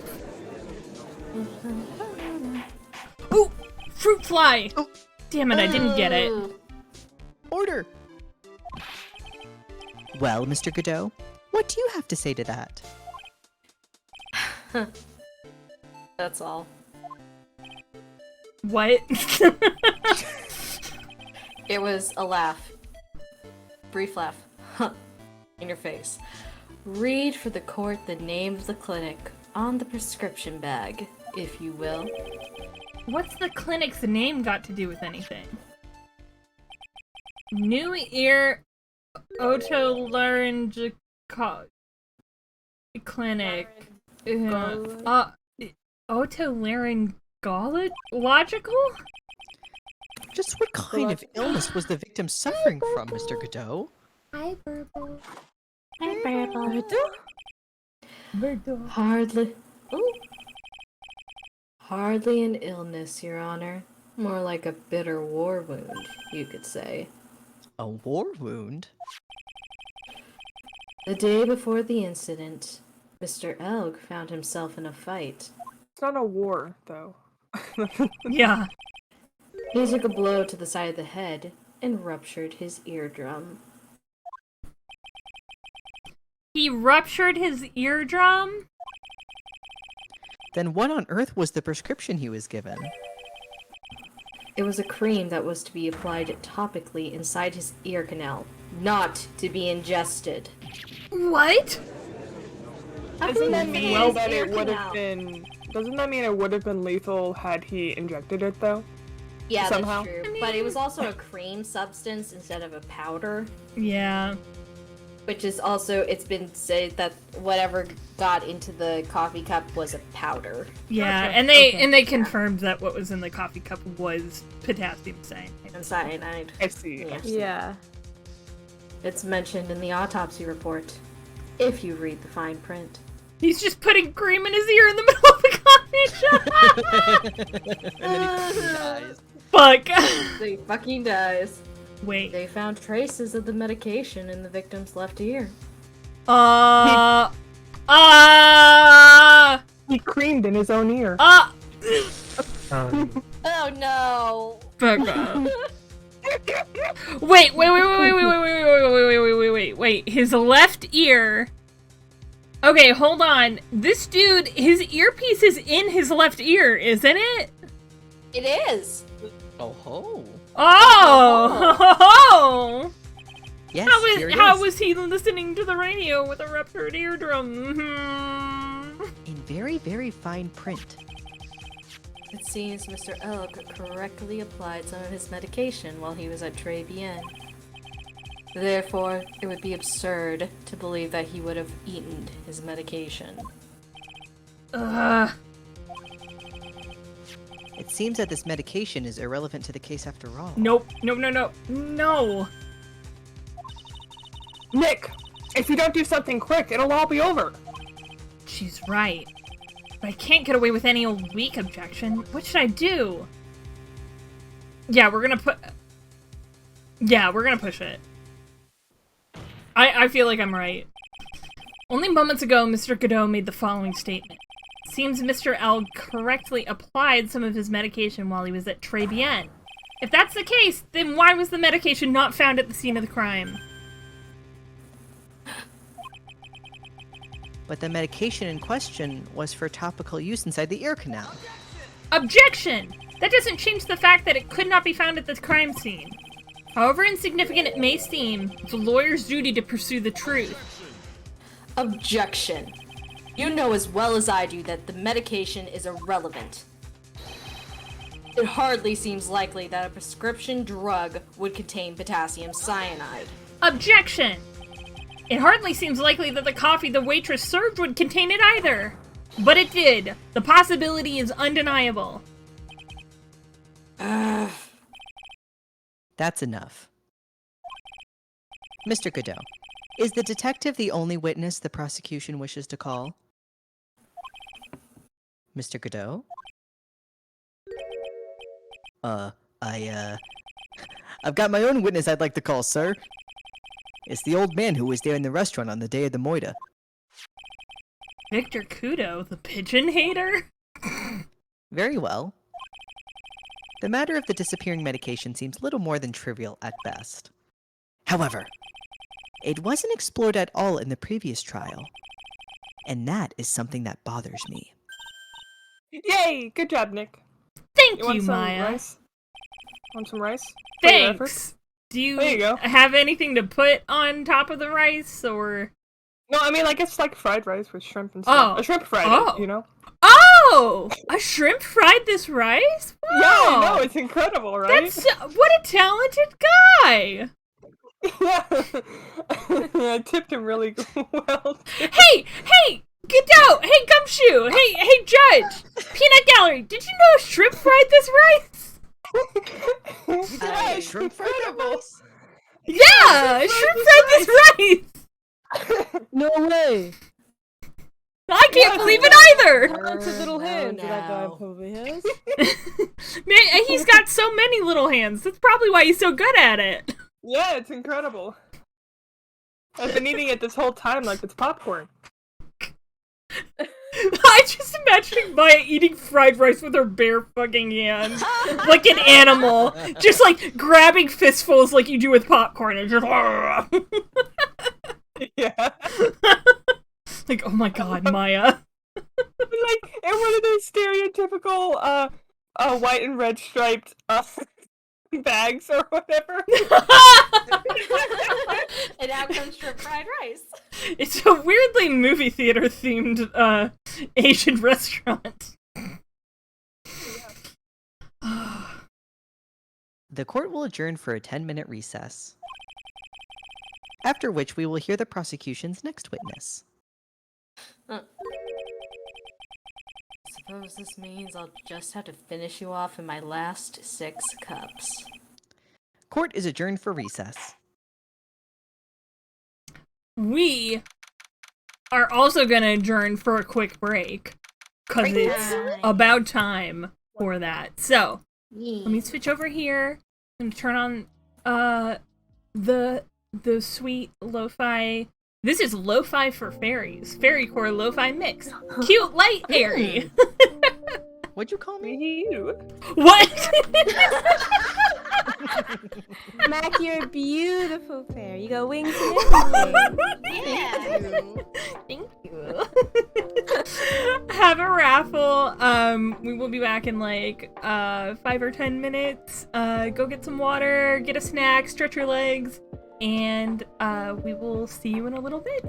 Speaker 1: Ooh! Fruit fly!
Speaker 3: Oh.
Speaker 1: Damn it, I didn't get it.
Speaker 3: Order! Well, Mr. Godot, what do you have to say to that?
Speaker 6: That's all.
Speaker 1: What?
Speaker 6: It was a laugh. Brief laugh. Huh. In your face. Read for the court the name of the clinic on the prescription bag, if you will.
Speaker 1: What's the clinic's name got to do with anything? New Ear Otolaryngological Clinic. Otolaryngological?
Speaker 3: Just what kind of illness was the victim suffering from, Mr. Godot?
Speaker 7: Hi, Burble.
Speaker 6: Hardly an illness, Your Honor. More like a bitter war wound, you could say.
Speaker 3: A war wound?
Speaker 6: The day before the incident, Mr. Elg found himself in a fight.
Speaker 9: It's not a war, though.
Speaker 1: Yeah.
Speaker 6: He took a blow to the side of the head and ruptured his eardrum.
Speaker 1: He ruptured his eardrum?
Speaker 3: Then what on earth was the prescription he was given?
Speaker 6: It was a cream that was to be applied topically inside his ear canal, not to be ingested.
Speaker 1: What?
Speaker 9: Doesn't that mean
Speaker 6: Well,
Speaker 9: that
Speaker 6: ear
Speaker 9: it would
Speaker 6: canal.
Speaker 9: have been? Doesn't that mean it would have been lethal had he injected it though?
Speaker 6: Yeah,
Speaker 9: Somehow.
Speaker 6: that's true. But it was also a cream substance instead of a powder,
Speaker 1: Yeah.
Speaker 6: which is also, it's been said that whatever got into the coffee cup was a powder.
Speaker 1: Yeah,
Speaker 9: Gotcha.
Speaker 1: and they confirmed that what was in the coffee cup was potassium cyanide.
Speaker 6: And cyanide.
Speaker 9: I see.
Speaker 6: Yeah.
Speaker 2: Yeah.
Speaker 6: It's mentioned in the autopsy report, if you read the fine print.
Speaker 1: He's just putting cream in his ear in the middle of the coffee shop.
Speaker 3: And then he dies.
Speaker 1: Fuck.
Speaker 6: He fucking dies.
Speaker 1: Wait.
Speaker 6: They found traces of the medication in the victim's left ear.
Speaker 9: He creamed in his own ear.
Speaker 4: Oh no.
Speaker 1: Fuck off. Wait. His left ear. Okay, hold on. This dude, his earpiece is in his left ear, isn't it?
Speaker 4: It is.
Speaker 3: Oh ho.
Speaker 1: Oh!
Speaker 3: Yes, here it
Speaker 1: How
Speaker 3: is.
Speaker 1: was he listening to the radio with a ruptured eardrum?
Speaker 3: In very, very fine print.
Speaker 6: It seems Mr. Elk correctly applied some of his medication while he was at Très Bien. Therefore, it would be absurd to believe that he would have eaten his medication.
Speaker 1: Ugh.
Speaker 3: It seems that this medication is irrelevant to the case after all.
Speaker 1: Nope. No.
Speaker 9: Nick, if you don't do something quick, it'll all be over.
Speaker 1: She's right. But I can't get away with any old weak objection. What should I do? Yeah, we're gonna push it. I feel like I'm right. Only moments ago, Mr. Godot made the following statement. Seems Mr. L correctly applied some of his medication while he was at Très Bien. If that's the case, then why was the medication not found at the scene of the crime?
Speaker 3: But the medication in question was for topical use inside the ear canal.
Speaker 1: Objection! That doesn't change the fact that it could not be found at the crime scene. However insignificant it may seem, it's a lawyer's duty to pursue the truth.
Speaker 6: Objection. You know as well as I do that the medication is irrelevant. It hardly seems likely that a prescription drug would contain potassium cyanide.
Speaker 1: Objection! It hardly seems likely that the coffee the waitress served would contain it either. But it did. The possibility is undeniable.
Speaker 3: That's enough. Mr. Godot, is the detective the only witness the prosecution wishes to call? Mr. Godot? I've got my own witness I'd like to call, sir. It's the old man who was there in the restaurant on the day of the moida.
Speaker 1: Victor Kudo, the pigeon hater?
Speaker 3: Very well. The matter of the disappearing medication seems little more than trivial at best. However, it wasn't explored at all in the previous trial, and that is something that bothers me.
Speaker 9: Yay! Good job, Nick.
Speaker 1: Thank
Speaker 9: Want
Speaker 1: you,
Speaker 9: some
Speaker 1: Maya.
Speaker 9: rice? Want some rice? For your effort?
Speaker 1: Thanks. Do
Speaker 9: There you
Speaker 1: you
Speaker 9: go.
Speaker 1: have anything to put on top of the rice, or...
Speaker 9: No, I mean, like, it's like fried rice with shrimp and stuff.
Speaker 1: Oh.
Speaker 9: A shrimp fried
Speaker 1: Oh.
Speaker 9: it, you know?
Speaker 1: Oh! A shrimp fried this rice? Wow.
Speaker 9: Yeah, I know, it's incredible, right?
Speaker 1: That's... What a talented guy!
Speaker 9: Yeah. I tipped him really well.
Speaker 1: Hey! Godot! Hey, Gumshoe! Hey, Judge! Peanut Gallery, did you know a shrimp fried this rice?
Speaker 9: Yeah, it's
Speaker 3: shrimp fried
Speaker 9: incredible.
Speaker 3: rice?
Speaker 1: Yeah, shrimp fried this rice.
Speaker 2: No way.
Speaker 1: I can't believe it either.
Speaker 2: Talented little
Speaker 6: No,
Speaker 2: hands that guy
Speaker 6: no.
Speaker 2: probably has.
Speaker 1: Man, he's got so many little hands. That's probably why he's so good at it.
Speaker 9: Yeah, it's incredible. I've been eating it this whole time like it's popcorn.
Speaker 1: I just imagining Maya eating fried rice with her bare fucking hands. Like an animal. Just like grabbing fistfuls like you do with popcorn and just
Speaker 9: Yeah.
Speaker 1: like, oh my god, Maya.
Speaker 9: Like in one of those stereotypical white and red striped bags or whatever.
Speaker 6: And out comes shrimp fried rice.
Speaker 1: It's a weirdly movie theater themed Asian restaurant.
Speaker 3: The court will adjourn for a 10-minute recess, after which we will hear the prosecution's next witness.
Speaker 6: Suppose this means I'll just have to finish you off in my last 6 cups.
Speaker 3: Court is adjourned for recess.
Speaker 1: We are also gonna adjourn for a quick break. Because it's about time for that. So, let me switch over here. I'm gonna turn on the sweet lo-fi. This is lo-fi for fairies. Fairycore lo-fi mix. Cute, light, airy.
Speaker 3: What'd you call me?
Speaker 1: What?
Speaker 2: Mac, you're a beautiful fairy. You got wings and everything.
Speaker 1: Thank you. Have a raffle. We will be back in like 5 or 10 minutes. Go get some water, get a snack, stretch your legs, and we will see you in a little bit.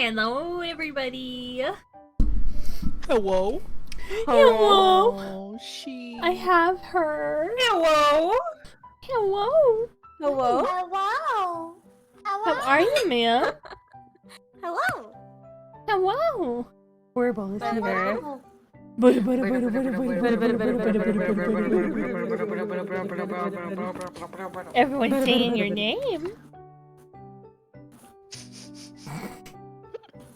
Speaker 1: Hello, everybody.
Speaker 3: Hello.
Speaker 1: Hello.
Speaker 3: Oh, she.
Speaker 1: I have her.
Speaker 9: Hello.
Speaker 1: Hello.
Speaker 2: Hello?
Speaker 7: Hello.
Speaker 1: How are you, ma'am?
Speaker 7: Hello.
Speaker 1: Hello. Wearable is here. Everyone's saying your name.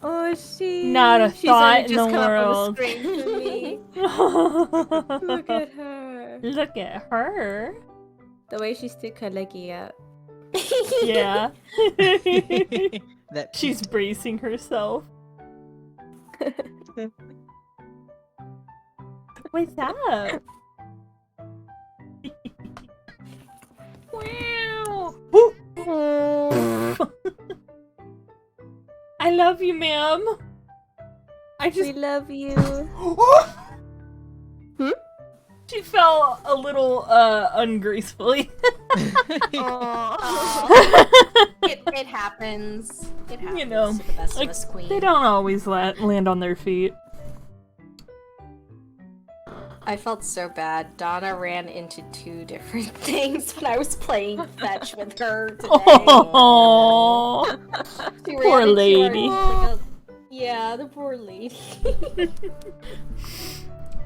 Speaker 2: Oh,
Speaker 1: Not a
Speaker 2: she's
Speaker 1: thought
Speaker 2: only
Speaker 1: in
Speaker 2: just
Speaker 1: the
Speaker 2: come up on
Speaker 1: world.
Speaker 2: the screen for me. Look at her.
Speaker 1: Look at her.
Speaker 2: The way she stick her leggy out.
Speaker 1: Yeah.
Speaker 3: That
Speaker 1: She's bracing herself. What's up? Wow. I love you, ma'am. I
Speaker 2: We
Speaker 1: just
Speaker 2: love you.
Speaker 1: she fell a little ungracefully.
Speaker 4: It happens. It happens
Speaker 1: You know,
Speaker 4: to the best
Speaker 1: like,
Speaker 4: of us, queen.
Speaker 1: they don't always land on their feet.
Speaker 4: I felt so bad. Donna ran into 2 different things when I was playing fetch with her today.
Speaker 1: Oh,
Speaker 4: She ran
Speaker 1: poor
Speaker 4: into
Speaker 1: lady.
Speaker 4: yeah, the poor lady.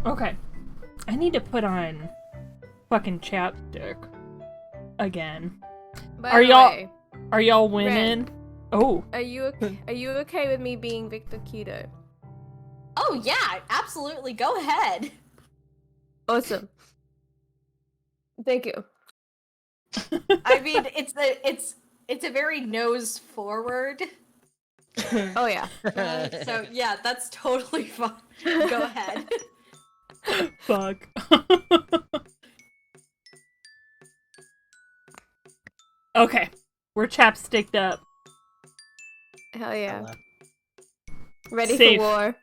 Speaker 1: Okay, I need to put on fucking chapstick again.
Speaker 2: By the
Speaker 1: y'all-
Speaker 2: way,
Speaker 1: Are y'all winning? Oh,
Speaker 2: are you okay with me being Victor Keto?
Speaker 4: Oh yeah, absolutely. Go ahead.
Speaker 2: Awesome. Thank you.
Speaker 4: I mean, it's a very nose forward.
Speaker 2: Oh yeah.
Speaker 4: So yeah, that's totally fine. Go ahead.
Speaker 1: fuck. Okay, we're chapsticked up.
Speaker 2: Hell yeah. Ready
Speaker 1: Safe.
Speaker 2: for war.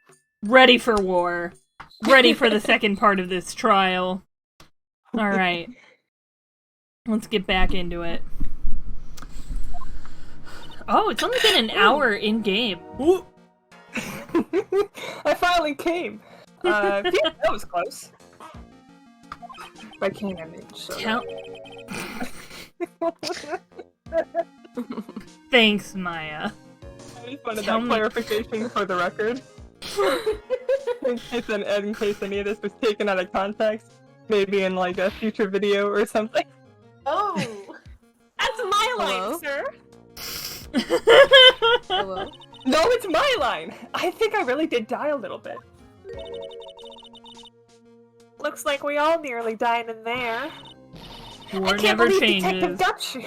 Speaker 1: Ready for war. Ready for the second part of this trial. Alright. Let's get back into it. Oh, it's only been an hour in game.
Speaker 9: I finally came. Phew, that was close. By king, I mean.
Speaker 1: Tell- Thanks, Maya.
Speaker 9: I just wanted
Speaker 1: Tell
Speaker 9: that
Speaker 1: me-
Speaker 9: clarification for the record. in case any of this was taken out of context. Maybe in like a future video or something.
Speaker 4: Oh.
Speaker 9: That's my
Speaker 2: Hello?
Speaker 9: line, sir!
Speaker 2: Hello?
Speaker 9: No, it's my line! I think I really did die a little bit. Looks like we all nearly died in there.
Speaker 1: War
Speaker 9: I can't
Speaker 1: never
Speaker 9: believe
Speaker 1: changes.
Speaker 9: Detective Gumshoe.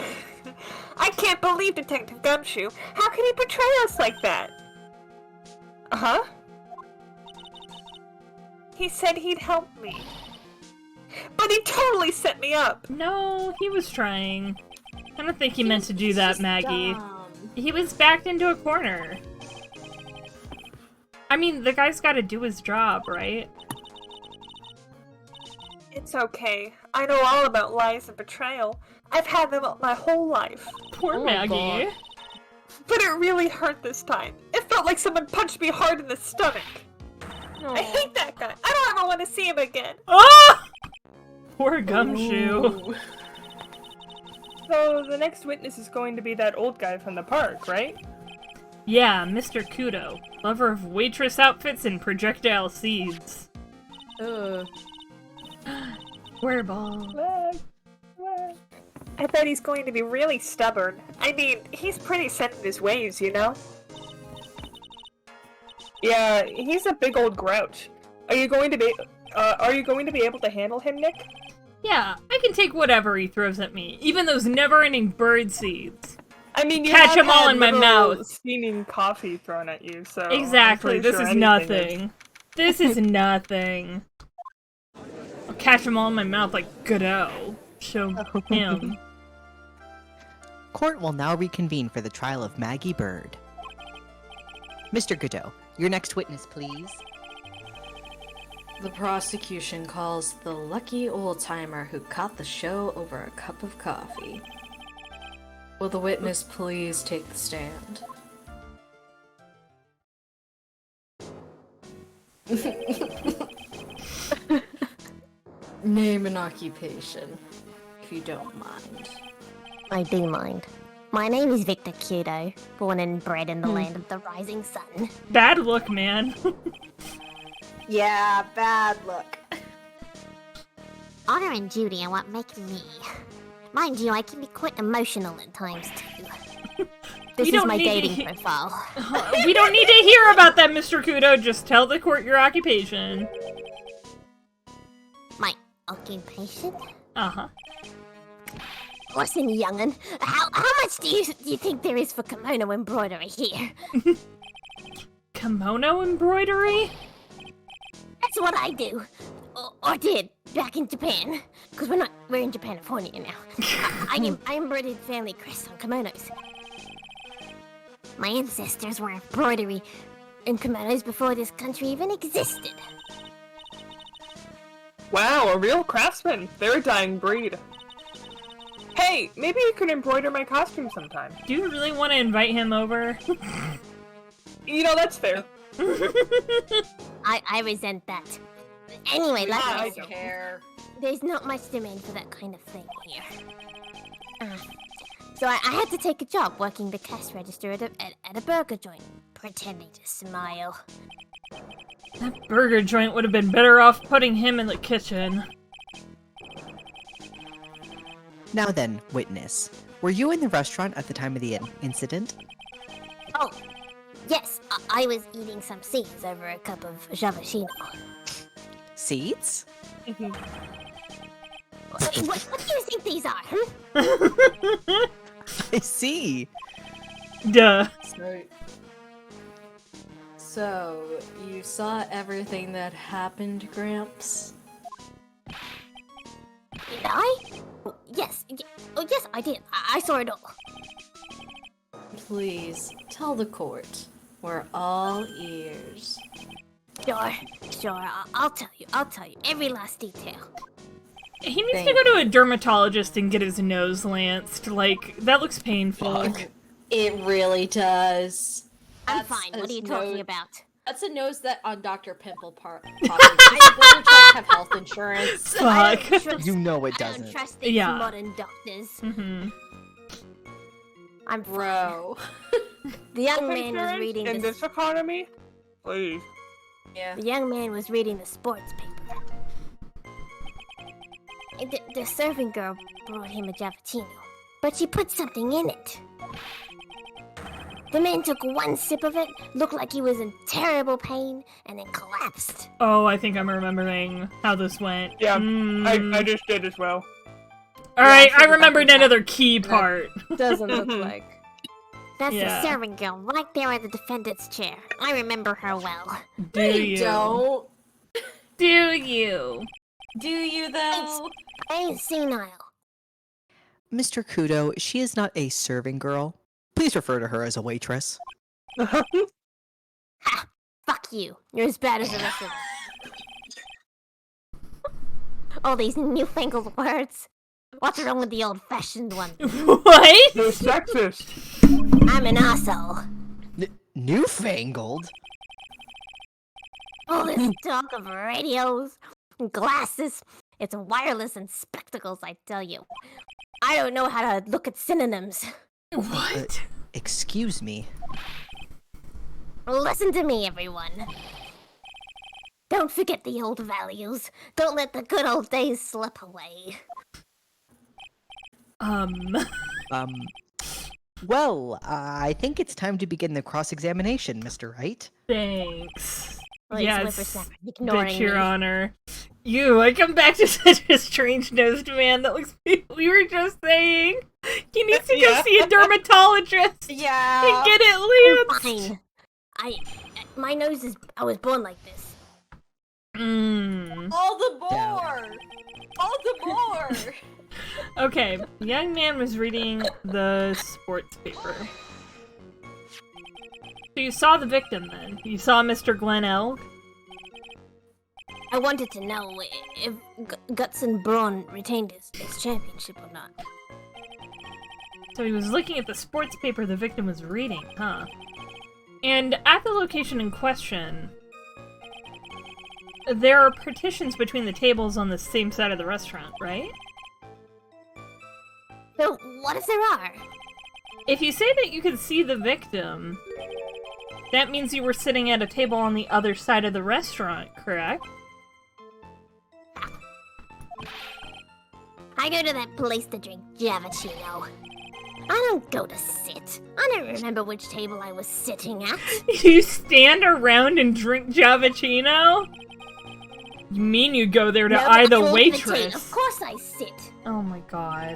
Speaker 9: I can't believe Detective Gumshoe. How can he betray us like that? Huh? He said he'd help me. But he totally set me up.
Speaker 1: No, he was trying. I don't think he meant to do
Speaker 4: He's
Speaker 1: that,
Speaker 4: just
Speaker 1: Maggie.
Speaker 4: dumb.
Speaker 1: He was backed into a corner. I mean, the guy's gotta do his job, right?
Speaker 9: It's okay. I know all about lies and betrayal. I've had them my whole life.
Speaker 1: Poor
Speaker 2: Oh my
Speaker 1: Maggie.
Speaker 2: God.
Speaker 9: But it really hurt this time. It felt like someone punched me hard in the stomach. I hate that guy. I don't ever want to see him again.
Speaker 1: Ah! Poor Gumshoe.
Speaker 4: Ooh.
Speaker 9: So the next witness is going to be that old guy from the park, right?
Speaker 1: Yeah, Mr. Kudo, lover of waitress outfits and projectile seeds. Wearball.
Speaker 9: I bet he's going to be really stubborn. I mean, he's pretty set in his ways, you know? Yeah, he's a big old grouch. Are you going to be able to handle him, Nick?
Speaker 1: Yeah, I can take whatever he throws at me, even those never-ending bird seeds.
Speaker 9: I mean, you
Speaker 1: Catch
Speaker 9: have
Speaker 1: 'em all
Speaker 9: had
Speaker 1: in my
Speaker 9: literal
Speaker 1: mouth.
Speaker 9: steaming coffee thrown at you, so I'm
Speaker 1: Exactly,
Speaker 9: pretty
Speaker 1: this
Speaker 9: sure
Speaker 1: is
Speaker 9: anything
Speaker 1: nothing. This is nothing. I'll catch them all in my mouth like Godot. Show him.
Speaker 3: Court will now reconvene for the trial of Maggie Bird. Mr. Godot, your next witness, please.
Speaker 6: The prosecution calls the lucky old-timer who caught the show over a cup of coffee. Will the witness please take the stand? Name and occupation, if you don't mind.
Speaker 7: I do mind. My name is Victor Kudo, born and bred in the land of the rising sun.
Speaker 1: Bad look, man.
Speaker 4: Yeah, bad look.
Speaker 7: Honor and duty are what make me. Mind you, I can be quite emotional at times too. This
Speaker 1: You
Speaker 7: is
Speaker 1: don't
Speaker 7: my
Speaker 1: need to
Speaker 7: dating profile.
Speaker 1: We don't need to hear about that, Mr. Kudo. Just tell the court your occupation.
Speaker 7: My occupation?
Speaker 1: Uh-huh.
Speaker 7: Listen, young'un, how much do you think there is for kimono embroidery here?
Speaker 1: Kimono embroidery?
Speaker 7: That's what I do. Or did, back in Japan. Because we're in Japanifornia now. I embroidered family crests on kimonos. My ancestors were embroidery in kimonos before this country even existed.
Speaker 9: Wow, a real craftsman. They're a dying breed. Hey, maybe you could embroider my costume sometime.
Speaker 1: Do you really want to invite him over?
Speaker 9: You know, that's fair.
Speaker 7: I resent that. Anyway, like
Speaker 9: Yeah,
Speaker 7: I
Speaker 9: I
Speaker 7: said,
Speaker 4: Care.
Speaker 7: there's not much demand for that kind of thing here. So I had to take a job working the cash register at a burger joint, pretending to smile.
Speaker 1: That burger joint would have been better off putting him in the kitchen.
Speaker 3: Now then, witness. Were you in the restaurant at the time of the incident?
Speaker 7: Oh, yes, I was eating some seeds over a cup of javashino.
Speaker 3: Seeds?
Speaker 7: What do you think these are, huh?
Speaker 3: I see.
Speaker 1: Duh.
Speaker 6: So, you saw everything that happened, Gramps?
Speaker 7: Did I? Oh, yes, yes, I did. I saw it all.
Speaker 6: Please, tell the court. We're all ears.
Speaker 7: Sure, I'll tell you every last detail.
Speaker 1: He needs to go to a dermatologist and get his nose lanced. Like, that looks painful.
Speaker 6: It really does.
Speaker 7: I'm fine, what are you talking about?
Speaker 6: That's a nose that on Dr. Pimple part. We're trying to have health insurance.
Speaker 1: Fuck.
Speaker 3: You know it
Speaker 7: I don't
Speaker 3: doesn't.
Speaker 7: trust these
Speaker 1: Yeah.
Speaker 7: modern doctors.
Speaker 1: Mm-hmm.
Speaker 7: I'm fine.
Speaker 6: Bro.
Speaker 7: The young
Speaker 9: Health
Speaker 7: man was
Speaker 9: insurance
Speaker 7: reading
Speaker 9: in this economy? Please.
Speaker 6: Yeah.
Speaker 7: The young man was reading the sports paper. And the serving girl brought him a Javatino, but she put something in it. The man took one sip of it, looked like he was in terrible pain, and then collapsed.
Speaker 1: Oh, I think I'm remembering how this went.
Speaker 9: Yeah, I just did as well.
Speaker 1: Alright, I
Speaker 2: figured that
Speaker 1: remembered
Speaker 2: was
Speaker 1: another key part.
Speaker 2: Doesn't look like.
Speaker 7: That's
Speaker 1: Yeah.
Speaker 7: the serving girl right there at the defendant's chair. I remember her well.
Speaker 1: Do you?
Speaker 6: Don't.
Speaker 1: Do you?
Speaker 6: Do you though?
Speaker 7: I ain't senile.
Speaker 3: Mr. Kudo, she is not a serving girl. Please refer to her as a waitress.
Speaker 7: Ha! Fuck you. You're as bad as the rest of them. All these newfangled words. What's wrong with the old-fashioned one?
Speaker 1: What?
Speaker 9: They're sexist.
Speaker 7: I'm an asshole.
Speaker 3: Newfangled?
Speaker 7: All this talk of radios, glasses, it's wireless and spectacles, I tell you. I don't know how to look at synonyms.
Speaker 1: What?
Speaker 3: Excuse me.
Speaker 7: Listen to me, everyone. Don't forget the old values. Don't let the good old days slip away.
Speaker 3: Well, I think it's time to begin the cross-examination, Mr. Wright.
Speaker 1: Thanks.
Speaker 7: Please,
Speaker 1: Yes,
Speaker 7: whippersnapper, ignoring
Speaker 1: bitch, Your
Speaker 7: me.
Speaker 1: Honor. I come back to such a strange-nosed man that looks. We were just saying he needs to go
Speaker 9: Yeah.
Speaker 1: see a dermatologist
Speaker 4: Yeah.
Speaker 1: and get it lanced.
Speaker 7: Fine. My nose is. I was born like this.
Speaker 4: All the more. All the more.
Speaker 1: Okay, the young man was reading the sports paper. So you saw the victim then? You saw Mr. Glenn Elg?
Speaker 7: I wanted to know if Guts and Braun retained his championship or not.
Speaker 1: So he was looking at the sports paper the victim was reading, huh? And at the location in question, there are partitions between the tables on the same side of the restaurant, right?
Speaker 7: So, what if there are?
Speaker 1: If you say that you could see the victim, that means you were sitting at a table on the other side of the restaurant, correct?
Speaker 7: I go to that place to drink Javachino. I don't go to sit. I don't remember which table I was sitting at.
Speaker 1: You stand around and drink Javachino? You mean you go there to
Speaker 7: No,
Speaker 1: eye
Speaker 7: I
Speaker 1: the
Speaker 7: walk
Speaker 1: waitress?
Speaker 7: table. Of course I sit.
Speaker 1: Oh my god.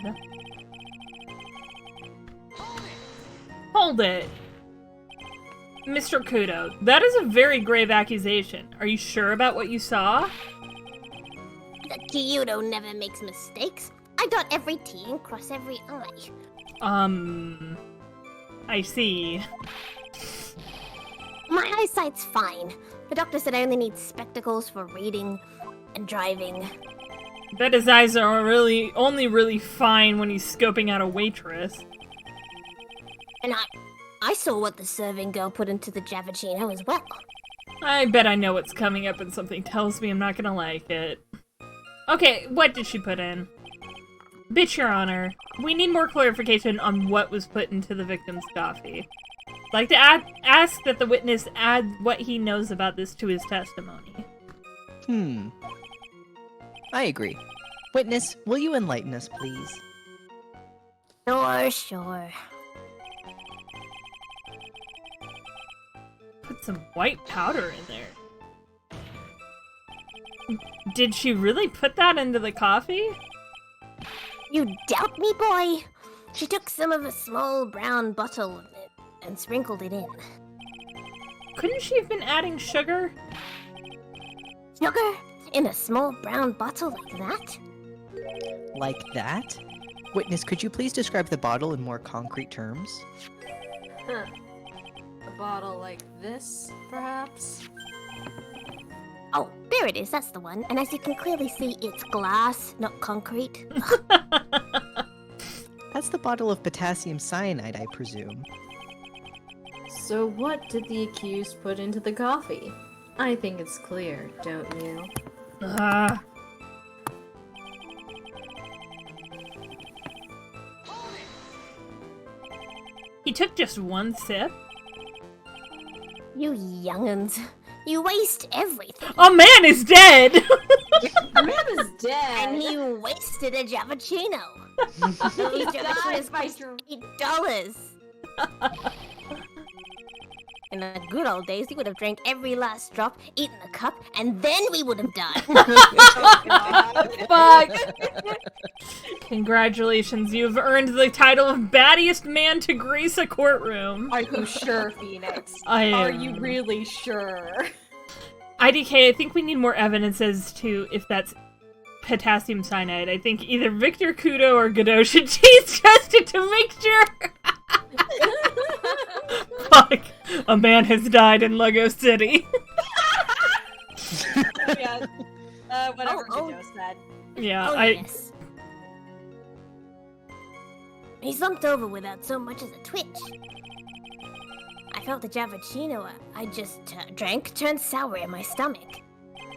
Speaker 1: Hold it. Mr. Kudo, that is a very grave accusation. Are you sure about what you saw?
Speaker 7: The Kyudo never makes mistakes. I dot every T and cross every I.
Speaker 1: I see.
Speaker 7: My eyesight's fine. The doctor said I only need spectacles for reading and driving.
Speaker 1: Bet his eyes are only really fine when he's scoping out a waitress.
Speaker 7: And I saw what the serving girl put into the Javachino as well.
Speaker 1: I bet I know what's coming up and something tells me I'm not gonna like it. Okay, what did she put in? Bitch, Your Honor, we need more clarification on what was put into the victim's coffee. I'd like to ask that the witness add what he knows about this to his testimony.
Speaker 3: I agree. Witness, will you enlighten us, please?
Speaker 7: Sure.
Speaker 1: Put some white powder in there. Did she really put that into the coffee?
Speaker 7: You doubt me, boy? She took some of a small brown bottle of it and sprinkled it in.
Speaker 1: Couldn't she have been adding sugar?
Speaker 7: Sugar? In a small brown bottle like that?
Speaker 3: Like that? Witness, could you please describe the bottle in more concrete terms?
Speaker 6: Huh. A bottle like this, perhaps?
Speaker 7: Oh, there it is, that's the one. And as you can clearly see, it's glass, not concrete.
Speaker 3: That's the bottle of potassium cyanide, I presume.
Speaker 6: So what did the accused put into the coffee? I think it's clear, don't you?
Speaker 1: He took just one sip?
Speaker 7: You young'uns. You waste everything.
Speaker 1: A man is dead!
Speaker 6: The man is dead!
Speaker 7: And he wasted a Javachino. These Javachino's cost $8. In the good old days, we would have drank every last drop, eaten a cup, and then we would have died.
Speaker 1: Fuck! Congratulations, you've earned the title of baddest man to grace a courtroom.
Speaker 8: Are you sure, Phoenix?
Speaker 1: I am.
Speaker 8: Are you really sure?
Speaker 1: IDK, I think we need more evidence as to if that's potassium cyanide. I think either Victor Kudo or Godot should taste test it to make sure. Fuck. A man has died in Lego City.
Speaker 8: Yeah. Whatever Godot said.
Speaker 1: Yeah,
Speaker 7: Yes. He slumped over without so much as a twitch. I felt the Javachino I just drank turned sour in my stomach.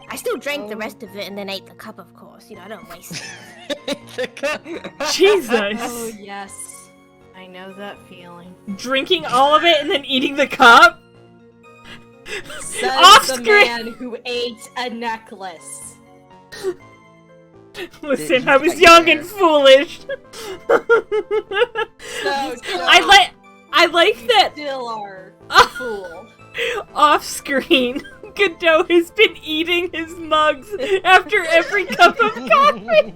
Speaker 7: I still drank the rest of it and then ate the cup, of course. You know, I don't waste it.
Speaker 1: Jesus.
Speaker 6: Oh, yes. I know that feeling.
Speaker 1: Drinking all of it and then eating the cup?
Speaker 8: Says
Speaker 1: Off
Speaker 8: the
Speaker 1: screen.
Speaker 8: man who ate a necklace.
Speaker 1: Listen, I was young and foolish. I like that
Speaker 8: Still are a fool.
Speaker 1: off screen. Godot has been eating his mugs after every cup of coffee.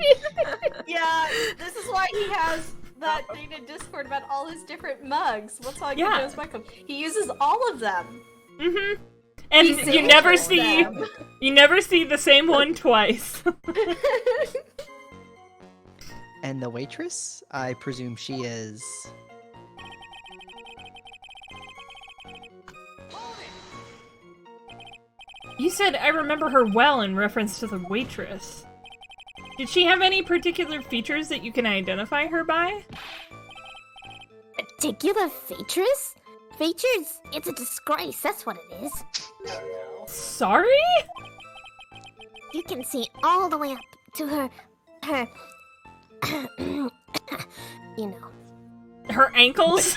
Speaker 8: Yeah, this is why he has that thing in Discord about all his different mugs. What's all
Speaker 1: Yeah.
Speaker 8: Godot's mug cup? He uses all of them.
Speaker 1: Mm-hmm. And
Speaker 8: He
Speaker 1: you never
Speaker 8: samples
Speaker 1: see
Speaker 8: them.
Speaker 1: you never see the same one twice.
Speaker 3: And the waitress? I presume she is...
Speaker 1: You said I remember her well in reference to the waitress. Did she have any particular features that you can identify her by?
Speaker 7: Particular features? Features? It's a disgrace, that's what it is.
Speaker 1: Sorry?
Speaker 7: you can see all the way up to her, you know.
Speaker 1: Her ankles?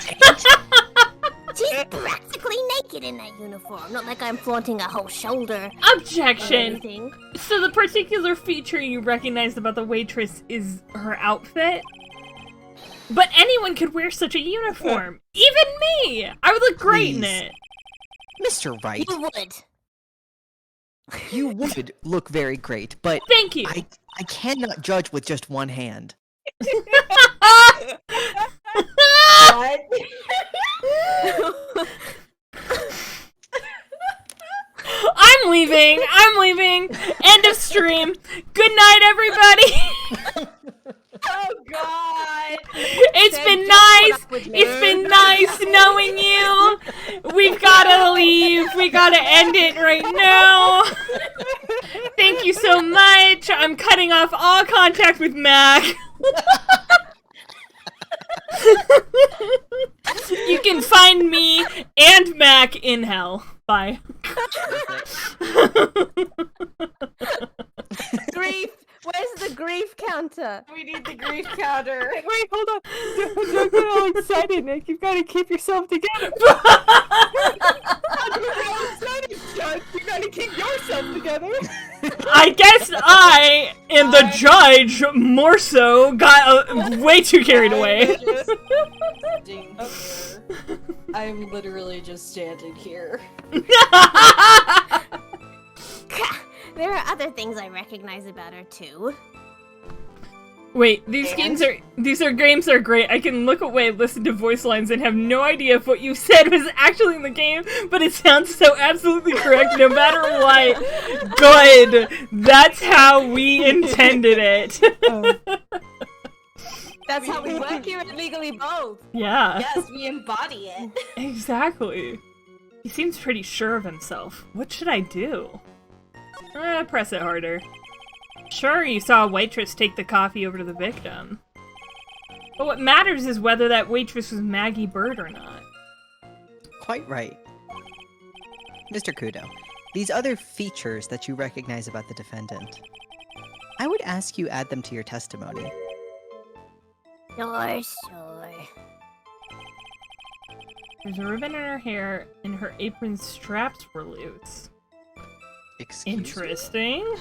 Speaker 7: She's practically naked in that uniform. Not like I'm flaunting a whole shoulder. or
Speaker 1: Objection!
Speaker 7: anything.
Speaker 1: So the particular feature you recognized about the waitress is her outfit? But anyone could wear such a uniform. Even me! I would look great in
Speaker 3: Please.
Speaker 1: it.
Speaker 3: Mr. Wright,
Speaker 7: You would.
Speaker 3: you would look very great, but
Speaker 1: Thank you.
Speaker 3: I cannot judge with just one hand.
Speaker 6: What?
Speaker 1: I'm leaving. I'm leaving. End of stream. Good night, everybody.
Speaker 8: Oh God!
Speaker 1: It's been nice. It's been nice knowing you. We've gotta leave. We gotta end it right now. Thank you so much. I'm cutting off all contact with Mac. You can find me and Mac in hell. Bye.
Speaker 2: Grief. Where's the grief counter?
Speaker 8: We need the grief counter.
Speaker 9: Wait, hold on. Don't get all excited, Nick. You've got to keep yourself together. Don't get all excited, Judge. You got to keep yourself together.
Speaker 1: I guess I and the judge more so got way too carried away.
Speaker 6: I'm literally just standing here.
Speaker 7: There are other things I recognize about her too.
Speaker 1: Wait, these games are great. I can look away, listen to voice lines, and have no idea if what you said was actually in the game, but it sounds so absolutely correct no matter what. Good. That's how we intended it.
Speaker 2: That's how we work here at Legally Bold.
Speaker 1: Yeah.
Speaker 8: Yes, we embody it.
Speaker 1: Exactly. He seems pretty sure of himself. What should I do? Press it harder. Sure, you saw a waitress take the coffee over to the victim. But what matters is whether that waitress was Maggie Bird or not.
Speaker 3: Quite right. Mr. Kudo, these other features that you recognize about the defendant, I would ask you add them to your testimony.
Speaker 7: Sure, sure.
Speaker 1: There's a ribbon in her hair, and her apron's straps were loose.
Speaker 3: Excuse me?
Speaker 1: Interesting.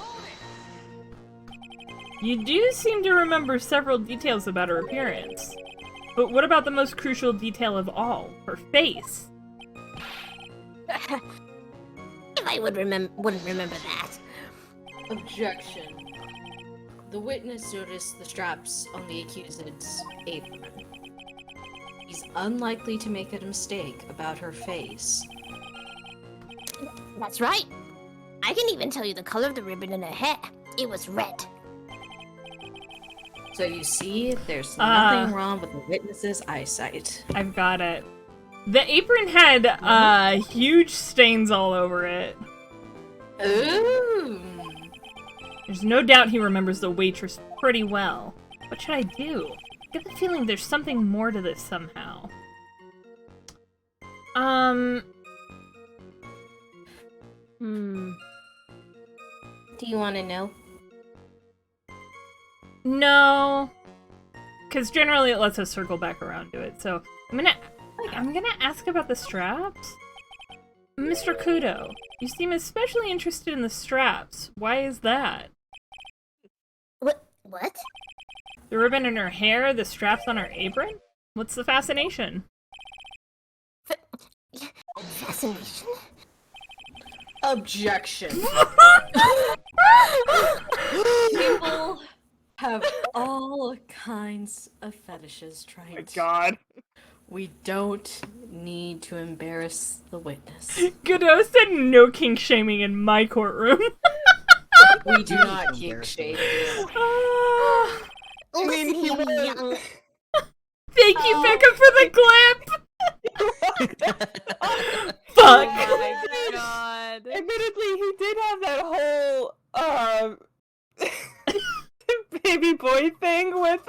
Speaker 1: You do seem to remember several details about her appearance. But what about the most crucial detail of all? Her face.
Speaker 7: If I wouldn't remember that.
Speaker 6: Objection. The witness noticed the straps on the accused's apron. He's unlikely to make a mistake about her face.
Speaker 7: That's right. I can even tell you the color of the ribbon in her hair. It was red.
Speaker 6: So you see, there's nothing wrong with the witness's eyesight.
Speaker 1: I've got it. The apron had huge stains all over it.
Speaker 6: Ooh.
Speaker 1: There's no doubt he remembers the waitress pretty well. What should I do? I get the feeling there's something more to this somehow.
Speaker 4: Do you want to know?
Speaker 1: No. Because generally it lets us circle back around to it, so I'm gonna ask about the straps? Mr. Kudo, you seem especially interested in the straps. Why is that?
Speaker 7: What?
Speaker 1: The ribbon in her hair, the straps on her apron? What's the fascination?
Speaker 7: Fascination?
Speaker 6: Objection. People have all kinds of fetishes
Speaker 9: Oh my
Speaker 6: trying to.
Speaker 9: God.
Speaker 6: We don't need to embarrass the witness.
Speaker 1: Kudo said no kink shaming in my courtroom.
Speaker 6: We do not kink shame.
Speaker 7: Listen here, young.
Speaker 1: Thank you, Becca, for the clip! Fuck!
Speaker 2: Oh my god.
Speaker 9: Admittedly, he did have that whole baby boy thing with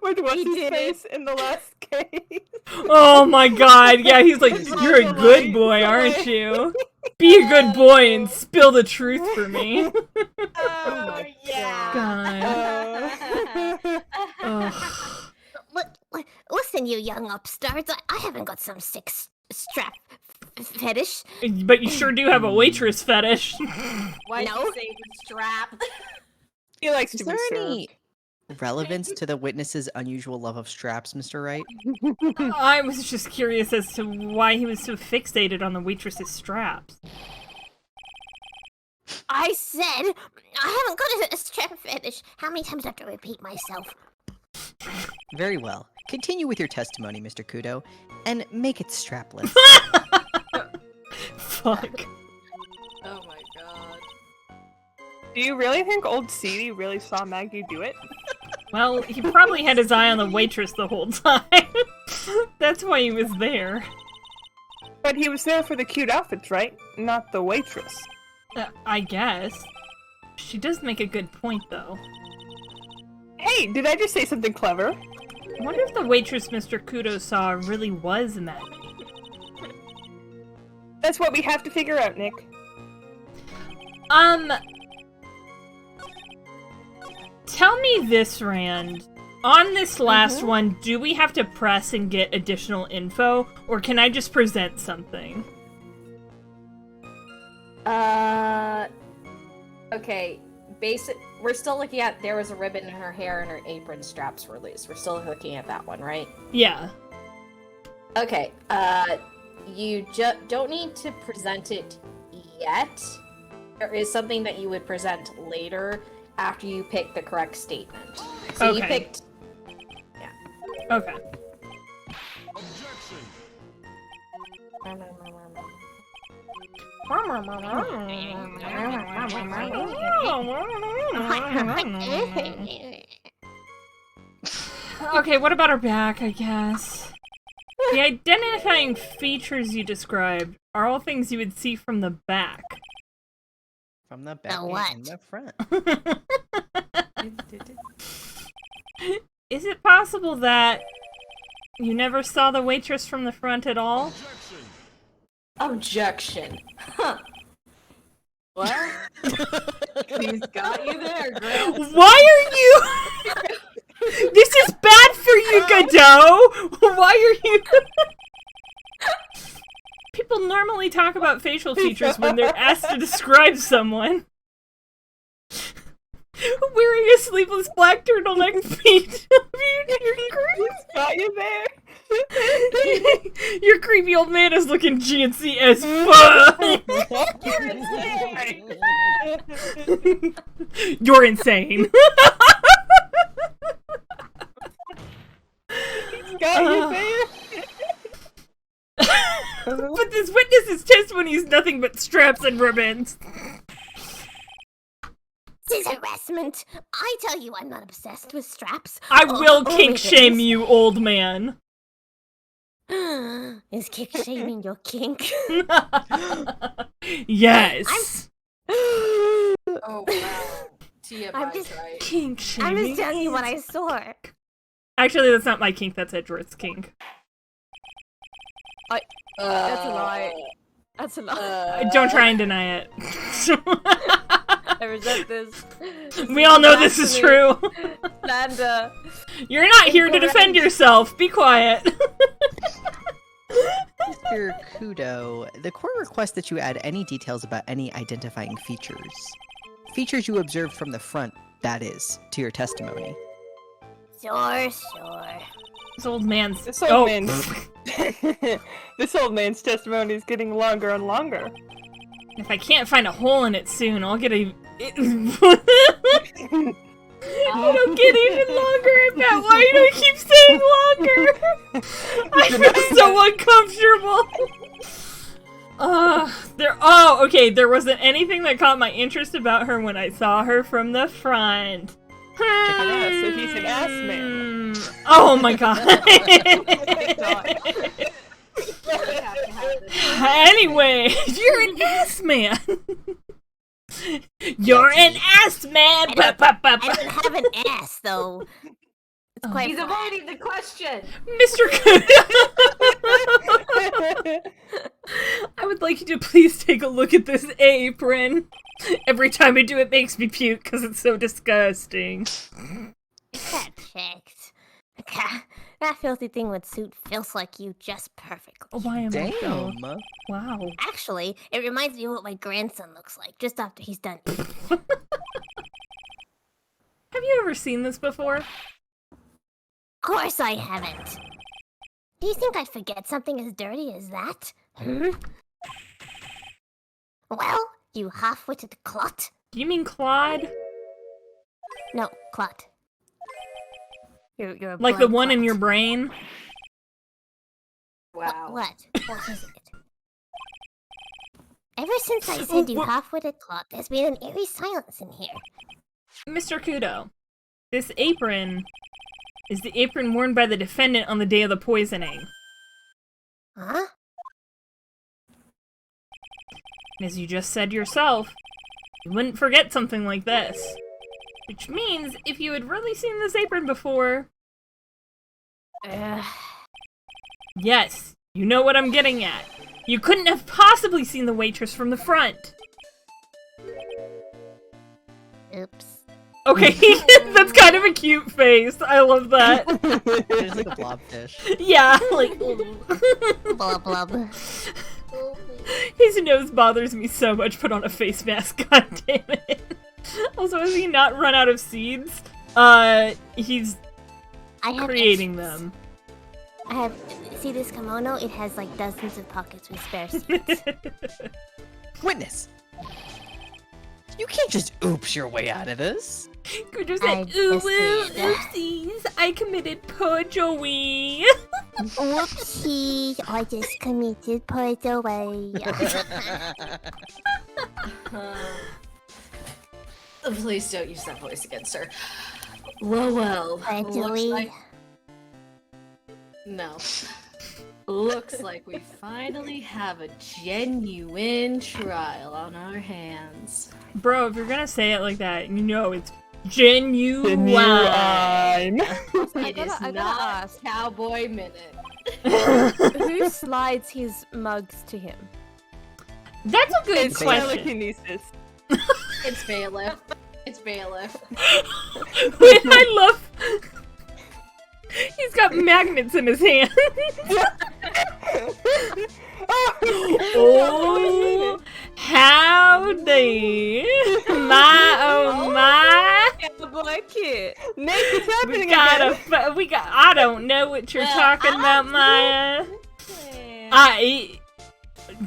Speaker 9: what's his
Speaker 2: did.
Speaker 9: face in the last case.
Speaker 1: Oh my god, yeah, he's like,
Speaker 9: It's
Speaker 1: you're a
Speaker 9: not
Speaker 1: good
Speaker 9: the
Speaker 1: boy,
Speaker 9: light,
Speaker 1: aren't
Speaker 9: sorry.
Speaker 1: you? Be a good boy and spill the truth for me.
Speaker 8: Oh, yeah.
Speaker 1: God. Ugh.
Speaker 7: Listen, you young upstarts, I haven't got some sick strap fetish.
Speaker 1: But you sure do have a waitress fetish.
Speaker 8: Why
Speaker 7: No.
Speaker 8: you say the strap?
Speaker 9: He likes
Speaker 3: Is
Speaker 9: to be
Speaker 3: there
Speaker 9: served.
Speaker 3: any relevance to the witness's unusual love of straps, Mr. Wright?
Speaker 1: I was just curious as to why he was so fixated on the waitress's straps.
Speaker 7: I said I haven't got a strap fetish. How many times do I have to repeat myself?
Speaker 3: Very well. Continue with your testimony, Mr. Kudo, and make it strapless.
Speaker 1: Fuck.
Speaker 8: Oh my god.
Speaker 9: Do you really think old Seedy really saw Maggie do it?
Speaker 1: Well, he probably had his eye on the waitress the whole time. That's why he was there.
Speaker 9: But he was there for the cute outfits, right? Not the waitress.
Speaker 1: I guess. She does make a good point, though.
Speaker 9: Hey, did I just say something clever?
Speaker 1: I wonder if the waitress Mr. Kudo saw really was Maggie.
Speaker 9: That's what we have to figure out, Nick.
Speaker 1: Tell me this, Rand. On this last one, do we have to press and get additional info, or can I just present something?
Speaker 4: Okay. We're still looking at there was a ribbon in her hair and her apron straps were loose. We're still looking at that one, right?
Speaker 1: Yeah.
Speaker 4: Okay. You don't need to present it yet. There is something that you would present later after you pick the correct statement. So you
Speaker 1: Okay.
Speaker 4: picked.
Speaker 1: Okay. Okay, what about her back, I guess? The identifying features you described are all things you would see from the back.
Speaker 3: From the back
Speaker 7: what?
Speaker 3: and the front.
Speaker 1: Is it possible that you never saw the waitress from the front at all?
Speaker 4: Objection. Huh.
Speaker 8: What? He's got you there, Grant.
Speaker 1: Why are you... This is bad for you, Godot! Why are you... People normally talk about facial features when they're asked to describe someone. Wearing a sleeveless black turtleneck feet.
Speaker 9: Got you there.
Speaker 1: Your creepy old man is looking GNC as fuck. You're insane.
Speaker 9: Got you there.
Speaker 1: But this witness's testimony is nothing but straps and ribbons.
Speaker 7: This is harassment. I tell you, I'm not obsessed with straps.
Speaker 1: I will
Speaker 7: or
Speaker 1: kink shame you, old man.
Speaker 7: Is kick shaming your kink?
Speaker 1: Yes.
Speaker 8: Oh wow. TMI's
Speaker 7: I'm just-
Speaker 8: right.
Speaker 1: Kink shaming.
Speaker 7: I'm just telling you what I saw.
Speaker 1: Actually, that's not my kink, that's Edward's kink.
Speaker 2: That's a lie. That's a lie.
Speaker 1: Don't try and deny it.
Speaker 2: I resent this.
Speaker 1: We all know this is true.
Speaker 2: Slander.
Speaker 1: You're not here to defend yourself. Be quiet.
Speaker 3: Mr. Kudo, the court requests that you add any details about any identifying features. Features you observed from the front, that is, to your testimony.
Speaker 7: Sure.
Speaker 1: This old man's...
Speaker 9: This old man's this old man's testimony is getting longer and longer.
Speaker 1: If I can't find a hole in it soon, I'll get a... It'll get even longer at that. Why do I keep saying longer? I feel so uncomfortable. Okay, there wasn't anything that caught my interest about her when I saw her from the front.
Speaker 9: Yeah, so he's an ass man.
Speaker 1: Oh my god. Anyway, you're an ass man. You're an ass man.
Speaker 7: I don't have an ass though. quite
Speaker 8: He's
Speaker 7: flat.
Speaker 8: avoiding the question.
Speaker 1: Mr. Kudo! I would like you to please take a look at this apron. Every time I do it makes me puke because it's so disgusting.
Speaker 7: That checked. Okay. That filthy thing would suit filth like you just perfectly.
Speaker 1: Oh, why am I so...
Speaker 3: Damn.
Speaker 1: Wow.
Speaker 7: Actually, it reminds me of what my grandson looks like just after he's done eating.
Speaker 1: Have you ever seen this before?
Speaker 7: Of course I haven't. Do you think I'd forget something as dirty as that? Hmm? Well, you half-witted clot.
Speaker 1: Do you mean Claude?
Speaker 7: No, clot. You're a
Speaker 1: Like the
Speaker 7: blood
Speaker 1: one in
Speaker 7: clot.
Speaker 1: your brain?
Speaker 8: Wow.
Speaker 7: What? What is it? Ever since I said you half-witted clot, there's been an eerie silence in here.
Speaker 1: Mr. Kudo, this apron is the apron worn by the defendant on the day of the poisoning.
Speaker 7: Huh?
Speaker 1: As you just said yourself, you wouldn't forget something like this. Which means, if you had really seen this apron before... Yes, you know what I'm getting at. You couldn't have possibly seen the waitress from the front.
Speaker 7: Oops.
Speaker 1: Okay, that's kind of a cute face. I love that.
Speaker 3: It's like a blobfish.
Speaker 1: Yeah, like...
Speaker 7: Blub blub.
Speaker 1: His nose bothers me so much. Put on a face mask, god damn it. Also, has he not run out of seeds? He's
Speaker 7: I have
Speaker 1: creating
Speaker 7: extras.
Speaker 1: them.
Speaker 7: I have. See this kimono? It has like dozens of pockets with spare seeds.
Speaker 3: Witness! You can't just oops your way out of this.
Speaker 1: Could you
Speaker 7: I
Speaker 1: say, ooh,
Speaker 7: just did.
Speaker 1: oopsies, I committed perjury.
Speaker 7: Whoopsie! I just committed perjury.
Speaker 8: Please don't use that voice against her. Well, looks
Speaker 7: Perjury.
Speaker 8: like... No. Looks like we finally have a genuine trial on our hands.
Speaker 1: Bro, if you're gonna say it like that, you know it's genuine.
Speaker 2: I
Speaker 8: It is
Speaker 2: gotta
Speaker 8: not
Speaker 2: ask.
Speaker 8: Cowboy Minute.
Speaker 2: Who slides his mugs to him?
Speaker 1: That's a good
Speaker 9: It's
Speaker 1: question.
Speaker 9: telekinesis.
Speaker 8: It's Bailiff. It's Bailiff.
Speaker 1: Wait, I love... He's got magnets in his hand. Oh, howdy. My, oh my.
Speaker 2: The black kid.
Speaker 9: Nick, it's happening
Speaker 1: We got, I don't know what you're talking about, Maya.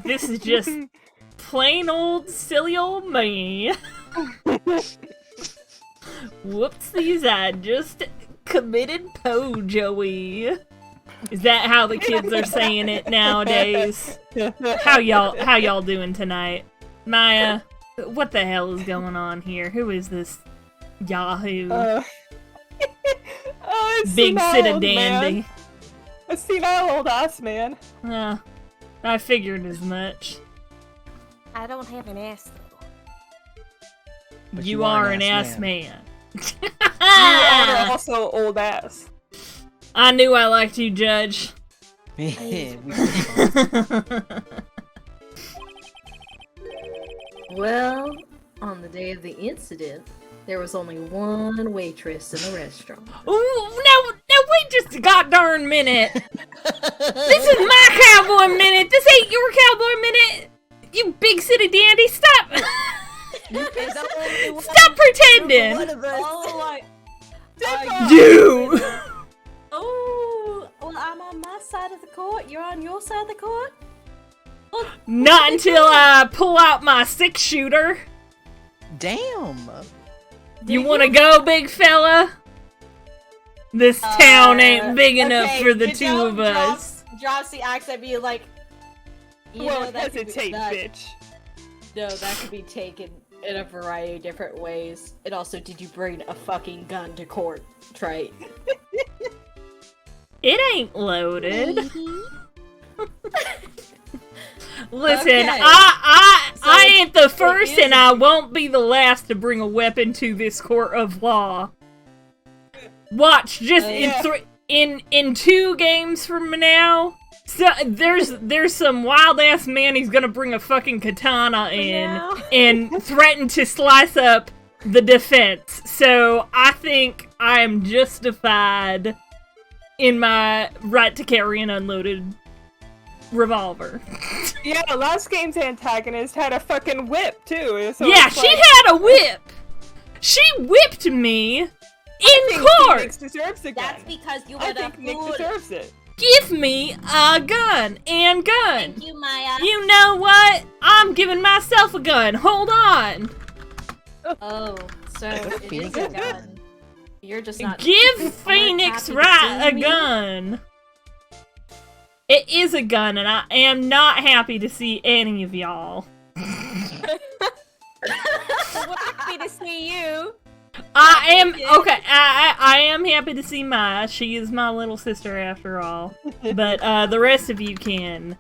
Speaker 1: This is just plain old silly old me. Whoopsies, I just committed Joey. Is that how the kids are saying it nowadays? How y'all doing tonight? Maya, what the hell is going on here? Who is this Yahoo?
Speaker 9: it's
Speaker 1: Big
Speaker 9: senile
Speaker 1: sit a
Speaker 9: old
Speaker 1: dandy.
Speaker 9: man. A senile old ass man.
Speaker 1: I figured as much.
Speaker 7: I don't have an ass though.
Speaker 3: But
Speaker 1: You are an ass man.
Speaker 9: You are also old ass.
Speaker 1: I knew I liked you, Judge.
Speaker 8: Well, on the day of the incident, there was only one waitress in the restaurant.
Speaker 1: Ooh, now wait just a goddamn minute. This is my cowboy minute. This ain't your cowboy minute. You big city dandy, stop. Stop pretending.
Speaker 8: Oh,
Speaker 1: You.
Speaker 8: oh, well, I'm on my side of the court. You're on your side of the court.
Speaker 1: Not until I pull out my 6-shooter.
Speaker 3: Damn!
Speaker 1: You wanna go, big fella? This town ain't big enough for the two of us.
Speaker 8: Drops the axe at me like.
Speaker 9: Well, hesitate, bitch.
Speaker 8: No, that could be taken in a variety of different ways. And also, did you bring a fucking gun to court, Trite?
Speaker 1: It ain't loaded. Listen,
Speaker 8: Okay.
Speaker 1: I ain't the first
Speaker 8: is-
Speaker 1: and I won't be the last to bring a weapon to this court of law. Watch, just in 2 games from now, so there's some wild ass man. He's gonna bring a fucking katana in and threaten to slice up the defense. So I think I am justified in my right to carry an unloaded revolver.
Speaker 9: Yeah, last game's antagonist had a fucking whip too. So
Speaker 1: yeah, she had a whip. She whipped me in court.
Speaker 9: Nick deserves a gun.
Speaker 4: That's because you
Speaker 9: I
Speaker 4: were the
Speaker 9: think Nick
Speaker 4: fool.
Speaker 9: deserves it.
Speaker 1: Give me a gun and gun.
Speaker 4: Thank you, Maya.
Speaker 1: You know what? I'm giving myself a gun. Hold on.
Speaker 4: Oh, so it is a gun. You're just not.
Speaker 1: Give Phoenix Wright a
Speaker 4: me?
Speaker 1: gun. It is a gun, and I am not happy to see any of y'all.
Speaker 2: Happy to see you.
Speaker 1: I am okay. I am happy to see Maya. She is my little sister after all. But the rest of you can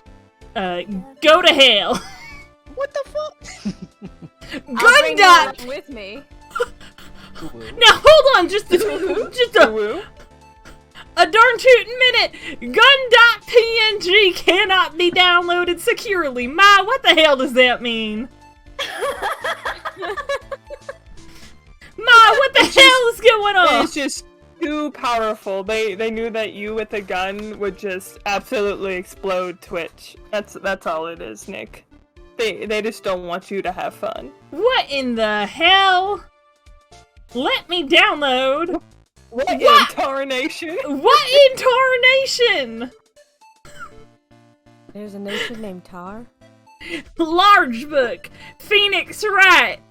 Speaker 1: go to hell.
Speaker 3: What the fuck?
Speaker 2: I'll bring you along with me.
Speaker 1: Now hold on, just a darn tootin' minute. Gun.png cannot be downloaded securely. My, what the hell does that mean? Ma, what the hell is going on?
Speaker 9: It's just too powerful. They knew that you with a gun would just absolutely explode Twitch. That's all it is, Nick. They just don't want you to have fun.
Speaker 1: What in the hell? Let me download.
Speaker 9: What in tarnation?
Speaker 1: What in tarnation?
Speaker 2: There's a nation named Tar.
Speaker 1: Large book. Phoenix Wright.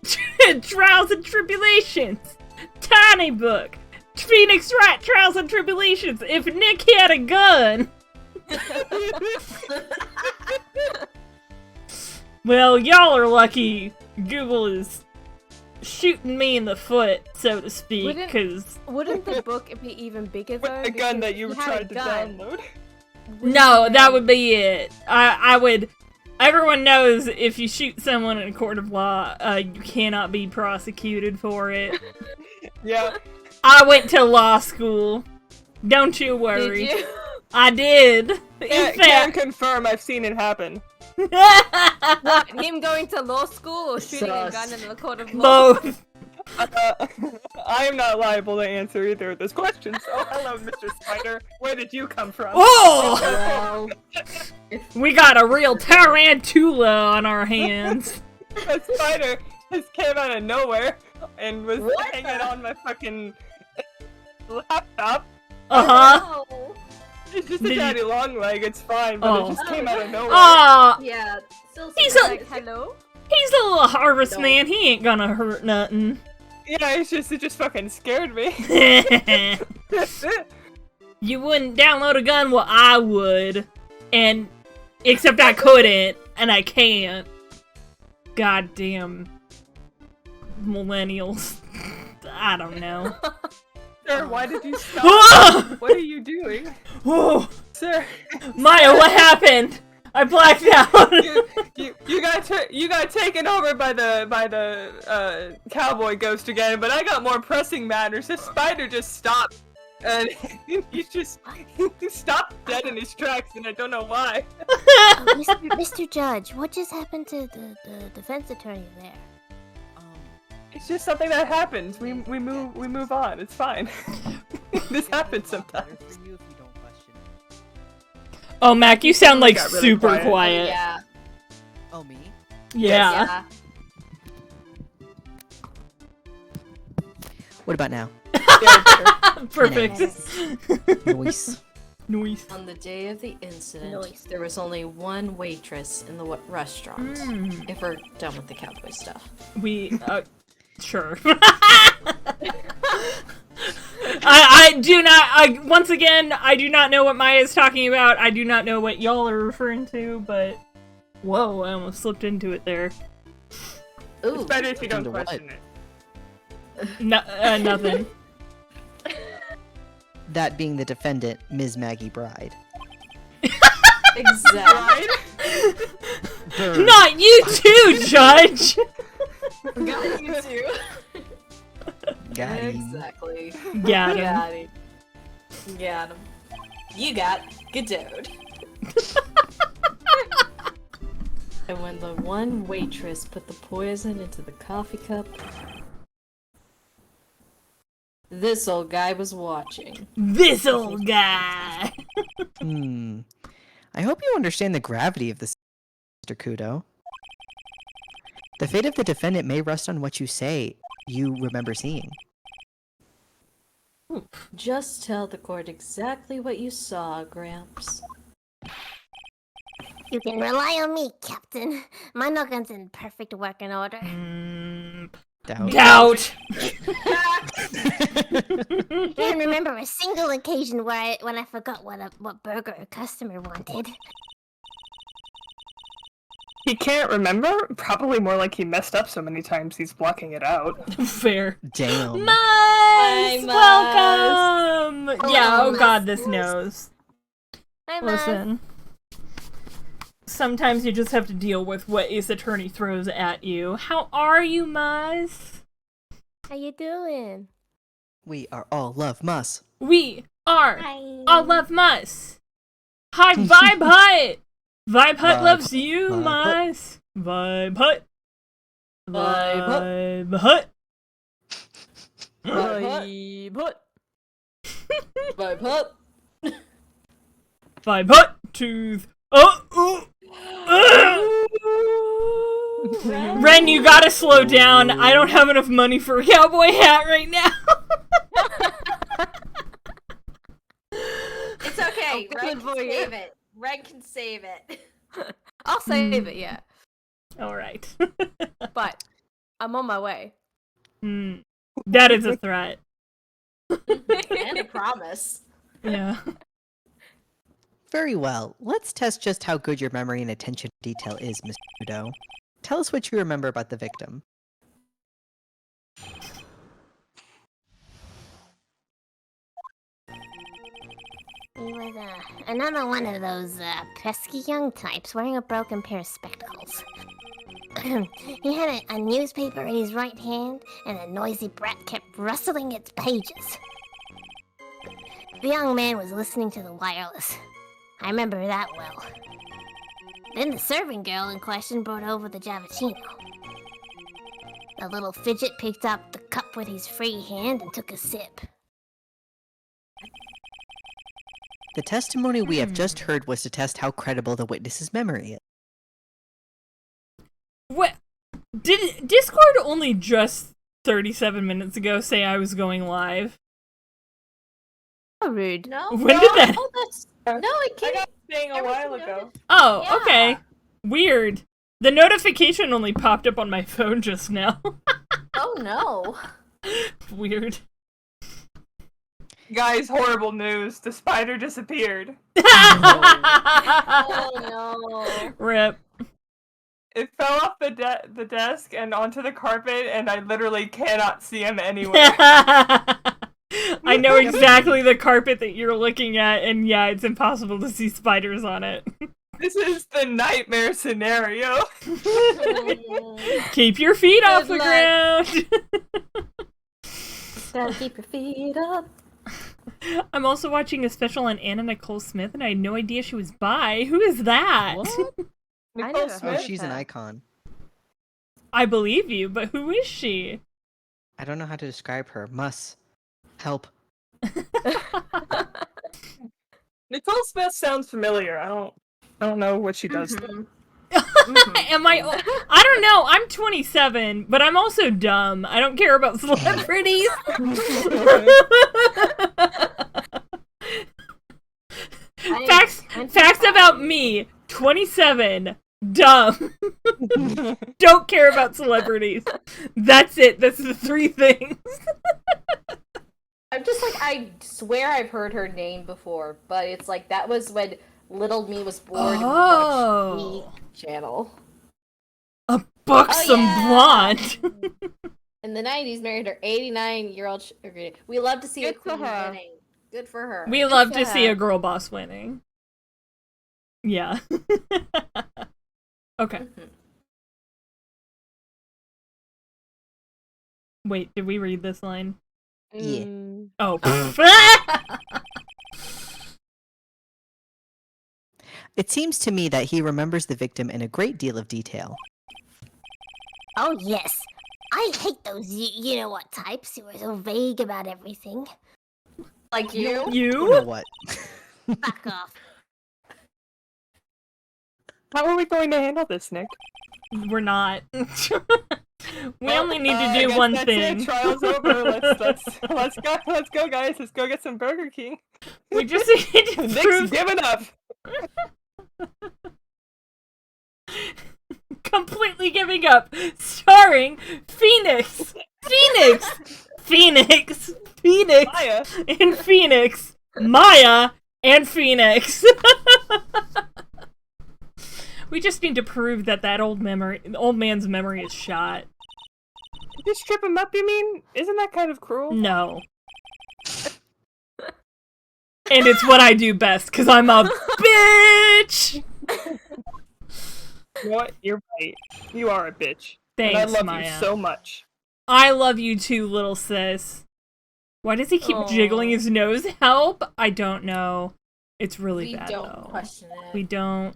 Speaker 1: Trials and Tribulations. Tiny book. Phoenix Wright. Trials and Tribulations. If Nick had a gun. Well, y'all are lucky. Google is shooting me in the foot, so to speak, because...
Speaker 2: Wouldn't the book be even bigger, though?
Speaker 9: A gun that you
Speaker 2: had
Speaker 9: tried
Speaker 2: a
Speaker 9: to
Speaker 2: gun.
Speaker 9: download.
Speaker 1: No, that would be it. I would... Everyone knows if you shoot someone in a court of law, you cannot be prosecuted for it.
Speaker 9: Yeah.
Speaker 1: I went to law school. Don't you worry.
Speaker 2: Did you?
Speaker 1: I did.
Speaker 9: Yeah,
Speaker 1: In
Speaker 9: can
Speaker 1: fact...
Speaker 9: confirm I've seen it happen.
Speaker 2: What, him going to law school or shooting a gun in the court of law?
Speaker 1: Both.
Speaker 9: I am not liable to answer either of those questions. Oh, hello, Mr. Spider. Where did you come from?
Speaker 1: Oh! We got a real tarantula on our hands.
Speaker 9: A spider just came out of nowhere and was hanging on my fucking laptop.
Speaker 1: Uh-huh.
Speaker 4: Oh.
Speaker 9: It's just a daddy long leg, it's fine, but it just came out of nowhere.
Speaker 1: Aw!
Speaker 4: Yeah. Still
Speaker 1: He's
Speaker 2: Like, hello?
Speaker 1: He's a little harvest man. He ain't gonna hurt nothing.
Speaker 9: Yeah, it just fucking scared me.
Speaker 1: You wouldn't download a gun? Well, I would. And... Except I couldn't. And I can't. Goddamn. Millennials. I don't know.
Speaker 9: Sir, why did you stop? What are you doing?
Speaker 1: Oh,
Speaker 9: Sir.
Speaker 1: Maya, what happened? I blacked out.
Speaker 9: you got taken over by the cowboy ghost again, but I got more pressing matters. This spider just stopped, and he stopped dead in his tracks, and I don't know why.
Speaker 7: Mr. Judge, what just happened to the defense attorney there?
Speaker 9: It's just something that happens. We move on. It's fine. This happens sometimes.
Speaker 1: Oh, Mac, you sound like
Speaker 9: Got really
Speaker 1: super
Speaker 9: quiet.
Speaker 1: quiet.
Speaker 4: Yeah.
Speaker 3: Oh, me?
Speaker 1: Yeah.
Speaker 3: What about now?
Speaker 1: Perfect.
Speaker 3: Noise.
Speaker 1: Noise.
Speaker 6: On the day of the incident,
Speaker 7: Noise.
Speaker 6: there was only one waitress in the restaurant. If we're done with the cowboy stuff.
Speaker 1: We, sure. I do not, once again, I do not know what Maya is talking about. I do not know what y'all are referring to, but... Whoa, I almost slipped into it there.
Speaker 6: Ooh.
Speaker 9: It's better if you don't
Speaker 3: Into what?
Speaker 9: question it.
Speaker 1: No, nothing.
Speaker 3: That being the defendant, Ms. Maggie Bride.
Speaker 6: Exactly.
Speaker 3: Burn.
Speaker 1: Not you too, Judge!
Speaker 6: Got you too.
Speaker 3: Got him.
Speaker 8: Exactly.
Speaker 1: Got him.
Speaker 8: Got him. Got him. You got Godot. And when the one waitress put the poison into the coffee cup, this old guy was watching.
Speaker 1: This old guy.
Speaker 3: I hope you understand the gravity of this, Mr. Kudo. The fate of the defendant may rest on what you say you remember seeing.
Speaker 8: Just tell the court exactly what you saw, Gramps.
Speaker 7: You can rely on me, Captain. My noggins in perfect working order.
Speaker 1: Doubt.
Speaker 7: Can't remember a single occasion when I forgot what burger a customer wanted.
Speaker 9: He can't remember? Probably more like he messed up so many times he's blocking it out.
Speaker 1: Fair.
Speaker 3: Damn.
Speaker 1: Mice!
Speaker 8: Mice.
Speaker 1: Welcome! Yeah, oh
Speaker 7: Mice.
Speaker 1: god, this knows.
Speaker 7: Hi, Maz.
Speaker 1: Listen. Sometimes you just have to deal with what Ace Attorney throws at you. How are you, Maz?
Speaker 2: How you doing?
Speaker 3: We are all love Mus.
Speaker 1: We are
Speaker 7: Hi.
Speaker 1: all love Mus. Hi, Vibe Hut! Vibe Hut
Speaker 3: Vibe
Speaker 1: loves
Speaker 3: Hut.
Speaker 1: you,
Speaker 3: Vibe Hut.
Speaker 1: Maz. Vibe Hut.
Speaker 8: Vibe Hut.
Speaker 1: Vibe Hut.
Speaker 8: Vibe Hut.
Speaker 1: Vibe Hut. Tooth. Ren, you gotta slow down. I don't have enough money for a cowboy hat right now.
Speaker 4: It's okay.
Speaker 2: Oh,
Speaker 4: Red
Speaker 2: good
Speaker 4: can
Speaker 2: for you.
Speaker 4: save it. Red can save it.
Speaker 2: I'll save it, yeah.
Speaker 1: Alright.
Speaker 2: But I'm on my way.
Speaker 1: That is a threat.
Speaker 4: And a promise.
Speaker 1: Yeah.
Speaker 3: Very well. Let's test just how good your memory and attention to detail is, Mr. Kudo. Tell us what you remember about the victim.
Speaker 7: He was another one of those pesky young types wearing a broken pair of spectacles. He had a newspaper in his right hand, and a noisy brat kept rustling its pages. The young man was listening to the wireless. I remember that well. Then the serving girl in question brought over the Javachino. The little fidget picked up the cup with his free hand and took a sip.
Speaker 3: The testimony we have just heard was to test how credible the witness's memory is.
Speaker 1: What? Did Discord only just 37 minutes ago say I was going live?
Speaker 2: How rude.
Speaker 4: No.
Speaker 1: When did that?
Speaker 4: Oh, that's no. It
Speaker 9: I
Speaker 4: can't.
Speaker 9: got saying a while
Speaker 4: Everything
Speaker 9: ago.
Speaker 4: noted.
Speaker 1: Oh,
Speaker 4: Yeah.
Speaker 1: okay. Weird. The notification only popped up on my phone just now.
Speaker 4: Oh no.
Speaker 1: Weird.
Speaker 9: Guys, horrible news. The spider disappeared.
Speaker 4: Oh no.
Speaker 1: Rip.
Speaker 9: It fell off the desk and onto the carpet, and I literally cannot see him anywhere.
Speaker 1: I know exactly the carpet that you're looking at, and yeah, it's impossible to see spiders on it.
Speaker 9: This is the nightmare scenario.
Speaker 1: Keep your feet off the
Speaker 8: luck.
Speaker 1: ground.
Speaker 8: Gotta keep your feet up.
Speaker 1: I'm also watching a special on Anna Nicole Smith, and I had no idea she was bi. Who is that?
Speaker 2: What?
Speaker 9: Nicole
Speaker 2: never
Speaker 3: Oh,
Speaker 9: Smith?
Speaker 3: she's an
Speaker 2: her.
Speaker 3: icon.
Speaker 1: I believe you, but who is she?
Speaker 3: I don't know how to describe her. Mus. Help.
Speaker 9: Nicole Smith sounds familiar. I don't know what she does. though.
Speaker 1: Am I? I don't know. I'm 27, but I'm also dumb. I don't care about celebrities. Facts about me. 27. Dumb. Don't care about celebrities. That's it. That's the three things.
Speaker 4: I'm just like, I swear I've heard her name before, but it's like that was when Little Me was born and we
Speaker 1: Oh.
Speaker 4: watched the channel.
Speaker 1: A buxom blonde.
Speaker 4: In the 90s, married her 89-year-old. We love to see
Speaker 2: Good
Speaker 4: a
Speaker 2: for
Speaker 4: queen
Speaker 2: her.
Speaker 4: winning. Good for her.
Speaker 1: We love to
Speaker 2: for
Speaker 1: see
Speaker 2: her.
Speaker 1: a girl boss winning. Yeah. Okay. Wait, did we read this line?
Speaker 3: Yeah.
Speaker 2: Mm.
Speaker 1: Oh.
Speaker 3: It seems to me that he remembers the victim in a great deal of detail.
Speaker 7: Oh, yes. I hate those you-know-what types who are so vague about everything.
Speaker 4: Like you?
Speaker 3: You know
Speaker 1: You?
Speaker 3: what?
Speaker 7: Fuck off.
Speaker 9: How are we going to handle this, Nick?
Speaker 1: We're not. We
Speaker 9: Well,
Speaker 1: only need
Speaker 9: I
Speaker 1: to do
Speaker 9: guess
Speaker 1: one
Speaker 9: that's
Speaker 1: thing.
Speaker 9: It. Trial's over. Let's go, guys. Let's go get some Burger King.
Speaker 1: We just need to
Speaker 9: Nick's
Speaker 1: prove
Speaker 9: giving up.
Speaker 1: completely giving up. Starring Phoenix, Phoenix,
Speaker 9: Maya.
Speaker 1: and Phoenix, Maya, and Phoenix. We just need to prove that old man's memory is shot.
Speaker 9: Just strip him up, you mean? Isn't that kind of cruel?
Speaker 1: No. And it's what I do best, because I'm a bitch!
Speaker 9: You know what? You're right. You are a bitch.
Speaker 1: Thanks,
Speaker 9: and I love
Speaker 1: Maya.
Speaker 9: you so much.
Speaker 1: I love you too, little sis. Why does he keep jiggling his nose? Help? I don't know. It's really
Speaker 8: We
Speaker 1: bad,
Speaker 8: don't
Speaker 1: though.
Speaker 8: question it.
Speaker 1: We don't.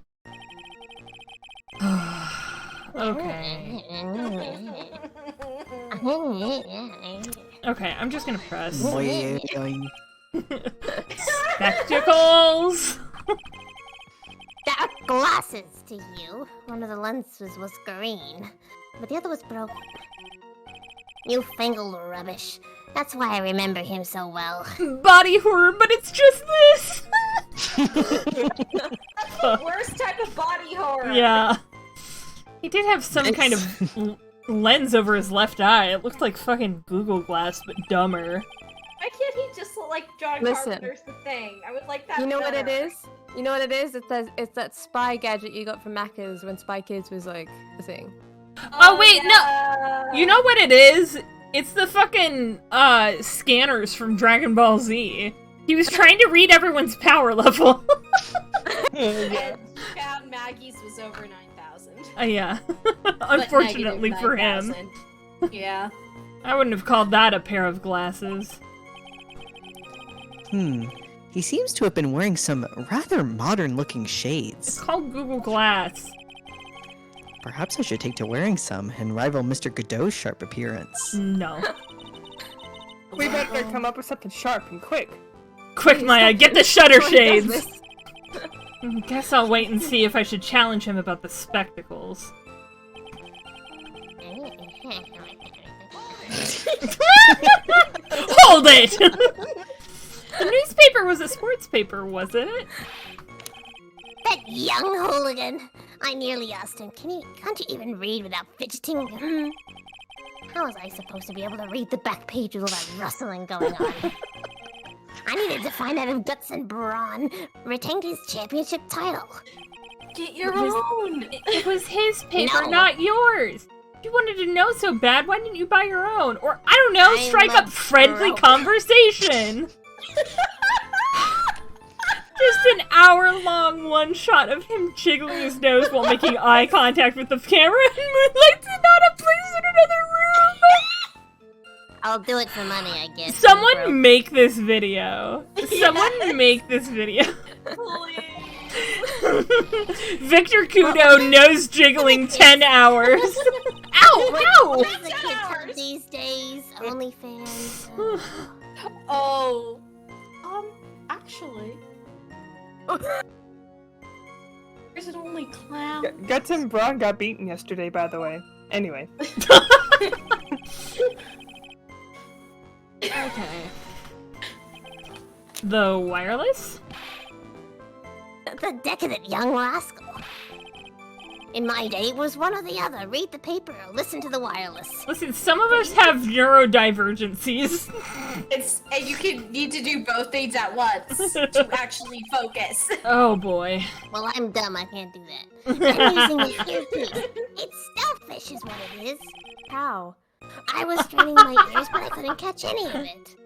Speaker 1: Okay. Okay, I'm just gonna press.
Speaker 3: Boing.
Speaker 1: Spectacles!
Speaker 7: Dark glasses to you. One of the lenses was green, but the other was broken. Newfangled rubbish. That's why I remember him so well.
Speaker 1: Body horror, but it's just this!
Speaker 4: Worst type of body horror.
Speaker 1: Yeah. He did have some kind of lens over his left eye. It looked like fucking Google Glass, but dumber.
Speaker 4: Why can't he just look like John
Speaker 2: Listen.
Speaker 4: Carpenter's The Thing? I would like that.
Speaker 2: You know what it
Speaker 4: better.
Speaker 2: is? You know what it is? It's that spy gadget you got from Macca's when Spy Kids was like a thing.
Speaker 1: Oh, wait, no!
Speaker 4: yeah.
Speaker 1: You know what it is? It's the fucking, scanners from Dragon Ball Z. He was trying to read everyone's power level.
Speaker 4: And you found Maggie's was over 9,000.
Speaker 1: Yeah.
Speaker 4: But
Speaker 1: Unfortunately
Speaker 4: negative
Speaker 1: for him.
Speaker 4: 9,000. Yeah.
Speaker 1: I wouldn't have called that a pair of glasses.
Speaker 3: He seems to have been wearing some rather modern-looking
Speaker 1: It's
Speaker 3: shades.
Speaker 1: called Google Glass.
Speaker 3: Perhaps I should take to wearing some and rival Mr. Godot's sharp appearance.
Speaker 1: No.
Speaker 9: We better come up with something sharp and quick.
Speaker 1: Quick, Maya, get the shutter
Speaker 2: Everyone does
Speaker 1: shades!
Speaker 2: this.
Speaker 1: Guess I'll wait and see if I should challenge him about the spectacles. Hold it! The newspaper was a sports paper, was it?
Speaker 7: That young hooligan. I nearly asked him, can't you even read without fidgeting? How was I supposed to be able to read the back page with all that rustling going on? I needed to find out if Guts and Braun retained his championship title.
Speaker 4: Get your own.
Speaker 1: It was his paper,
Speaker 7: No.
Speaker 1: not yours. If you wanted to know so bad, why didn't you buy your own? Or, I don't know,
Speaker 7: I'm
Speaker 1: strike
Speaker 7: a
Speaker 1: up friendly
Speaker 7: broke.
Speaker 1: conversation. Just an hour-long one-shot of him jiggling his nose while making eye contact with the camera, and Moonlight's not a place in another room.
Speaker 7: I'll do it for money, I guess.
Speaker 1: Someone make this video. Someone make this video. Victor Kudo nose jiggling 10 hours. Ow! Ow!
Speaker 7: What's the kid called these days? OnlyFans.
Speaker 8: Oh. Actually. There's an only clown.
Speaker 9: Guts and Braun got beaten yesterday, by the way. Anyway.
Speaker 1: Okay. The wireless?
Speaker 7: The decadent young rascal. In my day, it was one or the other. Read the paper or listen to the wireless.
Speaker 1: Listen, some of us have neurodivergencies.
Speaker 4: And you need to do both things at once to actually focus.
Speaker 1: Oh boy.
Speaker 7: Well, I'm dumb. I can't do that. I'm using an earpiece. It's selfish is what it is.
Speaker 2: How?
Speaker 7: I was straining my ears, but I couldn't catch any of it.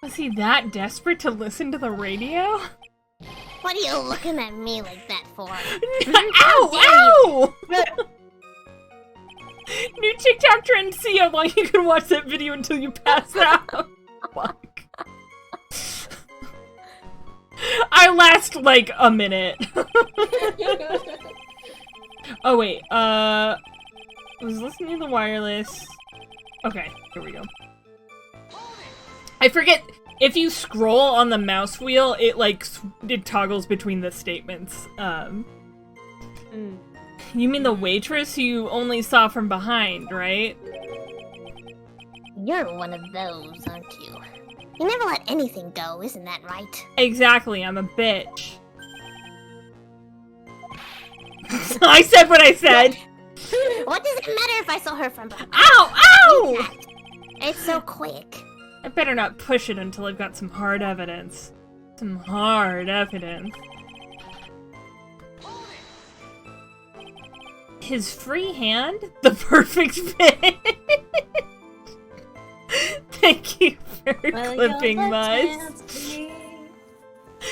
Speaker 1: Was he that desperate to listen to the radio?
Speaker 7: What are you looking at me like that for?
Speaker 1: Ow! Ow! New TikTok trend, see how long you can watch that video until you pass out. Fuck. I last like a minute. Oh wait, I was listening to the wireless. Okay, here we go. I forget, if you scroll on the mouse wheel, it like, it toggles between the statements. You mean the waitress who you only saw from behind, right?
Speaker 7: You're one of those, aren't you? You never let anything go, isn't that right?
Speaker 1: Exactly, I'm a bitch. I said what I said!
Speaker 7: What does it matter if I saw her from behind?
Speaker 1: Ow! Ow!
Speaker 7: It's so quick.
Speaker 1: I better not push it until I've got some hard evidence. Some hard evidence. His free hand? The perfect fit! Thank you for clipping, Muzz.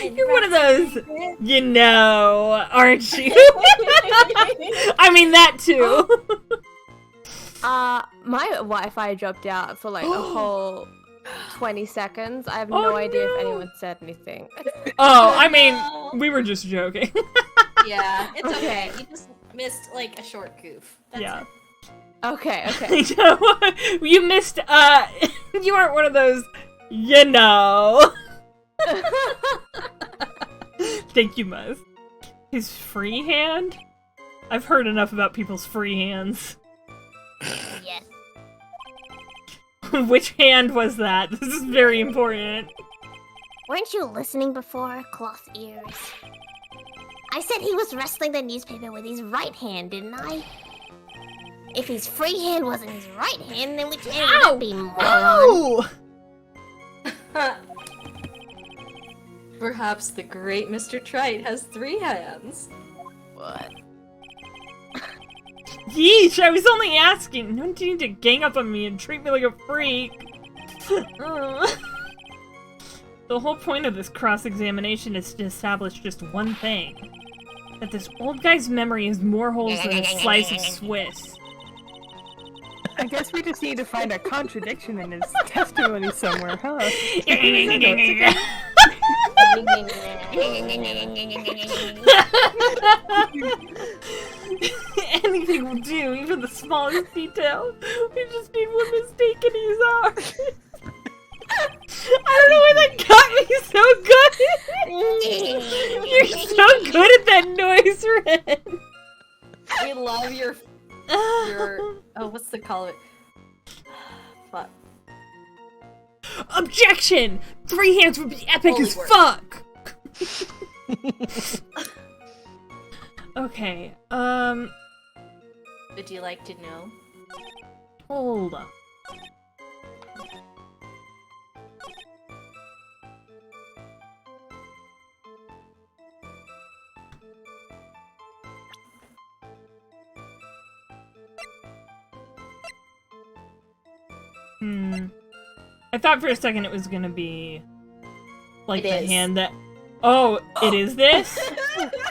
Speaker 1: You're one of those, you know, aren't you? I mean, that too.
Speaker 2: My Wi-Fi dropped out for like a whole 20 seconds. I have no idea if anyone said anything.
Speaker 1: Oh, I mean, we were just joking.
Speaker 4: Yeah, it's okay. You just missed like a short goof. That's
Speaker 1: Yeah.
Speaker 4: it.
Speaker 2: Okay.
Speaker 1: You missed, you aren't one of those, you know. Thank you, Muzz. His free hand? I've heard enough about people's free hands.
Speaker 7: Yes.
Speaker 1: Which hand was that? This is very important.
Speaker 7: Weren't you listening before, cloth ears? I said he was wrestling the newspaper with his right hand, didn't I? If his free hand wasn't his right hand, then which hand would it be, moron?
Speaker 1: Ow!
Speaker 4: Perhaps the great Mr. Trite has 3 hands.
Speaker 2: What?
Speaker 1: Yeesh, I was only asking. Don't you need to gang up on me and treat me like a freak? The whole point of this cross-examination is to establish just one thing. That this old guy's memory has more holes than a slice of Swiss.
Speaker 9: I guess we just need to find a contradiction in his testimony somewhere, huh?
Speaker 1: Anything will do, even the smallest detail. We just need one mistake and he's ours. I don't know why that got me so good. You're so good at that noise, Ren.
Speaker 4: We love your oh, what's the call it? Fuck.
Speaker 1: Objection! 3 hands would be epic
Speaker 4: Holy
Speaker 1: as
Speaker 4: word.
Speaker 1: fuck! Okay,
Speaker 4: Would you like to know?
Speaker 1: hold up. I thought for a second it was gonna be like
Speaker 4: It
Speaker 1: the
Speaker 4: is.
Speaker 1: hand that. Oh, it is this?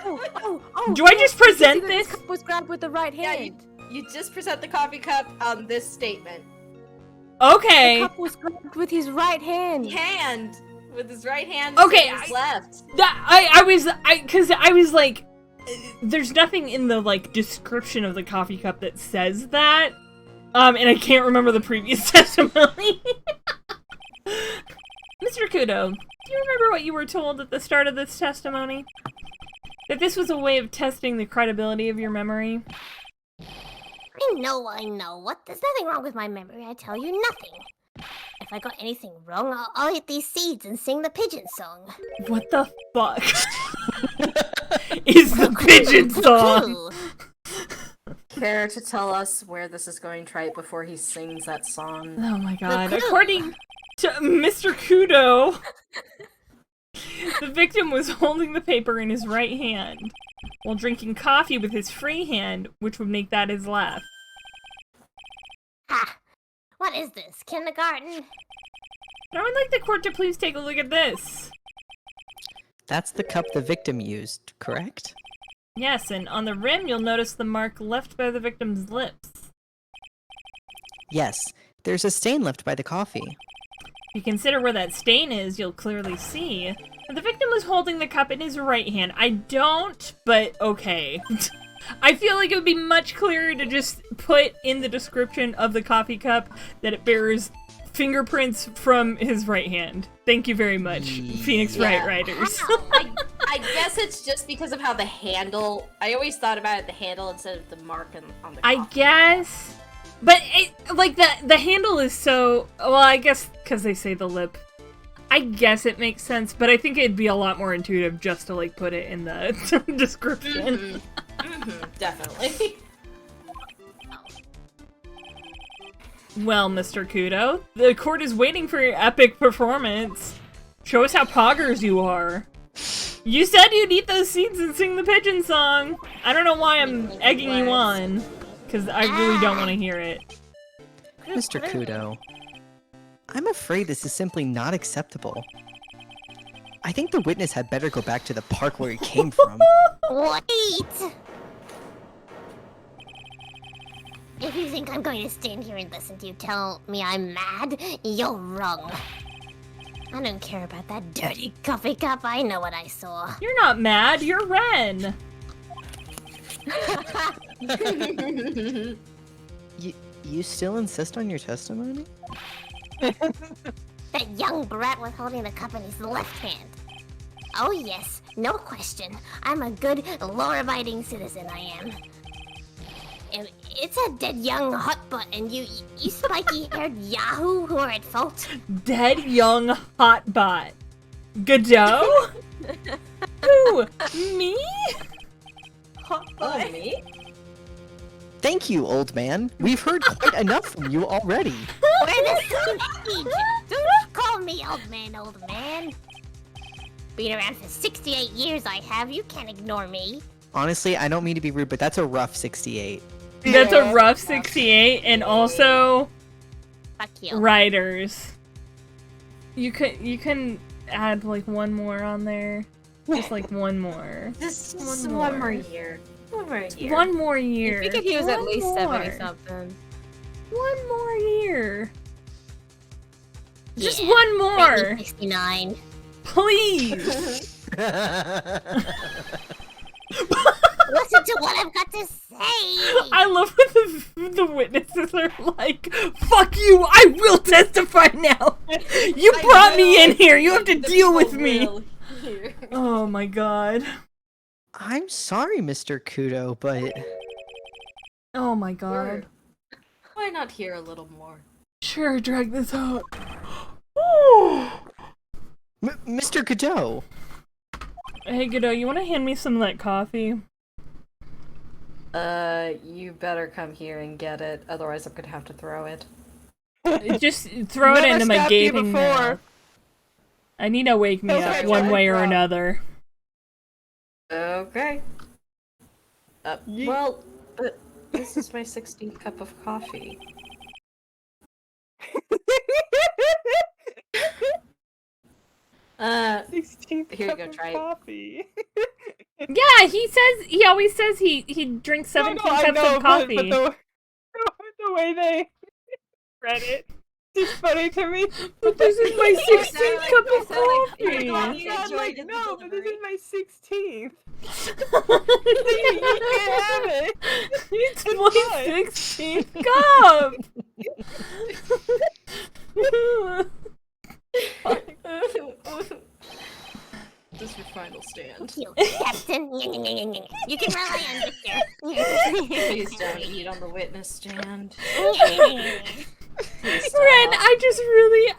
Speaker 2: Oh,
Speaker 1: Do I just present
Speaker 2: the
Speaker 1: this?
Speaker 2: cup was grabbed with the right
Speaker 4: Yeah,
Speaker 2: hand.
Speaker 4: you just present the coffee cup on this statement.
Speaker 1: Okay.
Speaker 2: The cup was grabbed with his right hand.
Speaker 4: Hand with his right hand.
Speaker 1: Okay,
Speaker 4: his left.
Speaker 1: Cause I was like, there's nothing in the like description of the coffee cup that says that. And I can't remember the previous testimony. Mr. Kudo, do you remember what you were told at the start of this testimony? That this was a way of testing the credibility of your memory?
Speaker 7: I know. What? There's nothing wrong with my memory, I tell you, nothing. If I got anything wrong, I'll eat these seeds and sing the pigeon song.
Speaker 1: What the fuck is the pigeon song?
Speaker 7: Ooh.
Speaker 4: Care to tell us where this is going, Trite, before he sings that song?
Speaker 1: Oh my god.
Speaker 7: clue.
Speaker 1: According to Mr. Kudo, the victim was holding the paper in his right hand while drinking coffee with his free hand, which would make that his left.
Speaker 7: Ha! What is this, kindergarten?
Speaker 1: I would like the court to please take a look at this.
Speaker 3: That's the cup the victim used, correct?
Speaker 1: Yes, and on the rim you'll notice the mark left by the victim's lips.
Speaker 3: Yes, there's a stain left by the coffee.
Speaker 1: If you consider where that stain is, you'll clearly see that the victim was holding the cup in his right hand. I don't, but okay. I feel like it would be much clearer to just put in the description of the coffee cup that it bears fingerprints from his right hand. Thank you very much, Phoenix Wright Writers.
Speaker 4: I guess it's just because of how the handle. I always thought about it the handle instead of the mark on the.
Speaker 1: I guess, but like the handle is so well. I guess because they say the lip. I guess it makes sense, but I think it'd be a lot more intuitive just to like put it in the description.
Speaker 4: Definitely.
Speaker 1: Well, Mr. Kudo, the court is waiting for your epic performance. Show us how poggers you are. You said you'd eat those seeds and sing the pigeon song. I don't know why I'm egging you on, because I really don't want to hear it.
Speaker 3: Mr. Kudo, I'm afraid this is simply not acceptable. I think the witness had better go back to the park where he came from.
Speaker 7: Wait! If you think I'm going to stand here and listen to you tell me I'm mad, you're wrong. I don't care about that dirty coffee cup. I know what I saw.
Speaker 1: You're not mad, you're Ren.
Speaker 3: You still insist on your testimony?
Speaker 7: That young brat was holding the cup in his left hand. Oh yes, no question. I'm a good, law-abiding citizen, I am. It's a dead young hot butt and you spiky-haired yahoo who are at fault.
Speaker 1: Dead young hot bot. Godot? Who? Me?
Speaker 4: Oh, me?
Speaker 3: Thank you, old man. We've heard quite enough from you already.
Speaker 7: We're the same age. Don't call me old man. Been around for 68 years I have. You can't ignore me.
Speaker 3: Honestly, I don't mean to be rude, but that's a rough 68.
Speaker 1: That's a rough 68, and also
Speaker 7: Fuck you.
Speaker 1: writers. You can add like one more on there. Just like one more.
Speaker 4: Just
Speaker 1: One
Speaker 4: one
Speaker 1: more.
Speaker 4: more year. One more year.
Speaker 1: One more year.
Speaker 2: I figured he was at
Speaker 1: One
Speaker 2: least
Speaker 1: more.
Speaker 2: 70 something.
Speaker 1: One more year. Just
Speaker 7: Yeah,
Speaker 1: one more.
Speaker 7: 69.
Speaker 1: Please.
Speaker 7: Listen to what I've got to say.
Speaker 1: I love when the witnesses are like, fuck you, I will testify now. You brought me in here. You have to deal with me. Oh my god.
Speaker 3: I'm sorry, Mr. Kudo, but...
Speaker 1: Oh my god.
Speaker 4: Why not hear a little more?
Speaker 1: Sure, drag this out.
Speaker 3: Mr. Kudo!
Speaker 1: Hey, Godot, you want to hand me some of that coffee?
Speaker 6: You better come here and get it, otherwise I'm gonna have to throw it.
Speaker 1: Just throw it
Speaker 9: Never
Speaker 1: into my
Speaker 9: stopped you
Speaker 1: gaping
Speaker 9: before.
Speaker 1: mouth. I need to wake me
Speaker 9: Okay,
Speaker 1: up one way or
Speaker 9: drop.
Speaker 1: another.
Speaker 6: Okay.
Speaker 9: Yeet.
Speaker 6: Well, but this is my 16th cup of coffee. Uh,
Speaker 9: 16th
Speaker 6: Here you
Speaker 9: cup
Speaker 6: go,
Speaker 9: of
Speaker 6: try it.
Speaker 9: coffee.
Speaker 1: Yeah, he always says he drinks 17
Speaker 9: I
Speaker 1: cups
Speaker 9: know,
Speaker 1: of coffee.
Speaker 9: But the way they read it is funny to me.
Speaker 1: But this is my 16th cup of
Speaker 4: I
Speaker 1: coffee.
Speaker 4: enjoyed
Speaker 9: Like,
Speaker 4: the
Speaker 9: no, but this is
Speaker 4: delivery.
Speaker 9: my 16th. You can't have it.
Speaker 1: It's
Speaker 9: It's
Speaker 1: my
Speaker 9: fine.
Speaker 1: 16th cup!
Speaker 6: this is your final stand.
Speaker 7: Thank you, Captain. You can rely on Victor.
Speaker 4: Please don't eat on the witness stand.
Speaker 1: Ren, I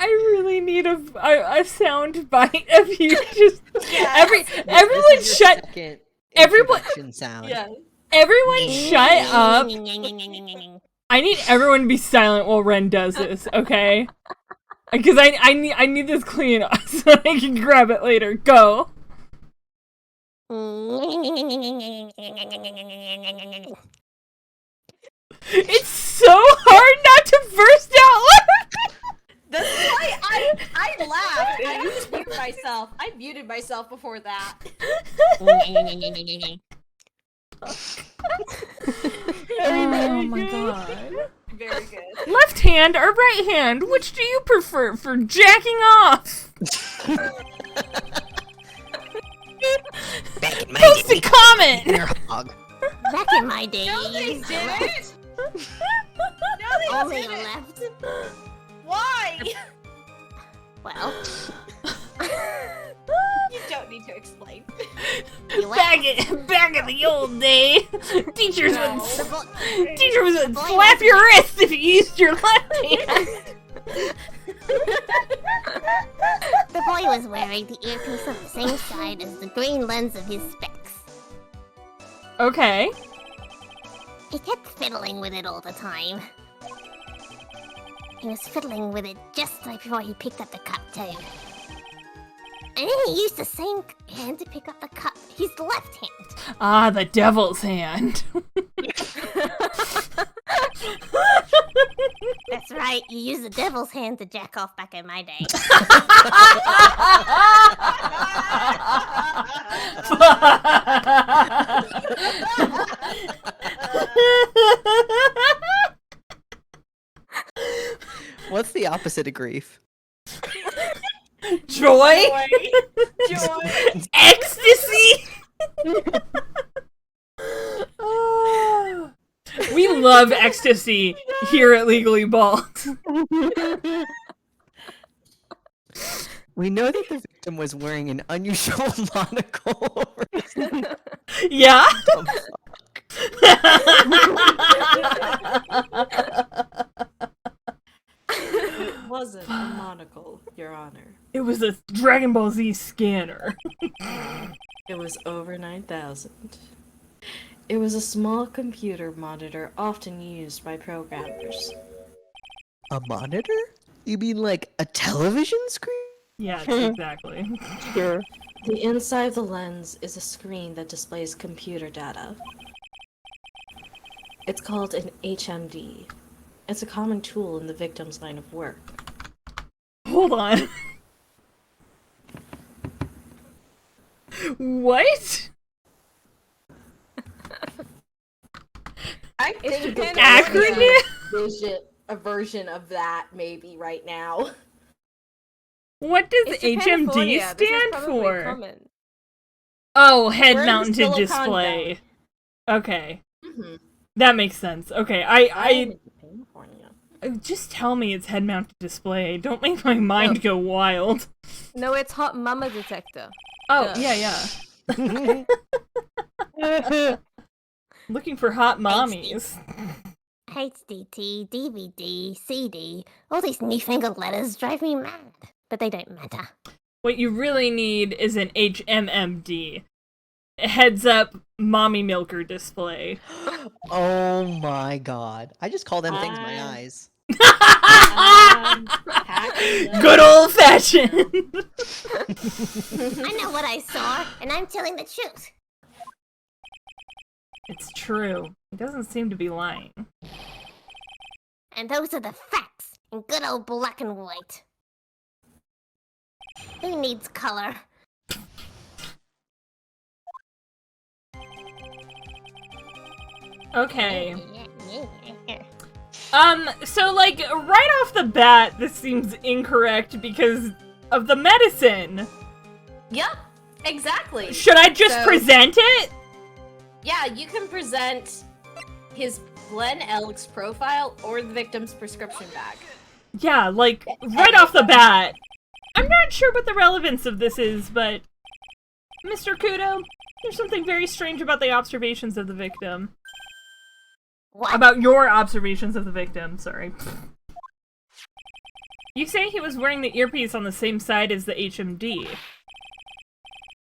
Speaker 1: really need a sound bite of you. Just everyone shut. Everyone-
Speaker 3: sound.
Speaker 6: Yeah.
Speaker 1: Everyone shut up. I need everyone to be silent while Ren does this, okay? Because I need this clean so I can grab it later. Go. It's so hard not to burst out loud.
Speaker 4: This is why I laughed. I just muted myself. I muted myself before that.
Speaker 1: Oh my god.
Speaker 8: Very good.
Speaker 1: Left hand or right hand? Which do you prefer for jacking off?
Speaker 3: Back in my
Speaker 1: Post
Speaker 3: day,
Speaker 1: a comment!
Speaker 3: your hog.
Speaker 7: Back in my day,
Speaker 8: No,
Speaker 7: you
Speaker 8: they
Speaker 7: used to
Speaker 8: didn't. No, they
Speaker 7: only
Speaker 8: didn't.
Speaker 7: left.
Speaker 8: Why?
Speaker 7: Well,
Speaker 8: You don't need to explain.
Speaker 7: you went.
Speaker 1: Back in the old day, teachers
Speaker 8: No.
Speaker 1: would slap your wrist if you used your left hand.
Speaker 7: The boy was wearing the earpiece on the same side as the green lens of his specs.
Speaker 1: Okay.
Speaker 7: He kept fiddling with it all the time. He was fiddling with it just right before he picked up the cup, too. And then he used the same hand to pick up the cup, his left hand.
Speaker 1: Ah, the devil's hand.
Speaker 7: That's right, you used the devil's hand to jack off back in my day.
Speaker 3: What's the opposite of grief?
Speaker 1: Joy?
Speaker 8: Joy.
Speaker 1: Ecstasy? Ah. We love ecstasy here at Legally Bald.
Speaker 3: We know that the victim was wearing an unusual monocle over his
Speaker 1: Yeah?
Speaker 3: dumb
Speaker 6: It wasn't a monocle, Your Honor.
Speaker 1: It was a Dragon Ball Z scanner.
Speaker 6: It was over 9,000. It was a small computer monitor often used by programmers.
Speaker 3: A monitor? You mean like a television screen?
Speaker 1: Yes, exactly.
Speaker 9: Sure.
Speaker 6: The inside of the lens is a screen that displays computer data. It's called an HMD. It's a common tool in the victim's line of work.
Speaker 1: Hold on. What?
Speaker 8: I think
Speaker 6: depends
Speaker 1: Acronym?
Speaker 6: A version of that maybe right now.
Speaker 1: What does
Speaker 2: It's
Speaker 1: HMD
Speaker 2: Japanifornia. This is
Speaker 1: stand
Speaker 2: probably
Speaker 1: for?
Speaker 2: common.
Speaker 1: Oh, head
Speaker 8: We're in
Speaker 1: mounted
Speaker 8: Silicon
Speaker 1: display. Okay.
Speaker 6: Mm-hmm.
Speaker 1: That makes sense. Okay, I just tell me it's head mounted display. Don't make my mind go wild.
Speaker 2: No, it's hot mama detector.
Speaker 1: Oh,
Speaker 2: Duh.
Speaker 1: yeah. Looking for hot mommies.
Speaker 7: HDT, DVD, CD, all these newfangled letters drive me mad. But they don't matter.
Speaker 1: What you really need is an HMMD. Heads up mommy milker display.
Speaker 3: Oh my god. I just call them things my eyes.
Speaker 1: Good old fashioned.
Speaker 7: I know what I saw, and I'm telling the truth.
Speaker 1: It's true. He doesn't seem to be lying.
Speaker 7: And those are the facts, in good old black and white. Who needs color?
Speaker 1: Okay. So like right off the bat, this seems incorrect because of the medicine.
Speaker 4: Yep, exactly.
Speaker 1: Should I just
Speaker 4: So-
Speaker 1: present it?
Speaker 4: Yeah, you can present his Glenn Elks profile or the victim's prescription bag.
Speaker 1: Yeah, like right off the bat. I'm not sure what the relevance of this is, but Mr. Kudo, there's something very strange about the observations of the victim.
Speaker 7: What?
Speaker 1: About your observations of the victim, sorry. You say he was wearing the earpiece on the same side as the HMD.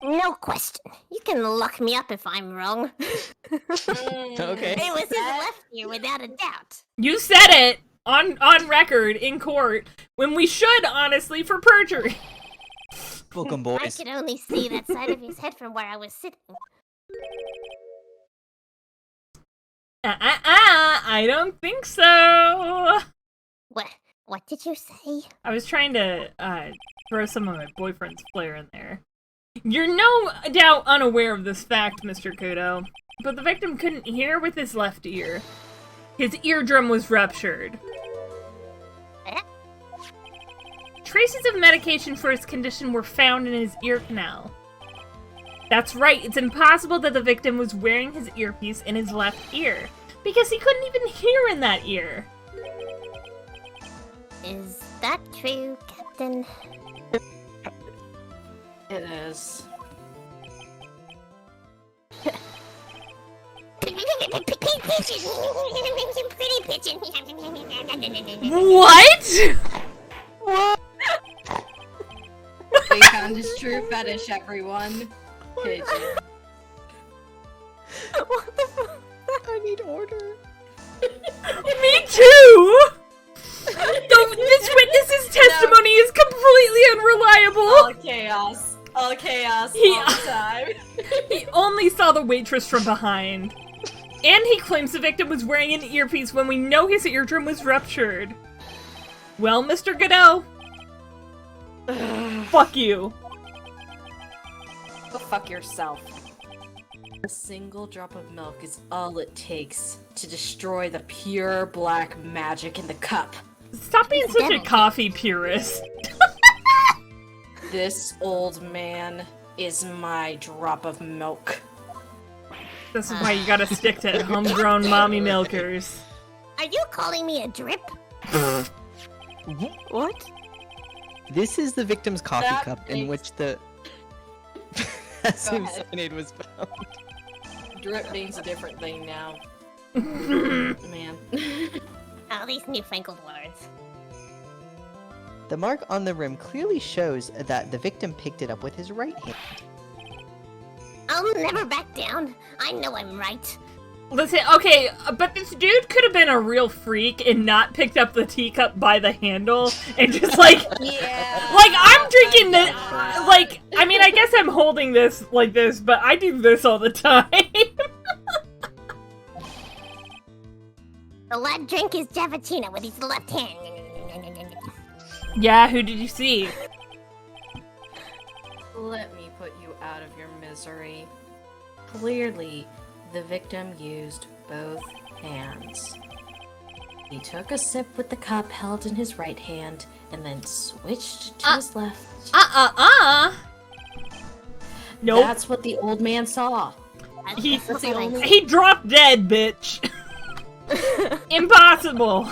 Speaker 7: No question. You can lock me up if I'm wrong.
Speaker 3: Okay.
Speaker 7: It was his left ear, without a doubt.
Speaker 1: You said it on record in court when we should, honestly, for perjury.
Speaker 3: Welcome,
Speaker 7: I
Speaker 3: boys.
Speaker 7: could only see that side of his head from where I was sitting.
Speaker 1: I don't think so.
Speaker 7: What did you say?
Speaker 1: I was trying to throw some of my boyfriend's flair in there. You're no doubt unaware of this fact, Mr. Kudo, but the victim couldn't hear with his left ear. His eardrum was ruptured. Traces of medication for his condition were found in his ear canal. That's right, it's impossible that the victim was wearing his earpiece in his left ear, because he couldn't even hear in that ear.
Speaker 7: Is that true, Captain?
Speaker 8: It is.
Speaker 7: Pretty pigeon.
Speaker 1: What?
Speaker 8: They found his true fetish, everyone. Pigeon.
Speaker 2: What the fuck?
Speaker 3: I need order.
Speaker 1: Me too! This witness's testimony is completely unreliable!
Speaker 8: All chaos. All chaos. All the time.
Speaker 1: He only saw the waitress from behind. And he claims the victim was wearing an earpiece when we know his eardrum was ruptured. Well, Mr. Godot. Fuck you.
Speaker 8: Go fuck yourself. A single drop of milk is all it takes to destroy the pure black magic in the cup.
Speaker 1: Stop being such a coffee purist.
Speaker 8: This old man is my drop of milk.
Speaker 1: This is why you gotta stick to homegrown mommy milkers.
Speaker 7: Are you calling me a drip?
Speaker 2: What?
Speaker 3: This is the victim's coffee
Speaker 8: That
Speaker 3: cup in
Speaker 8: makes-
Speaker 3: which the potassium
Speaker 8: ahead.
Speaker 3: cyanide was found.
Speaker 8: Drip means a different thing now. Man.
Speaker 7: All these newfangled words.
Speaker 3: The mark on the rim clearly shows that the victim picked it up with his right hand.
Speaker 7: I'll never back down. I know I'm right.
Speaker 1: Listen, okay, but this dude could have been a real freak and not picked up the teacup by the handle and just
Speaker 8: Yeah.
Speaker 1: I'm drinking this, I mean, I guess I'm holding this like this, but I do this all the time.
Speaker 7: The lad drank his Javatina with his left hand.
Speaker 1: Yeah, who did you see?
Speaker 8: Let me put you out of your misery. Clearly, the victim used both hands. He took a sip with the cup held in his right hand and then switched to his left.
Speaker 1: Nope.
Speaker 8: That's what the old man saw.
Speaker 1: He,
Speaker 7: That's the only-
Speaker 1: he dropped dead, bitch. Impossible.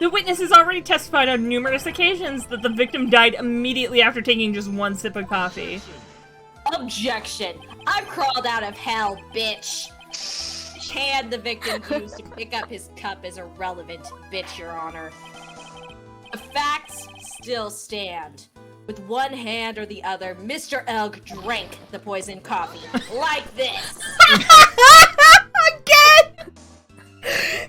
Speaker 1: The witness has already testified on numerous occasions that the victim died immediately after taking just one sip of coffee.
Speaker 8: Objection! I've crawled out of hell, bitch! Hand the victim used to pick up his cup is irrelevant, bitch, your honor. The facts still stand. With one hand or the other, Mr. Elg drank the poisoned coffee. Like this!
Speaker 1: Again!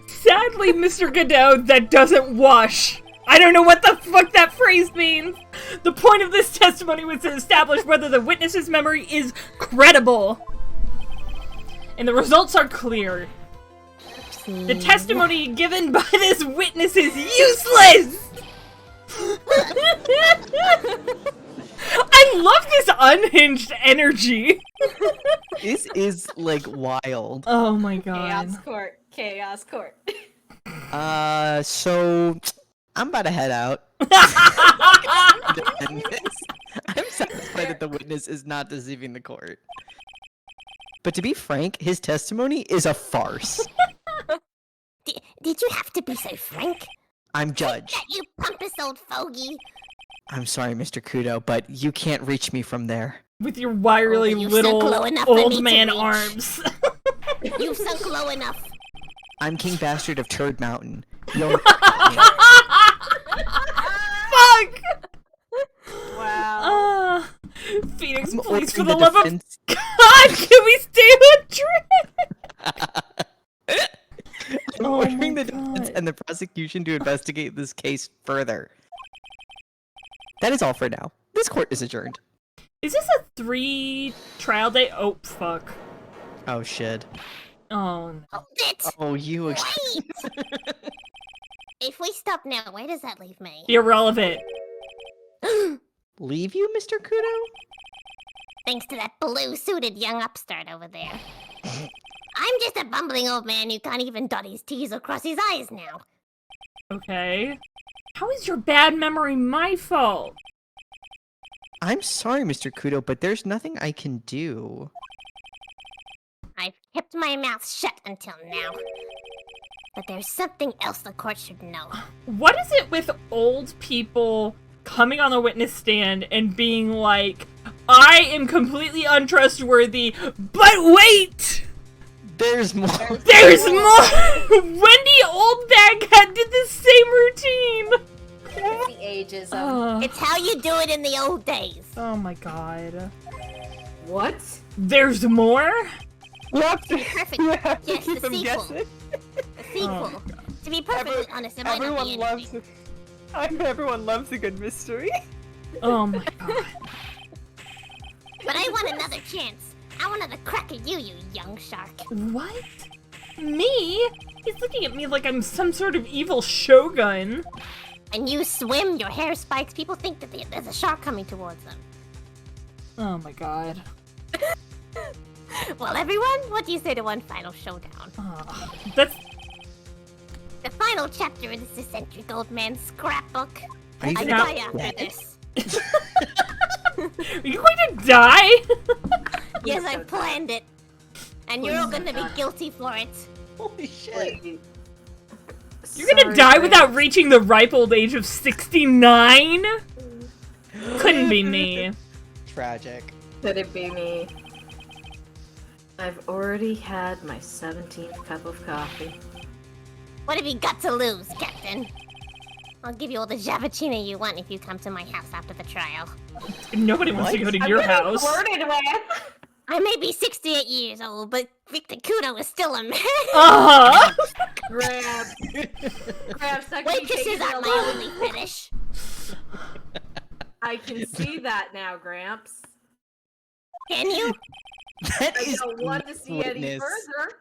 Speaker 1: Sadly, Mr. Godot, that doesn't wash. I don't know what the fuck that phrase means. The point of this testimony was to establish whether the witness's memory is credible. And the results are clear. The testimony given by this witness is useless! I love this unhinged energy.
Speaker 3: This is like wild.
Speaker 1: Oh my god.
Speaker 8: Chaos court. Chaos court.
Speaker 3: So I'm about to head out. I'm satisfied that the witness is not deceiving the court. But to be frank, his testimony is a farce.
Speaker 7: Did you have to be so frank?
Speaker 3: I'm judge.
Speaker 7: That you pompous old fogey.
Speaker 3: I'm sorry, Mr. Kudo, but you can't reach me from there.
Speaker 1: With your wiry
Speaker 7: Oh, you
Speaker 1: little
Speaker 7: sunk low enough for me
Speaker 1: old
Speaker 7: to
Speaker 1: man
Speaker 7: reach.
Speaker 1: arms.
Speaker 7: You've sunk low enough.
Speaker 3: I'm King Bastard of Turd Mountain. You'll...
Speaker 1: Fuck!
Speaker 8: Wow.
Speaker 1: Phoenix,
Speaker 3: I'm
Speaker 1: please, for
Speaker 3: ordering
Speaker 1: the love of
Speaker 3: defense-
Speaker 1: God, can we stay on track?
Speaker 3: I'm
Speaker 1: Oh
Speaker 3: ordering
Speaker 1: my
Speaker 3: the defense
Speaker 1: God.
Speaker 3: and the prosecution to investigate this case further. That is all for now. This court is adjourned.
Speaker 1: Is this a 3 trial day? Oh, fuck.
Speaker 3: Oh shit.
Speaker 1: Oh, no.
Speaker 7: Hold it.
Speaker 3: Oh, you.
Speaker 7: Wait. If we stop now, where does that leave me?
Speaker 1: Irrelevant.
Speaker 3: Leave you, Mr. Kudo?
Speaker 7: Thanks to that blue-suited young upstart over there. I'm just a bumbling old man who can't even dot his T's or cross his I's now.
Speaker 1: Okay. How is your bad memory my fault?
Speaker 3: I'm sorry, Mr. Kudo, but there's nothing I can do.
Speaker 7: I've kept my mouth shut until now. But there's something else the court should know.
Speaker 1: What is it with old people coming on the witness stand and being like, I am completely untrustworthy, but wait!
Speaker 3: There's more.
Speaker 1: There's more! Wendy Oldbag did the same routine!
Speaker 8: It's the ageism.
Speaker 7: It's how you do it in the old days.
Speaker 1: Oh my god.
Speaker 6: What?
Speaker 1: There's more?
Speaker 9: You have to,
Speaker 7: Perfect.
Speaker 9: you have to
Speaker 7: Yes,
Speaker 9: keep
Speaker 7: the
Speaker 9: them
Speaker 7: sequel.
Speaker 9: guessing.
Speaker 7: The sequel. To be perfectly honest, it might not be anything.
Speaker 9: Everyone loves a good mystery.
Speaker 1: Oh my god.
Speaker 7: But I want another chance. I want another crack at you, you young shark.
Speaker 1: What? Me? He's looking at me like I'm some sort of evil shogun.
Speaker 7: When you swim, your hair spikes, people think that there's a shark coming towards them.
Speaker 1: Oh my god.
Speaker 7: Well, everyone, what do you say to one final showdown?
Speaker 1: That's...
Speaker 7: The final chapter in this eccentric old man's scrapbook.
Speaker 3: Are you
Speaker 7: I
Speaker 1: gonna-
Speaker 7: die after this.
Speaker 1: Are you going to die?
Speaker 7: Yes, I planned it. And you're all gonna be guilty for it.
Speaker 3: Holy shit.
Speaker 1: You're gonna die without reaching the ripe old age of 69? Couldn't be me.
Speaker 3: Tragic.
Speaker 6: Could it be me? I've already had my 17th cup of coffee.
Speaker 7: What have you got to lose, Captain? I'll give you all the Javachina you want if you come to my house after the trial.
Speaker 1: Nobody wants to go to your house.
Speaker 7: I may be 68 years old, but Victor Kudo is still a man.
Speaker 1: Uh-huh.
Speaker 8: Grab, suck
Speaker 7: Waitresses are my only fetish.
Speaker 8: I can see that now, Gramps.
Speaker 7: Can you?
Speaker 3: That
Speaker 8: I
Speaker 3: is
Speaker 8: don't want to see any
Speaker 3: witness.
Speaker 8: further.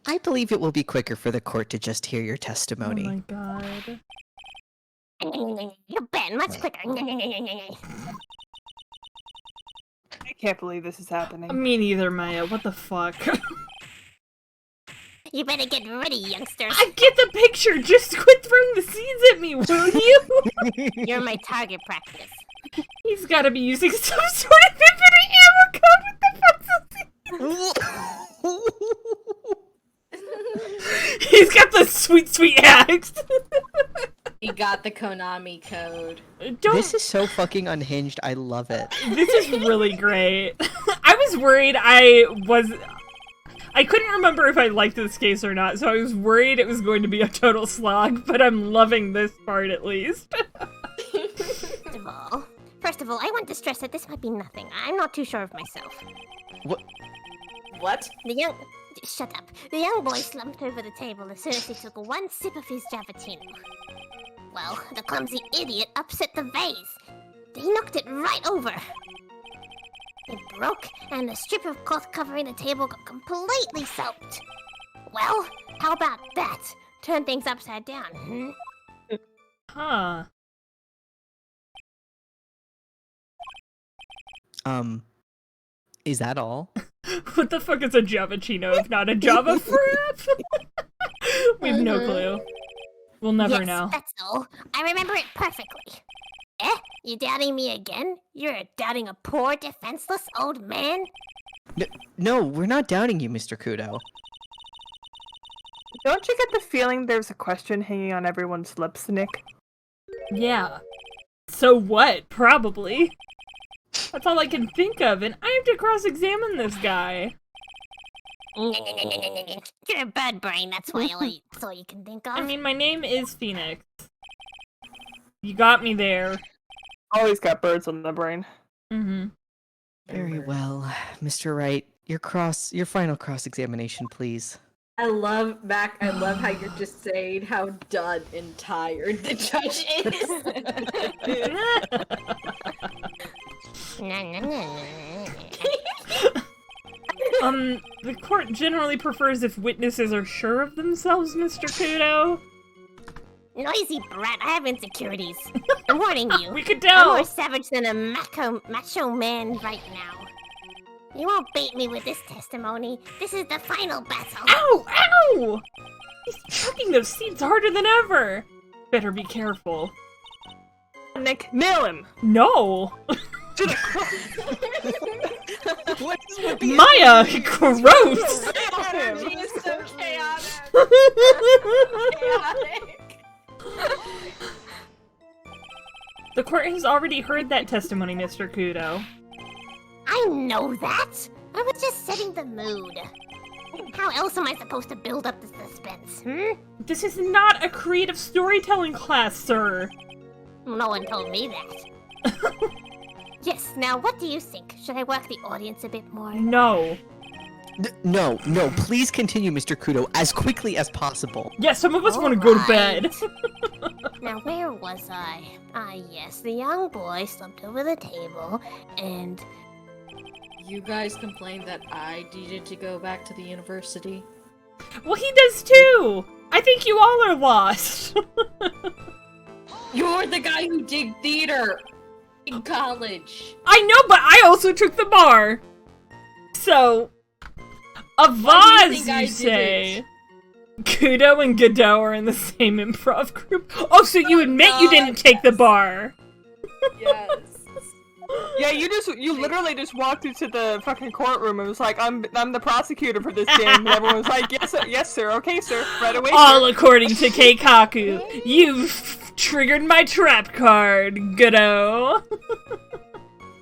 Speaker 3: I believe it will be quicker for the court to just hear your
Speaker 1: Oh
Speaker 3: testimony.
Speaker 1: my god.
Speaker 7: You bet, much quicker.
Speaker 9: I can't believe this is happening.
Speaker 1: Me neither, Maya. What the fuck?
Speaker 7: You better get ready, youngsters.
Speaker 1: I get the picture! Just quit throwing the seeds at me, will you?
Speaker 7: You're my target practice.
Speaker 1: He's gotta be using some sort of infinite ammo code with the pencil. He's got the sweet axe.
Speaker 8: He got the Konami code.
Speaker 3: This is so fucking unhinged. I love it.
Speaker 1: This is really great. I was worried I couldn't remember if I liked this case or not, so I was worried it was going to be a total slog, but I'm loving this part at least.
Speaker 7: First of all, I want to stress that this might be nothing. I'm not too sure of myself.
Speaker 8: What?
Speaker 7: Shut up. The young boy slumped over the table as soon as he took one sip of his Javatino. Well, the clumsy idiot upset the vase. He knocked it right over. It broke, and the strip of cloth covering the table got completely soaked. Well, how about that? Turn things upside down, hmm?
Speaker 1: Huh.
Speaker 3: Is that all?
Speaker 1: What the fuck is a Javachino if not a Java fruit? We have no clue. We'll never
Speaker 7: Yes,
Speaker 1: know.
Speaker 7: that's all. I remember it perfectly. Eh? You doubting me again? You're doubting a poor, defenseless old man?
Speaker 3: No, we're not doubting you, Mr. Kudo.
Speaker 9: Don't you get the feeling there's a question hanging on everyone's lips, Nick?
Speaker 1: Yeah. So what? Probably. That's all I can think of, and I have to cross-examine this guy.
Speaker 7: You're a bad brain, that's why that's all you can think of.
Speaker 1: I mean, my name is Phoenix. You got me there.
Speaker 9: Always got birds on the brain.
Speaker 1: Mm-hmm.
Speaker 3: Very well, Mr. Wright. Your final cross-examination, please.
Speaker 8: I love how you're just saying how done and tired the judge is.
Speaker 1: The court generally prefers if witnesses are sure of themselves, Mr. Kudo.
Speaker 7: Noisy brat, I have insecurities. I'm warning you.
Speaker 1: We could
Speaker 7: I'm
Speaker 1: tell.
Speaker 7: more savage than a macho man right now. You won't beat me with this testimony. This is the final battle.
Speaker 1: Ow! Ow! He's chucking those seeds harder than ever. Better be careful.
Speaker 9: Nick, nail him!
Speaker 1: No!
Speaker 9: To the
Speaker 3: What is with the
Speaker 1: Maya! Gross!
Speaker 8: Energy is so chaotic. Chaotic.
Speaker 1: The court has already heard that testimony, Mr. Kudo.
Speaker 7: I know that. I was just setting the mood. How else am I supposed to build up the suspense,
Speaker 1: This is not a creative storytelling class, sir.
Speaker 7: No one told me that. Yes, now what do you think? Should I work the audience a bit more?
Speaker 1: No.
Speaker 3: No, please continue, Mr. Kudo, as quickly as possible.
Speaker 1: Yeah, some of us want to go to bed.
Speaker 7: Now, where was I? Ah, yes, the young boy slumped over the table, and...
Speaker 6: You guys complained that I needed to go back to the university.
Speaker 1: Well, he does too! I think you all are lost.
Speaker 6: You're the guy who did theater in college.
Speaker 1: I know, but I also took the bar. So, a
Speaker 6: Why do you
Speaker 1: vase,
Speaker 6: think I
Speaker 1: you
Speaker 6: did
Speaker 1: say? Kudo and Godot are in the same improv group. Oh, so you admit you didn't take the bar?
Speaker 6: Yes.
Speaker 9: Yeah, you literally just walked into the fucking courtroom and was like, I'm the prosecutor for this game, and everyone was like, yes sir, okay sir, right away.
Speaker 1: All
Speaker 9: sir.
Speaker 1: according to Keikaku. You've triggered my trap card, Godot.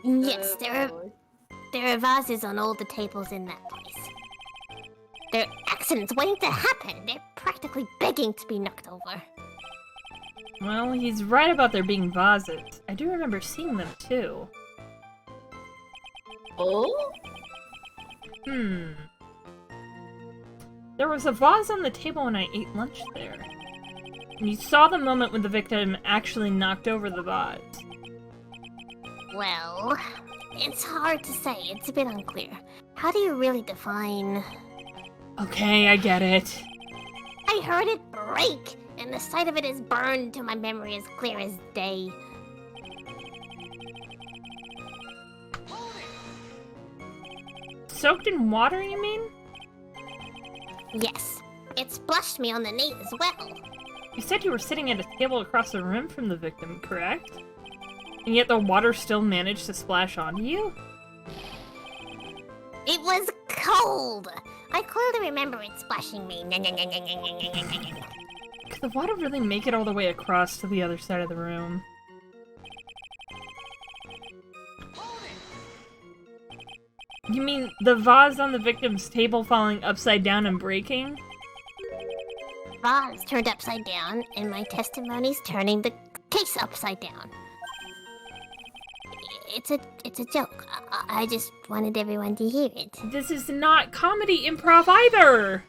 Speaker 7: Yes, there are vases on all the tables in that place. There are accidents waiting to happen. They're practically begging to be knocked over.
Speaker 1: Well, he's right about there being vases. I do remember seeing them too.
Speaker 6: Oh?
Speaker 1: There was a vase on the table when I ate lunch there. And you saw the moment when the victim actually knocked over the vase.
Speaker 7: Well, it's hard to say. It's a bit unclear. How do you really define...
Speaker 1: Okay, I get it.
Speaker 7: I heard it break, and the sight of it is burned to my memory as clear as day.
Speaker 1: Soaked in water, you mean?
Speaker 7: Yes, it splashed me on the knee as well.
Speaker 1: You said you were sitting at a table across the room from the victim, correct? And yet the water still managed to splash onto you?
Speaker 7: It was cold! I clearly remember it splashing me.
Speaker 1: Could the water really make it all the way across to the other side of the room? You mean the vase on the victim's table falling upside down and breaking?
Speaker 7: Vase turned upside down, and my testimony's turning the case upside down. It's a joke. I just wanted everyone to hear it.
Speaker 1: This is not comedy improv either!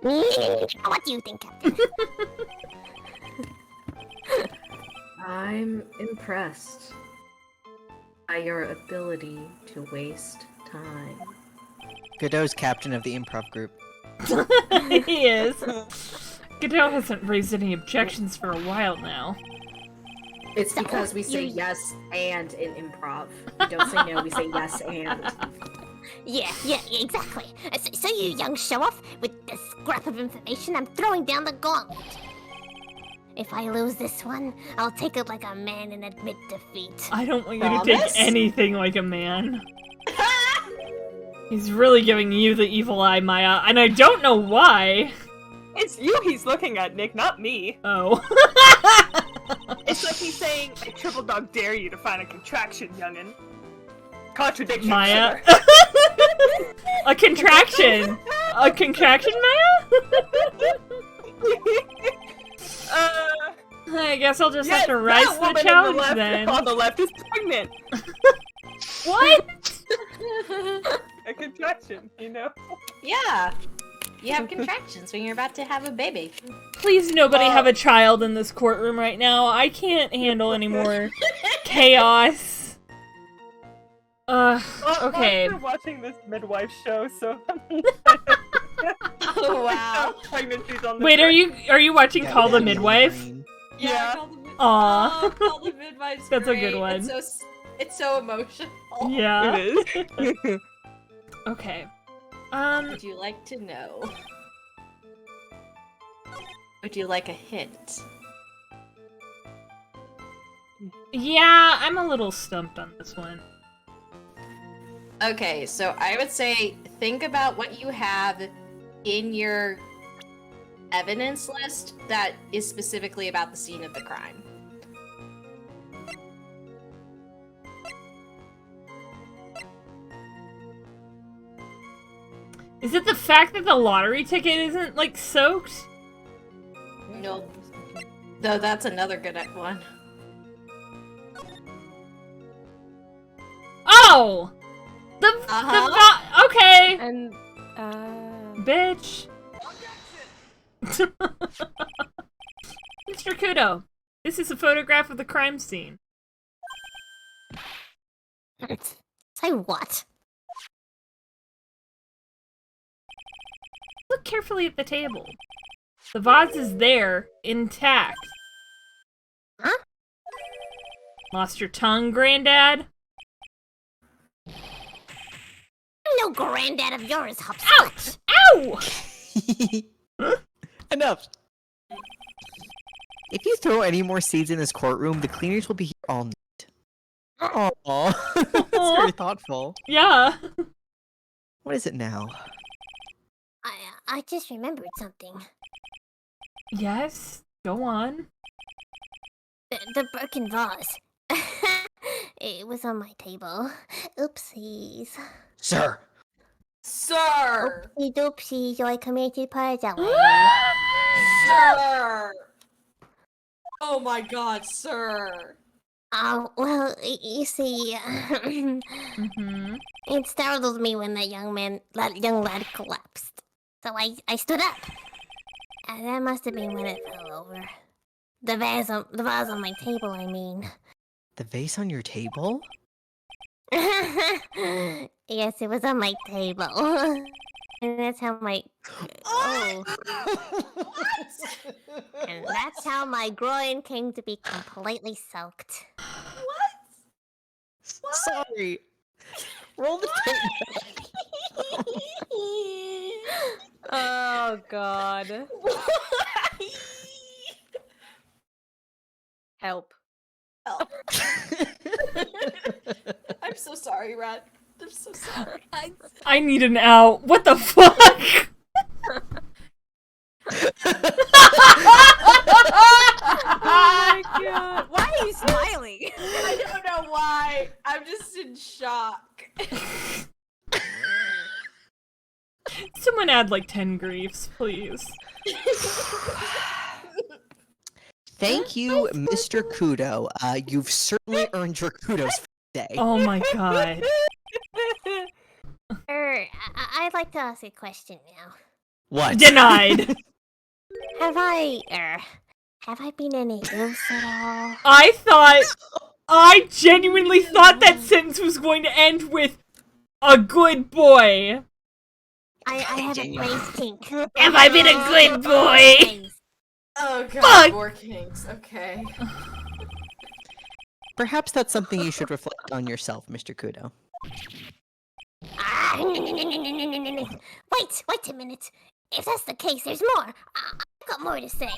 Speaker 7: What do you think, Captain?
Speaker 6: I'm impressed by your ability to waste time.
Speaker 3: Godot's captain of the improv group.
Speaker 1: He is. Godot hasn't raised any objections for a while now.
Speaker 6: It's because we say yes and in improv. We don't say no, we say yes and.
Speaker 7: Yeah, exactly. So you young show-off, with this scrap of information, I'm throwing down the gauntlet. If I lose this one, I'll take it like a man and admit defeat.
Speaker 1: I don't want you to take anything like a man. He's really giving you the evil eye, Maya, and I don't know why.
Speaker 9: It's you he's looking at, Nick, not me.
Speaker 1: Oh.
Speaker 9: It's like he's saying, I triple dog dare you to find a contraction, youngin'. Contradiction.
Speaker 1: Maya. A contraction. A contraction, Maya? I guess I'll just have to rise to the challenge then.
Speaker 9: On the left is pregnant.
Speaker 1: What?
Speaker 9: A contraction, you know?
Speaker 8: Yeah. You have contractions when you're about to have a baby.
Speaker 1: Please nobody have a child in this courtroom right now. I can't handle any more chaos. Okay.
Speaker 9: I'm watching this midwife show, so
Speaker 8: Oh wow.
Speaker 9: pregnancies on the
Speaker 1: Wait, are you watching Call the Midwife?
Speaker 9: Yeah.
Speaker 1: Aw.
Speaker 8: Call the Midwife's
Speaker 1: That's a
Speaker 8: great.
Speaker 1: good one.
Speaker 8: It's so emotional.
Speaker 1: Yeah.
Speaker 9: It is.
Speaker 1: Okay.
Speaker 8: Would you like to know? Would you like a hint?
Speaker 1: Yeah, I'm a little stumped on this one.
Speaker 8: Okay, so I would say think about what you have in your evidence list that is specifically about the scene of the crime.
Speaker 1: Is it the fact that the lottery ticket isn't, like, soaked?
Speaker 8: No. Though that's another good one.
Speaker 1: Oh! Okay!
Speaker 2: And,
Speaker 1: Bitch. Mr. Kudo, this is a photograph of the crime scene.
Speaker 7: Say what?
Speaker 1: Look carefully at the table. The vase is there, intact.
Speaker 7: Huh?
Speaker 1: Lost your tongue, Granddad?
Speaker 7: I'm no granddad of yours, Hopscotch.
Speaker 1: Ow!
Speaker 3: Enough. If you throw any more seeds in this courtroom, the cleaners will be here all night. Aww. That's very thoughtful.
Speaker 1: Yeah.
Speaker 3: What is it now?
Speaker 7: I just remembered something.
Speaker 1: Yes, go on.
Speaker 7: The broken vase. It was on my table. Oopsies.
Speaker 3: Sir!
Speaker 8: Sir!
Speaker 7: Oopsie doopsie, so I committed perjury.
Speaker 8: Sir! Oh my god, sir!
Speaker 7: Oh, well, you see,
Speaker 1: Mm-hmm.
Speaker 7: it startled me when that young lad collapsed. So I stood up. And that must have been when it fell over. The vase on my table, I mean.
Speaker 3: The vase on your table?
Speaker 7: Yes, it was on my table. And that's how my... Oh. And that's how my groin came to be completely soaked.
Speaker 3: Sorry. Roll the tape.
Speaker 2: oh god. Help.
Speaker 8: I'm so sorry, Red. I'm so sorry.
Speaker 1: I need an out. What the fuck?
Speaker 2: Oh my god. Why are you smiling?
Speaker 8: I don't know why. I'm just in shock.
Speaker 1: Someone add like 10 griefs, please.
Speaker 3: Thank you, Mr. Kudo. You've certainly earned your kudos for the day.
Speaker 1: Oh my god.
Speaker 7: I'd like to ask a question now.
Speaker 3: What?
Speaker 1: Denied.
Speaker 7: Have I been any use at all?
Speaker 1: I genuinely thought that sentence was going to end with a good boy.
Speaker 7: I have a place kink.
Speaker 1: Have I been a good boy?
Speaker 8: Oh god,
Speaker 1: Fuck!
Speaker 8: more kinks. Okay.
Speaker 3: Perhaps that's something you should reflect on yourself, Mr. Kudo.
Speaker 7: No. Wait a minute. If that's the case, there's more. I've got more to say.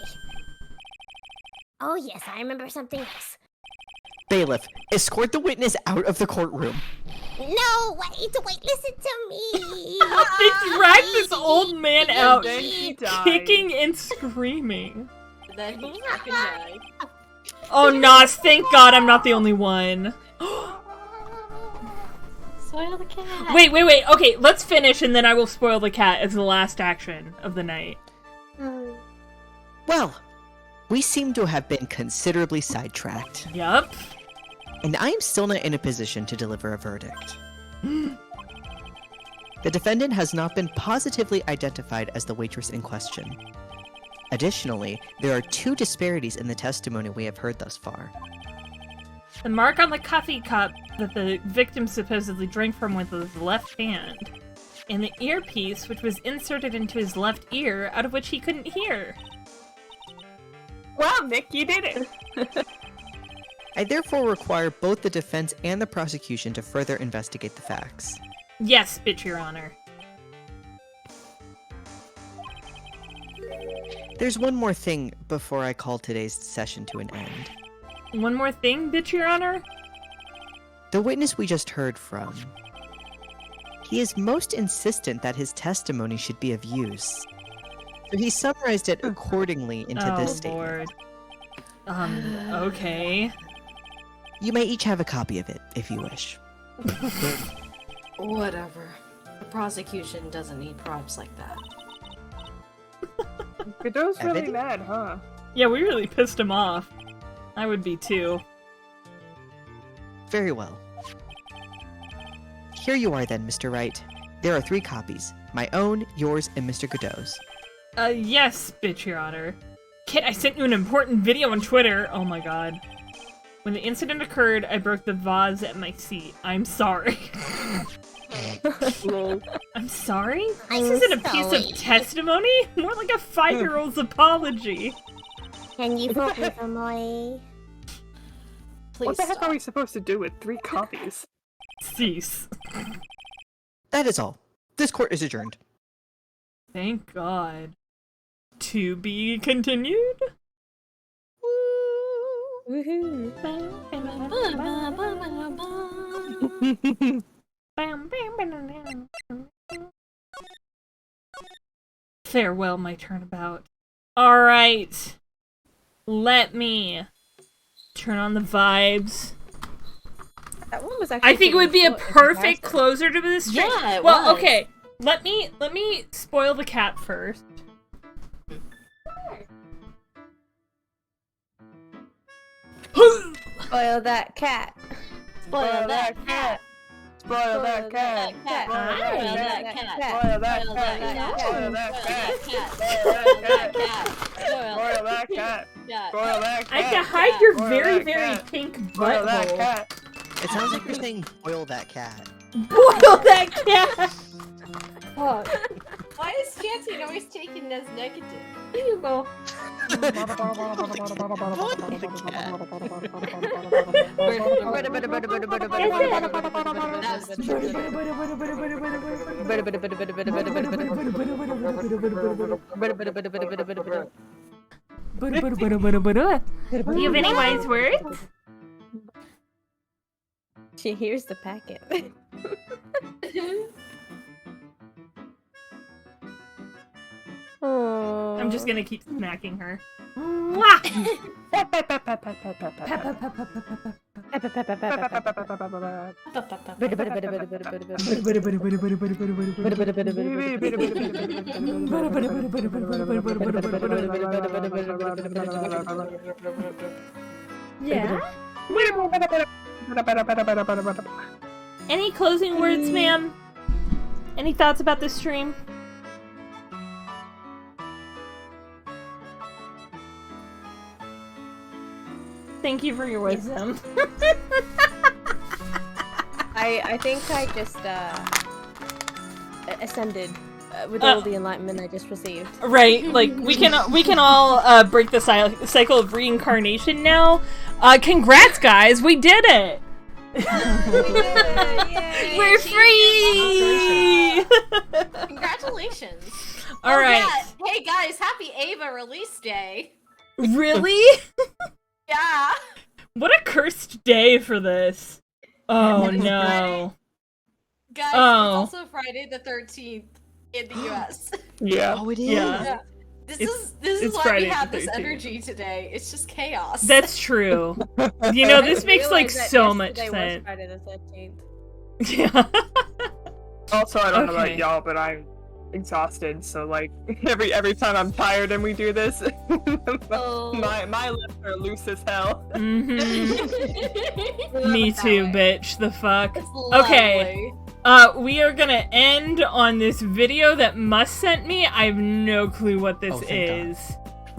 Speaker 7: Oh yes, I remember something else.
Speaker 3: Bailiff, escort the witness out of the courtroom.
Speaker 7: No, wait, listen to me.
Speaker 1: They dragged this old man out,
Speaker 9: Then he died.
Speaker 1: kicking and screaming.
Speaker 8: Then he fucking died.
Speaker 1: Oh, Nas, thank God I'm not the only one.
Speaker 8: Spoil the cat.
Speaker 1: Wait. Okay, let's finish and then I will spoil the cat as the last action of the night.
Speaker 3: Well, we seem to have been considerably sidetracked,
Speaker 1: Yup.
Speaker 3: and I am still not in a position to deliver a verdict. The defendant has not been positively identified as the waitress in question. Additionally, there are 2 disparities in the testimony we have heard thus far.
Speaker 1: The mark on the coffee cup that the victim supposedly drank from with his left hand, and the earpiece which was inserted into his left ear out of which he couldn't hear.
Speaker 9: Wow, Nick, you did it.
Speaker 3: I therefore require both the defense and the prosecution to further investigate the facts.
Speaker 1: Yes, bitch, Your Honor.
Speaker 3: There's one more thing before I call today's session to an end.
Speaker 1: One more thing, bitch, Your Honor?
Speaker 3: The witness we just heard from. He is most insistent that his testimony should be of use. So he summarized it accordingly into this statement.
Speaker 1: Lord. Okay.
Speaker 3: You may each have a copy of it, if you wish.
Speaker 6: Whatever. The prosecution doesn't need props like that.
Speaker 9: Godot's really
Speaker 3: Evan?
Speaker 9: mad, huh?
Speaker 1: Yeah, we really pissed him off. I would be too.
Speaker 3: Very well. Here you are then, Mr. Wright. There are 3 copies. My own, yours, and Mr. Godot's.
Speaker 1: Yes, bitch, Your Honor. Kit, I sent you an important video on Twitter. Oh my god. When the incident occurred, I broke the vase at my seat. I'm sorry. I'm sorry? This isn't a piece of testimony? More like a 5-year-old's apology.
Speaker 7: Can you focus on my...
Speaker 6: Please
Speaker 9: What the heck
Speaker 6: stop.
Speaker 9: are we supposed to do with 3 copies?
Speaker 1: Cease.
Speaker 3: That is all. This court is adjourned.
Speaker 1: Thank God. To be continued?
Speaker 2: Woohoo!
Speaker 1: Farewell, my turnabout. Alright. Let me turn on the vibes.
Speaker 2: That one was actually.
Speaker 1: I think it would be a
Speaker 2: pretty short in
Speaker 1: perfect
Speaker 2: comparison.
Speaker 1: closer to this stream.
Speaker 8: Yeah, it
Speaker 1: Well,
Speaker 8: was.
Speaker 1: okay. Let me spoil the cat first.
Speaker 2: Spoil that cat.
Speaker 8: Spoil that cat.
Speaker 9: Spoil that cat!
Speaker 2: cat.
Speaker 9: Spoil
Speaker 8: Spoil
Speaker 9: that
Speaker 8: that
Speaker 9: cat!
Speaker 8: cat.
Speaker 9: Spoil that
Speaker 8: Spoil
Speaker 9: cat!
Speaker 8: that
Speaker 9: Spoil that cat!
Speaker 8: cat.
Speaker 9: Spoil that cat!
Speaker 8: Spoil
Speaker 9: Spoil that cat!
Speaker 8: that
Speaker 9: Spoil that
Speaker 1: I
Speaker 9: cat!
Speaker 1: can hide your
Speaker 9: Spoil
Speaker 1: very,
Speaker 9: that
Speaker 1: very
Speaker 9: cat.
Speaker 1: pink
Speaker 9: Spoil that
Speaker 1: butthole.
Speaker 9: cat!
Speaker 3: It sounds like you're saying boil that cat.
Speaker 1: Boil that cat! Fuck.
Speaker 8: Why is Chancey always taken as negative?
Speaker 1: Here you go. Do you have any wise words?
Speaker 2: She hears the packet. Oh.
Speaker 1: I'm just gonna keep smacking her. Mwah! Yeah? Any closing words, ma'am? Any thoughts about this stream? Thank you for your wisdom.
Speaker 2: I think I just ascended with all the enlightenment I just received.
Speaker 1: Right, like we can all break the cycle of reincarnation now. Congrats, guys, we did it. We're free.
Speaker 8: Congratulations.
Speaker 1: All right.
Speaker 8: Yeah. Hey guys, happy Ava release day.
Speaker 1: Really?
Speaker 8: Yeah.
Speaker 1: What a cursed day for this. Oh no.
Speaker 8: Guys,
Speaker 1: Oh.
Speaker 8: it's also Friday the 13th in the US.
Speaker 9: Yeah.
Speaker 3: Oh, it is.
Speaker 1: Yeah.
Speaker 8: This
Speaker 1: It's-
Speaker 8: is
Speaker 1: it's
Speaker 8: why
Speaker 1: Friday
Speaker 8: we have
Speaker 1: the
Speaker 8: this
Speaker 1: 13th.
Speaker 8: energy today. It's just chaos.
Speaker 1: That's true. You know, this makes like
Speaker 2: Realize that
Speaker 1: so much
Speaker 2: yesterday was
Speaker 1: sense.
Speaker 2: Friday the 13th.
Speaker 1: Yeah.
Speaker 9: Also, I don't know
Speaker 1: Okay.
Speaker 9: about y'all, but I'm exhausted. So like every time I'm tired and we do this,
Speaker 8: Oh.
Speaker 9: my lips are loose as hell.
Speaker 1: Mm-hmm. Me too, bitch. The fuck.
Speaker 8: It's
Speaker 1: Okay.
Speaker 8: lovely.
Speaker 1: We are gonna end on this video that Mus sent me. I have no clue what this
Speaker 3: Oh, thank God.
Speaker 1: is.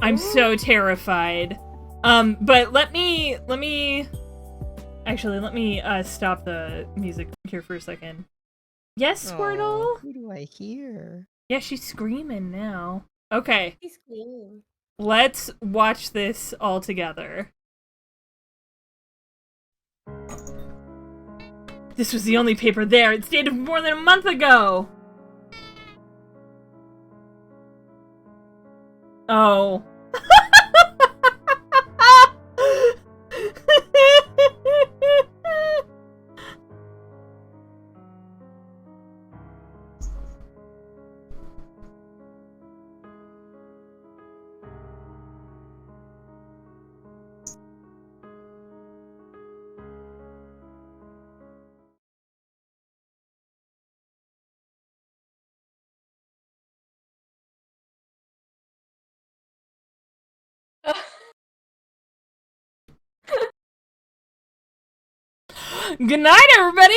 Speaker 1: I'm so terrified. But let me stop the music here for a second. Yes, Squirtle?
Speaker 3: Oh, who do I hear?
Speaker 1: Yeah, she's screaming now. Okay,
Speaker 2: He's clean.
Speaker 1: let's watch this all together. This was the only paper there. It's dated more than a month ago. Oh. Good night, everybody.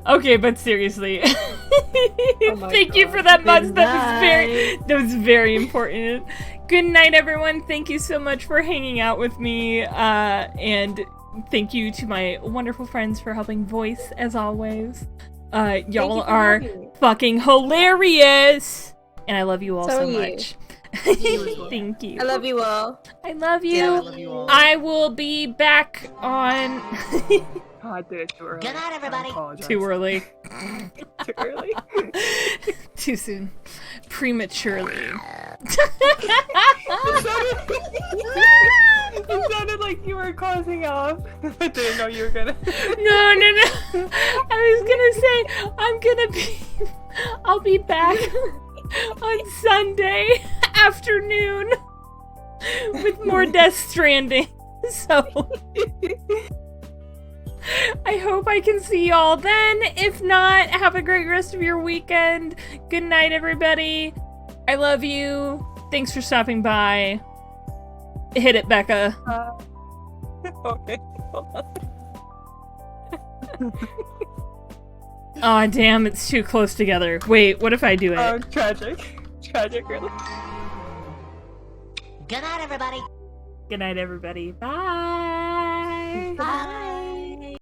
Speaker 1: Okay, but seriously, thank you for that much. That was very important. Good night, everyone. Thank you so much for hanging out with me, and thank you to my wonderful friends for helping voice as always. Y'all are fucking hilarious, and I love you all so much. Thank you.
Speaker 2: I love you all.
Speaker 1: I love you.
Speaker 3: Yeah, I love you all.
Speaker 1: I will be back on.
Speaker 9: Oh, I did it too early.
Speaker 7: Good night, everybody.
Speaker 9: I apologize.
Speaker 1: Too early.
Speaker 9: Too early.
Speaker 1: Too soon. Prematurely.
Speaker 9: It sounded like you were causing off. I didn't know you were gonna.
Speaker 1: No. I was gonna say I'll be back on Sunday afternoon with more Death Stranding. So I hope I can see y'all then. If not, have a great rest of your weekend. Good night, everybody. I love you. Thanks for stopping by. Hit it, Becca.
Speaker 9: Okay.
Speaker 1: Aw, damn, it's too close together. Wait, what if I do it?
Speaker 9: Oh, tragic. Tragic, really.
Speaker 7: Good night, everybody.
Speaker 1: Good night, everybody. Bye.
Speaker 7: Bye.